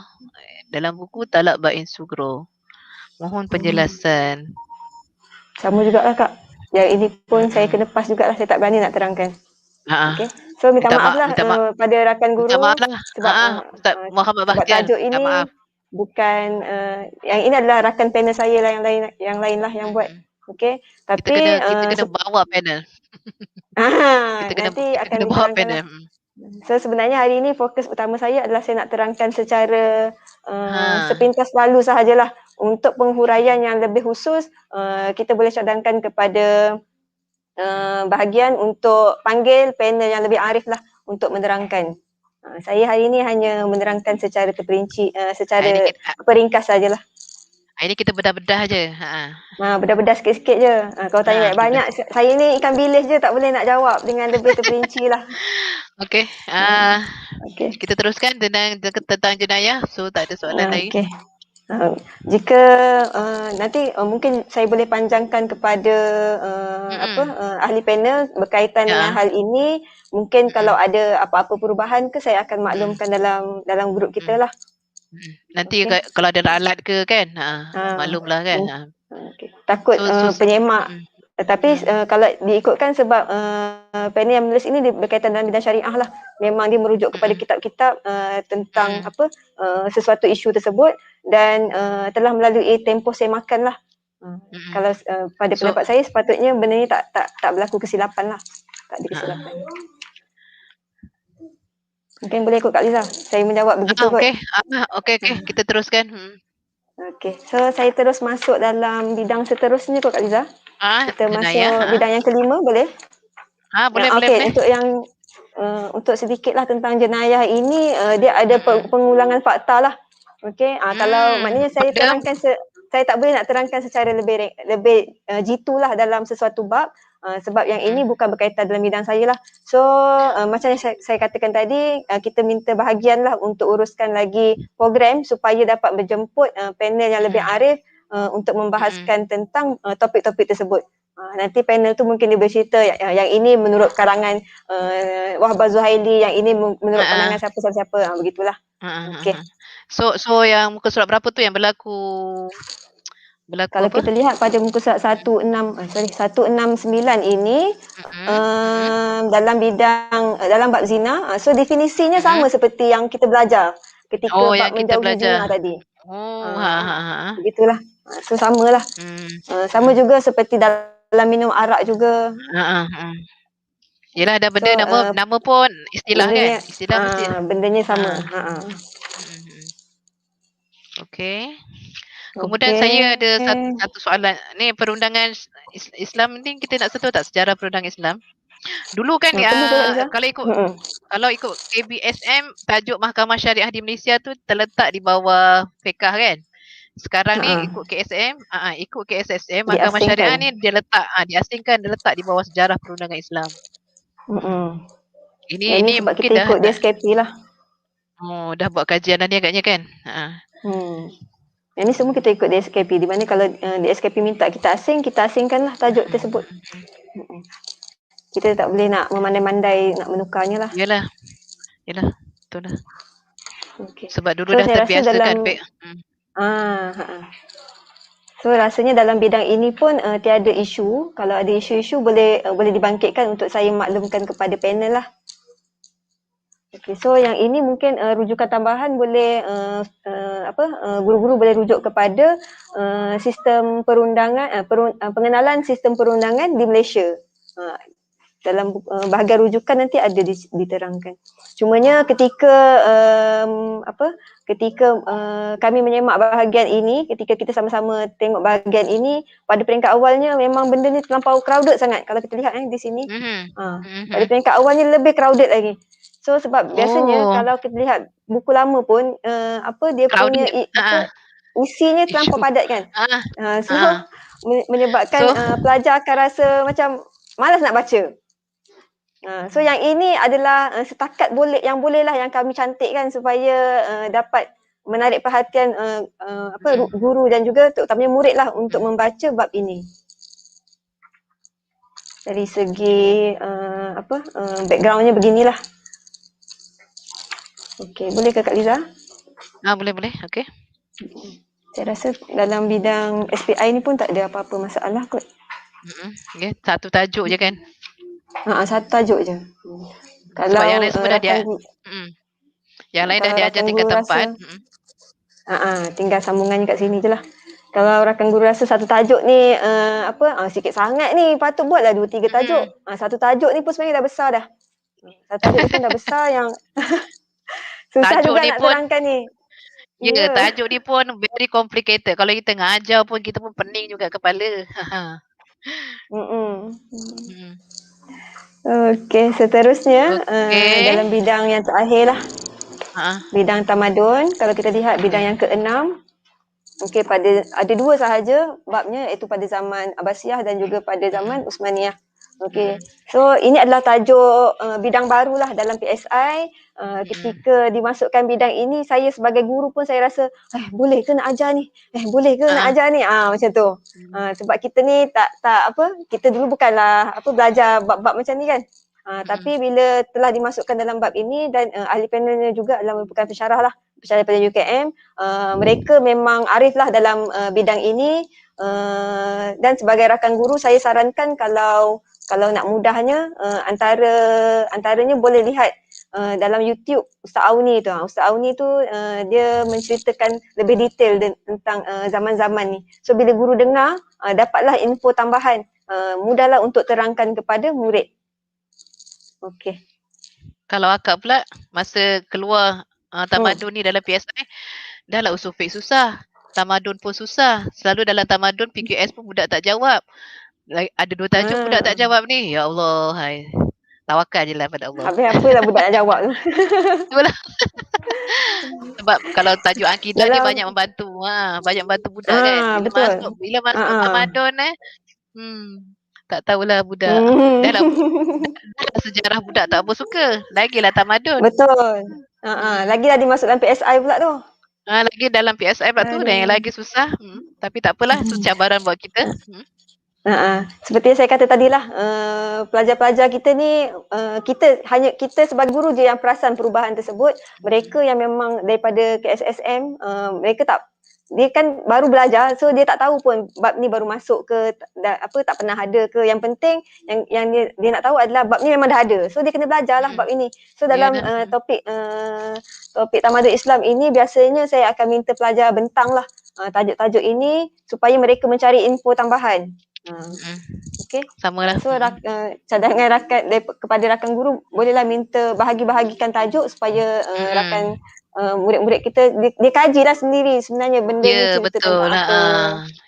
Dalam buku talak bain sugro. Mohon penjelasan. Sama jugalah Kak. Yang ini pun saya kena pas jugalah, saya tak berani nak terangkan. Okey. So minta maaf lah pada rakan guru sebab Ustaz Muhammad sebab Bakhtiar, tajuk ini bukan yang ini adalah rakan panel saya lah yang lain lah yang buat. Okey. Tapi kita kena bawa panel. nanti akan bawa panel. So sebenarnya hari ini fokus utama saya adalah saya nak terangkan secara sepintas lalu sahajalah. Untuk penghuraian yang lebih khusus, kita boleh cadangkan kepada bahagian untuk panggil panel yang lebih arif lah untuk menerangkan. Saya hari ini hanya menerangkan secara terperinci, secara ringkas sajalah. Ini kita bedah-bedah je. Bedah-bedah sikit-sikit je. Kalau tanya banyak-banyak, saya ni ikan bilis je, tak boleh nak jawab dengan lebih terperinci lah. Okey. Kita teruskan tentang jenayah. So tak ada soalan lain. Okey. Jika nanti mungkin saya boleh panjangkan kepada ahli panel berkaitan dengan hal ini. Mungkin kalau ada apa-apa perubahan ke, saya akan maklumkan dalam grup kita lah. Nanti kalau ada alat ke kan, maklumlah kan. Takut penyemak. Tetapi kalau diikutkan sebab panel yang menulis ini berkaitan dalam bidang syariah lah. Memang dia merujuk kepada kitab-kitab tentang sesuatu isu tersebut dan telah melalui tempoh semakan lah. Kalau pada pendapat saya sepatutnya benda ni tak berlaku kesilapan lah. Tak ada kesilapan. Mungkin boleh ikut Kak Liza. Saya menjawab begitu kot. Okey. Kita teruskan. Okey. So saya terus masuk dalam bidang seterusnya kot Kak Liza. Kita masuk bidang yang kelima, boleh? Boleh. Untuk sedikitlah tentang jenayah ini, dia ada pengulangan fakta lah. Okey, kalau maknanya saya terangkan, saya tak boleh nak terangkan secara lebih jitu lah dalam sesuatu bab, sebab yang ini bukan berkaitan dalam bidang saya lah. So macam yang saya katakan tadi, kita minta bahagian lah untuk uruskan lagi program supaya dapat menjemput panel yang lebih arif untuk membahaskan tentang topik-topik tersebut. Nanti panel tu mungkin dia bercerita yang ini menurut karangan Wahbah Zuhaili, yang ini menurut pandangan siapa-siapa, begitulah. Okey. So yang muka surat berapa tu yang berlaku Berlaku Kalau apa? kita lihat pada muka surat 169 ini dalam bidang dalam bab zina, so definisinya sama seperti yang kita belajar ketika Oh, bab yang kita menjauhi zina belajar. tadi. Oh, ha. Begitulah. So samalah. Sama Hmm. juga seperti dalam minum arak juga. Ha. Yelah, ada So benda nama pun istilah kan? bendanya Istilah mesti. bendanya sama. Okey. Kemudian saya ada satu soalan. Ni perundangan Islam ni kita nak sentuh tak sejarah perundangan Islam? Dulu kan Perlu ke Kak Liza? kalau ikut KBSM, tajuk Mahkamah Syariah di Malaysia tu terletak di bawah fiqh kan? Sekarang ni ikut KSSM, Mahkamah Syariah ni dia letak diasingkan, dia letak di bawah sejarah perundangan Islam. Ini sebab mungkin kita ikut DSKP lah. Oh, dah buat kajian dah ni agaknya kan? Yang ni semua kita ikut DSKP. Di mana kalau DSKP minta kita asingkanlah tajuk tersebut. Kita tak boleh nak memandai-mandai nak menukarnya lah. Yalah, betul lah. Okay. Sebab dulu dah terbiasa kan. So rasanya dalam bidang ini pun tiada isu. Kalau ada isu-isu boleh dibangkitkan untuk saya maklumkan kepada panel lah. Okay, so yang ini mungkin rujukan tambahan boleh guru-guru boleh rujuk kepada sistem perundangan pengenalan sistem perundangan di Malaysia. Dalam bahagian rujukan nanti ada diterangkan. Cumanya ketika kami menyemak bahagian ini, ketika kita sama-sama tengok bahagian ini, pada peringkat awalnya memang benda ni terlampau crowded sangat. Kalau kita lihat di sini, pada peringkat awalnya lebih crowded lagi. So sebab biasanya kalau kita lihat buku lama pun dia crowded. Punya isinya terlampau padat kan. So menyebabkan pelajar akan rasa macam malas nak baca. So yang ini adalah setakat yang bolehlah yang kami cantikkan supaya dapat menarik perhatian guru dan juga terutamanya murid lah untuk membaca bab ini. Dari segi backgroundnya beginilah. Okey, boleh ke Kak Liza? Boleh. Okey. Saya rasa dalam bidang SPI ni pun tak ada apa-apa masalah kot. Okay. Satu tajuk je kan? Satu tajuk je. Kalau yang lain semua dah yang lain dah diajar tingkat tempat. Tinggal sambungannya kat sini je lah. Kalau rakan guru rasa satu tajuk ni sikit sangat ni, patut buatlah 2-3 tajuk. Satu tajuk ni pun sebenarnya dah besar dah. Satu tajuk ni pun dah besar yang susah tajuk juga nak terangkan ni. Ya, tajuk ni pun very complicated. Kalau kita ngajar pun kita pun pening juga kepala. Okey, seterusnya dalam bidang yang terakhir lah. Bidang tamadun. Kalau kita lihat bidang yang ke-6, okey, ada 2 sahaja babnya, iaitu pada zaman Abbasiyah dan juga pada zaman Uthmaniyah. Okey. So ini adalah tajuk bidang barulah dalam PSI. Ketika dimasukkan bidang ini, saya sebagai guru pun saya rasa boleh ke nak ajar ni? Boleh ke nak ajar ni? Macam tu. Sebab kita ni kita dulu bukanlah belajar bab-bab macam ni kan. Tapi bila telah dimasukkan dalam bab ini dan ahli panelnya juga adalah merupakan pensyarah daripada UKM, mereka memang arif lah dalam bidang ini. Dan sebagai rakan guru, saya sarankan kalau nak mudahnya, antaranya boleh lihat dalam YouTube Ustaz Auni tu. Ustaz Auni tu dia menceritakan lebih detail tentang zaman-zaman ni. So bila guru dengar, dapatlah info tambahan. Mudahlah untuk terangkan kepada murid. Okey. Kalau akak pula masa keluar tamadun ni dalam PSI, dah lah usul fiqh susah. Tamadun pun susah. Selalu dalam tamadun PQS pun budak tak jawab. Ada 2 tajuk budak tak jawab ni. Ya Allah, hai. Tawakal je lah pada Allah. Habis apalah budak nak jawab tu. Sebab kalau tajuk akidah dia banyak membantu. Banyak membantu budak kan. Bila masuk tamadun tak tahulah budak. Dah lah sejarah budak tak apa suka. Lagilah tamadun. Betul. Lagilah dimasukkan PSI pula tu. Lagi dalam PSI pula tu dan yang lagi susah. Tapi tak apalah, itu cabaran buat kita. Seperti yang saya kata tadilah, pelajar-pelajar kita ni, kita sebagai guru je yang perasan perubahan tersebut. Mereka yang memang daripada KSSM, mereka dia kan baru belajar, so dia tak tahu pun bab ni baru masuk ke tak pernah ada ke. Yang penting yang dia nak tahu adalah bab ni memang dah ada, so dia kena belajarlah bab ini. So Ya dalam dah. topik tamadun Islam ini biasanya saya akan minta pelajar bentang lah tajuk-tajuk ini supaya mereka mencari info tambahan. Okey. Sama lah. So cadangan rakan kepada rakan guru, bolehlah minta bahagi-bahagikan tajuk supaya rakan murid-murid kita dia kajilah sendiri sebenarnya benda ni Ya, cerita betul tentang lah. apa.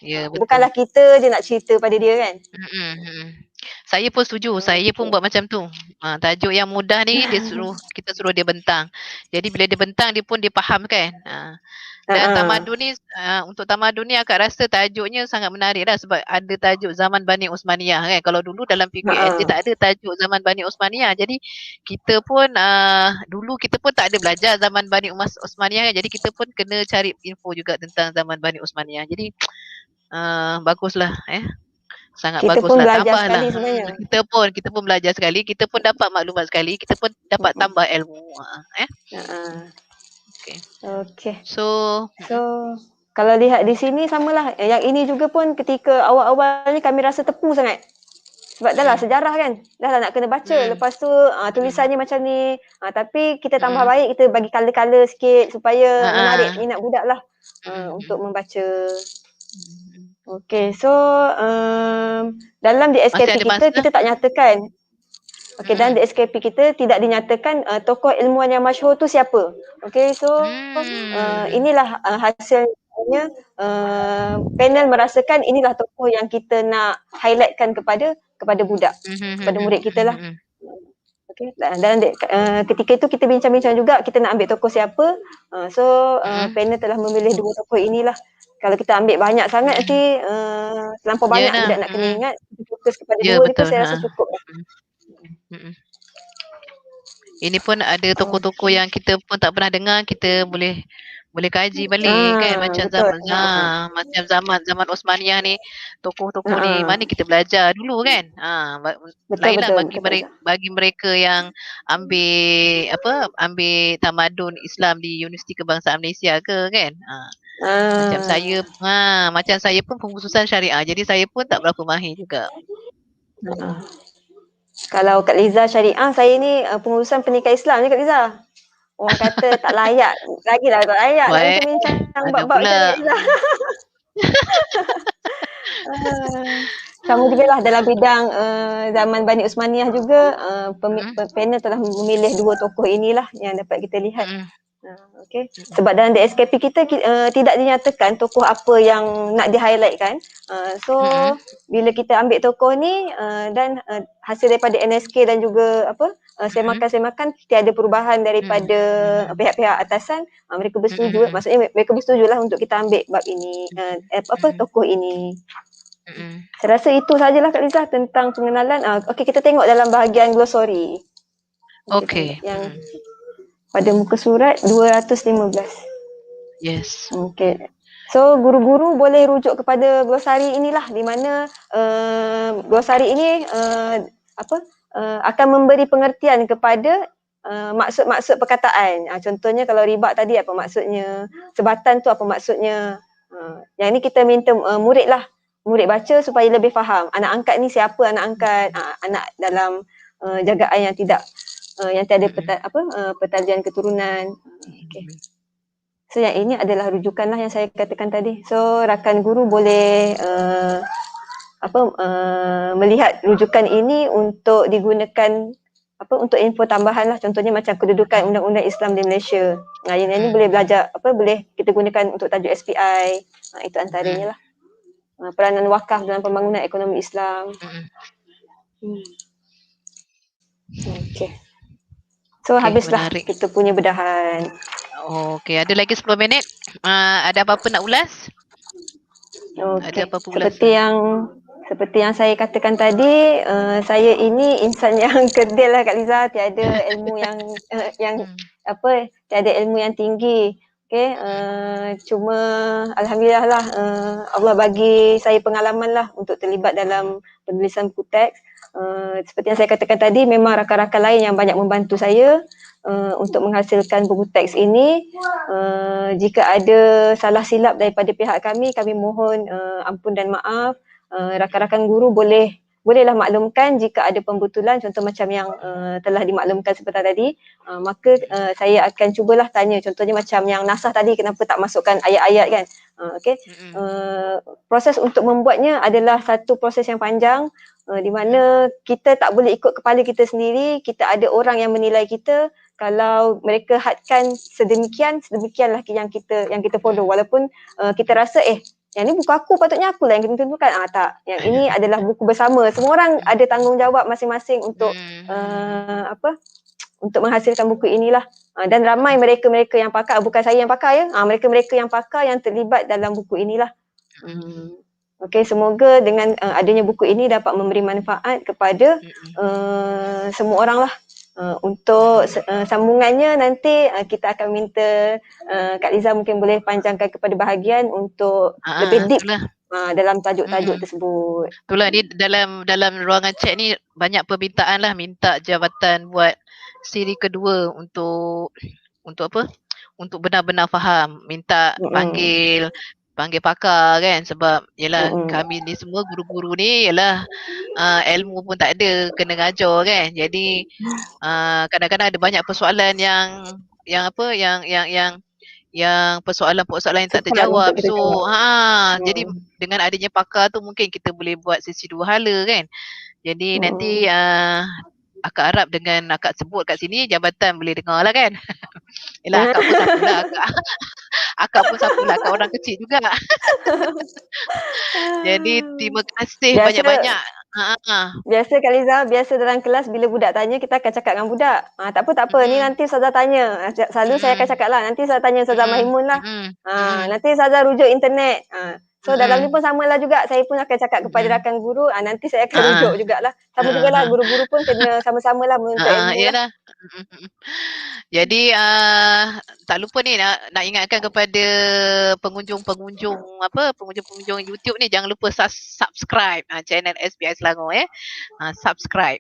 Ya, betul. Bukanlah kita je nak cerita pada dia kan. Saya pun setuju. Saya pun buat macam tu. Tajuk yang mudah ni kita suruh dia bentang. Jadi bila dia bentang dia pun dia faham kan. Dan tamadun ni untuk tamadun ni akak rasa tajuknya sangat menarik lah sebab ada tajuk zaman Bani Uthmaniyah kan. Kalau dulu dalam PKS dia tak ada tajuk zaman Bani Uthmaniyah. Jadi kita pun dulu kita pun tak ada belajar zaman Bani Uthmaniyah kan. Jadi kita pun kena cari info juga tentang zaman Bani Uthmaniyah. Jadi baguslah sangat Kita baguslah, pun belajar tambahlah. sekali sebenarnya. Kita pun belajar sekali, kita pun dapat maklumat sekali, kita pun dapat tambah ilmu. Okey. So kalau lihat di sini samalah. Yang ini juga pun ketika awal-awalnya kami rasa tepu sangat. Sebab dah lah sejarah kan. Dah lah nak kena baca. Lepas tu tulisannya macam ni. Tapi kita tambah baik, kita bagi colour-colour sikit supaya menarik minat budak lah untuk membaca. Okey, so dalam DSKP kita tak nyatakan. Okey, dalam DSKP kita tidak dinyatakan tokoh ilmuwan yang masyhur tu siapa. Okey, so inilah hasilnya panel merasakan inilah tokoh yang kita nak highlightkan kepada budak, kepada murid kita lah. Okay. Dan ketika itu kita bincang-bincang juga kita nak ambil tokoh siapa. Panel telah memilih 2 tokoh inilah. Kalau kita ambil banyak sangat nanti terlampau banyak budak nak kena ingat. Kita fokus kepada 2 ni pun saya rasa cukup lah. Ini pun ada tokoh-tokoh yang kita pun tak pernah dengar, kita boleh kaji balik kan macam zaman Osmaniyah ni, tokoh-tokoh ni mana kita belajar dulu kan. Lainlah bagi mereka yang ambil tamadun Islam di Universiti Kebangsaan Malaysia ke kan. Macam saya pun pengkhususan syariah, jadi saya pun tak berapa mahir juga. Kalau Kak Liza syariah, saya ni pengurusan pernikah Islam ni Kak Liza. Orang kata tak layak. Lagilah tak layak nak bincang bab-bab macam ni Kak Liza. Sama juga lah dalam bidang zaman Bani Uthmaniyah juga panel telah memilih 2 tokoh inilah yang dapat kita lihat. Okay. Sebab dalam DSKP kita tidak dinyatakan tokoh apa yang nak di-highlightkan. Bila kita ambil tokoh ni dan hasil daripada NSK dan juga semakan tiada perubahan daripada pihak-pihak atasan, mereka bersetuju. Maksudnya mereka bersetujulah untuk kita ambil bab ini, tokoh ini. Saya rasa itu sajalah Kak Liza tentang pengenalan. Okey, kita tengok dalam bahagian glossary. Okey. Yang pada muka surat 215. Yes. Okey. So guru-guru boleh rujuk kepada glosari inilah di mana glosari ini akan memberi pengertian kepada maksud-maksud perkataan. Contohnya kalau riba tadi apa maksudnya, sebatan tu apa maksudnya. Yang ini kita minta murid baca supaya lebih faham. Anak angkat ni siapa anak angkat? Anak dalam jagaan yang tidak yang tiada pertalian keturunan. Okay. So yang ini adalah rujukan lah yang saya katakan tadi. So rakan guru boleh melihat rujukan ini untuk digunakan untuk info tambahan lah. Contohnya macam kedudukan undang-undang Islam di Malaysia. Yang ini boleh belajar boleh kita gunakan untuk tajuk SPI. Itu antaranya lah. Peranan wakaf dalam pembangunan ekonomi Islam. Okay. So habislah menarik. Kita punya bedahan. Okey, ada lagi 10 minit. Ada apa-apa nak ulas? Ada apa-apa ulas? Seperti yang saya katakan tadi, saya ini insan yang kerdil lah Kak Liza, tiada ilmu tiada ilmu yang tinggi. Okey, cuma alhamdulillah lah Allah bagi saya pengalaman lah untuk terlibat dalam penulisan buku teks. Seperti yang saya katakan tadi, memang rakan-rakan lain yang banyak membantu saya. untuk menghasilkan buku teks ini. Jika ada salah silap daripada pihak kami mohon ampun dan maaf. Rakan-rakan guru bolehlah maklumkan jika ada pembetulan, contoh macam yang telah dimaklumkan sebentar tadi. Maka saya akan cubalah tanya, contohnya macam yang nasah tadi, kenapa tak masukkan ayat-ayat kan. Okey. Proses untuk membuatnya adalah satu proses yang panjang, di mana kita tak boleh ikut kepala kita sendiri. Kita ada orang yang menilai kita. Kalau mereka hadkan sedemikianlah yang kita follow, walaupun kita rasa yang ni buku aku, patutnya aku lah yang kena tentukan. Tak, yang ini adalah buku bersama. Semua orang ada tanggungjawab masing-masing untuk untuk menghasilkan buku inilah. Dan ramai mereka-mereka yang pakar, bukan saya yang pakar ya. Mereka-mereka yang pakar yang terlibat dalam buku inilah. Okey, semoga dengan adanya buku ini dapat memberi manfaat kepada semua orang lah. Untuk sambungannya nanti kita akan minta Kak Liza mungkin boleh panjangkan kepada bahagian untuk lebih deep dalam tajuk-tajuk tersebut. Itulah ni dalam ruangan chat ni banyak permintaan lah, minta jabatan buat siri kedua untuk apa? Untuk benar-benar faham, minta panggil pakar kan, sebab yalah kami ni semua guru-guru ni yalah ilmu pun tak ada, kena ngajar kan. Jadi kadang-kadang ada banyak persoalan yang persoalan-persoalan yang tak terjawab. So jadi dengan adanya pakar tu mungkin kita boleh buat sesi dua hala kan. Jadi nanti akak harap dengan akak sebut kat sini jabatan boleh dengar lah kan. Yelah akak pun sapulah akak pun sapulah, akak orang kecil juga. Jadi terima kasih banyak-banyak. Biasa Kak Liza, biasa dalam kelas bila budak tanya kita akan cakap dengan budak. Tak apa, ni nanti Ustazah tanya. Selalu saya akan cakap lah, nanti Ustazah tanya Ustazah Mahimun lah. Nanti Ustazah rujuk internet. So dalam ni pun samalah juga, saya pun akan cakap kepada rakan guru, nanti saya akan rujuk jugalah. Sama jugalah guru-guru pun kena sama-samalah menuntut ilmu lah. Jadi tak lupa ni nak ingatkan kepada pengunjung YouTube ni, jangan lupa subscribe channel SPI Selangor subscribe.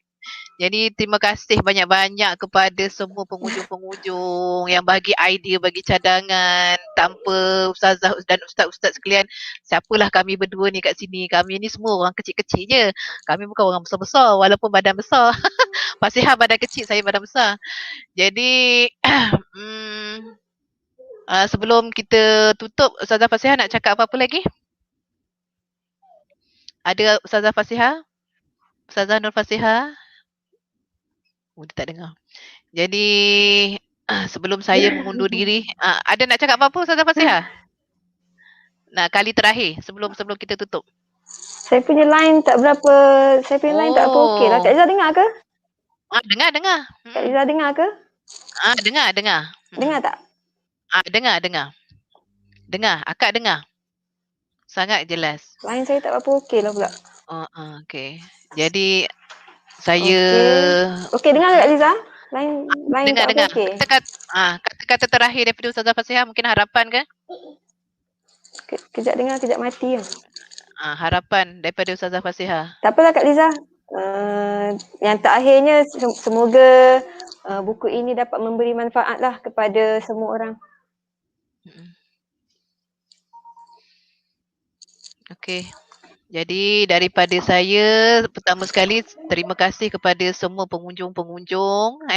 Jadi terima kasih banyak-banyak kepada semua pengunjung-pengunjung yang bagi idea, bagi cadangan. Tanpa ustazah dan ustaz-ustaz sekalian, siapalah kami berdua ni kat sini. Kami ni semua orang kecil-kecil je. Kami bukan orang besar-besar walaupun badan besar. Fasihah badan kecil, saya badan besar. Jadi sebelum kita tutup, Ustazah Fasihah nak cakap apa-apa lagi? Ada Ustazah Fasihah? Ustazah Nur Fasihah? Dia tak dengar. Jadi sebelum saya mengundur diri, ada nak cakap apa-apa Ustazah Fasihah? Nah, kali terakhir sebelum kita tutup. Saya punya line tak berapa, tak apa okey lah. Kak Liza dengar ke? Dengar. Kak Liza dengar ke? Dengar. Dengar tak? Dengar. Akak dengar. Sangat jelas. Line saya tak berapa okey lah pula. Okey. Jadi saya okey dengar Kak Liza? Line dengar. tak okey. Kata-kata terakhir daripada Ustazah Fasihah mungkin harapan ke? Kejap dengar, kejap mati lah. Harapan daripada Ustazah Fasihah. Tak apalah Kak Liza. Yang terakhirnya semoga buku ini dapat memberi manfaat lah kepada semua orang. Okey. Jadi daripada saya, pertama sekali terima kasih kepada semua pengunjung-pengunjung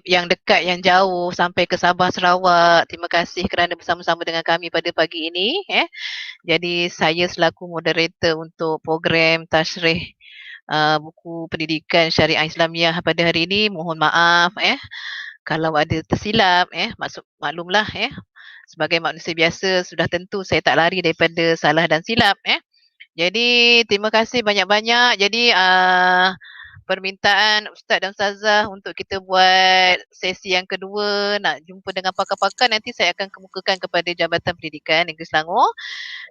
yang dekat, yang jauh sampai ke Sabah, Sarawak. Terima kasih kerana bersama-sama dengan kami pada pagi ini. Jadi saya selaku moderator untuk program tashrih buku pendidikan syariah Islamiah pada hari ini, mohon maaf kalau ada tersilap, maklumlah sebagai manusia biasa sudah tentu saya tak lari daripada salah dan silap. Jadi terima kasih banyak-banyak. Jadi permintaan Ustaz dan Ustazah untuk kita buat sesi yang kedua, nak jumpa dengan pakar-pakar, nanti saya akan kemukakan kepada Jabatan Pendidikan Negeri Selangor,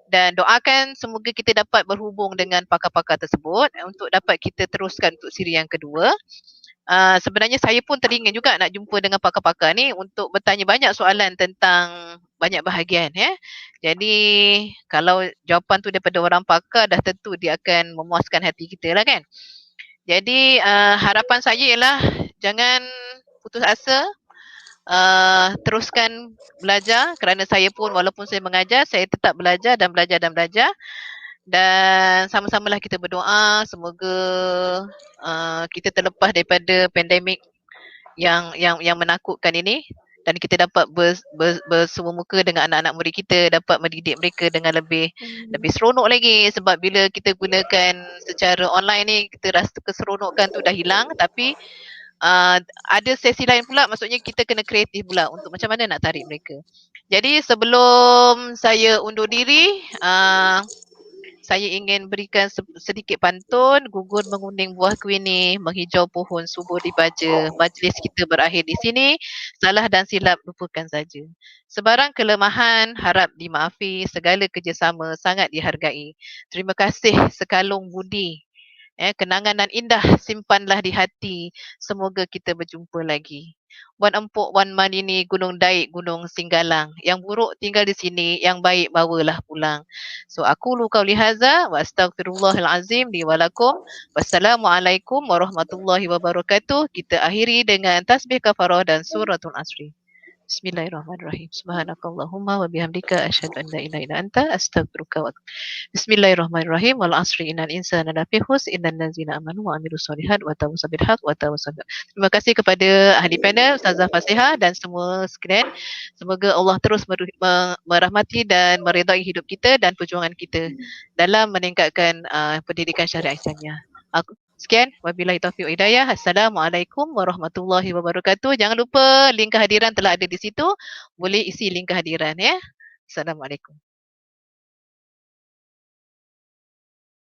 dan doakan semoga kita dapat berhubung dengan pakar-pakar tersebut untuk dapat kita teruskan untuk siri yang kedua. Sebenarnya saya pun teringin juga nak jumpa dengan pakar-pakar ni untuk bertanya banyak soalan tentang banyak bahagian. Jadi kalau jawapan tu daripada orang pakar, dah tentu dia akan memuaskan hati kita lah kan. Jadi harapan saya ialah jangan putus asa, teruskan belajar kerana saya pun walaupun saya mengajar, saya tetap belajar dan belajar dan belajar. Dan sama-samalah kita berdoa semoga kita terlepas daripada pandemik yang menakutkan ini dan kita dapat bersua muka dengan anak-anak murid kita, dapat mendidik mereka dengan lebih seronok lagi, sebab bila kita gunakan secara online ni kita rasa keseronokan tu dah hilang, tapi ada sesi lain pula, maksudnya kita kena kreatif pula untuk macam mana nak tarik mereka. Jadi sebelum saya undur diri, saya ingin berikan sedikit pantun. Gugur menguning buah kuini, menghijau pohon subur dibaca. Majlis kita berakhir di sini. Salah dan silap lupakan saja. Sebarang kelemahan harap dimaafi. Segala kerjasama sangat dihargai. Terima kasih sekalung budi. Kenangan dan indah simpanlah di hati. Semoga kita berjumpa lagi. Wan Empuk, Wan Manini, Gunung Daik, Gunung Singgalang. Yang buruk tinggal di sini, yang baik bawalah pulang. So aku qauli hadza wa astaghfirullahalazim li wa lakum. Wassalamualaikum warahmatullahi wabarakatuh. Kita akhiri dengan tasbih kafarah dan suratul asri. Bismillahirrahmanirrahim. Subhanakallahumma wa bihamdika asyhadu an la ilaha illa anta astaghfiruka wa Bismillahirrahmanirrahim. Wal asri innal insana lafi khusr illal ladzina amanu wa amilus solihat wa tawassaw bil haqq wa tawassaw. Terima kasih kepada ahli panel, Ustazah Fasihah dan semua sekalian. Semoga Allah terus merahmati dan meredai hidup kita dan perjuangan kita dalam meningkatkan pendidikan syariah Islamiah. Sekian, wabillahi taufiq hidayah. Assalamualaikum warahmatullahi wabarakatuh. Jangan lupa link kehadiran telah ada di situ. Boleh isi link kehadiran ya. Assalamualaikum.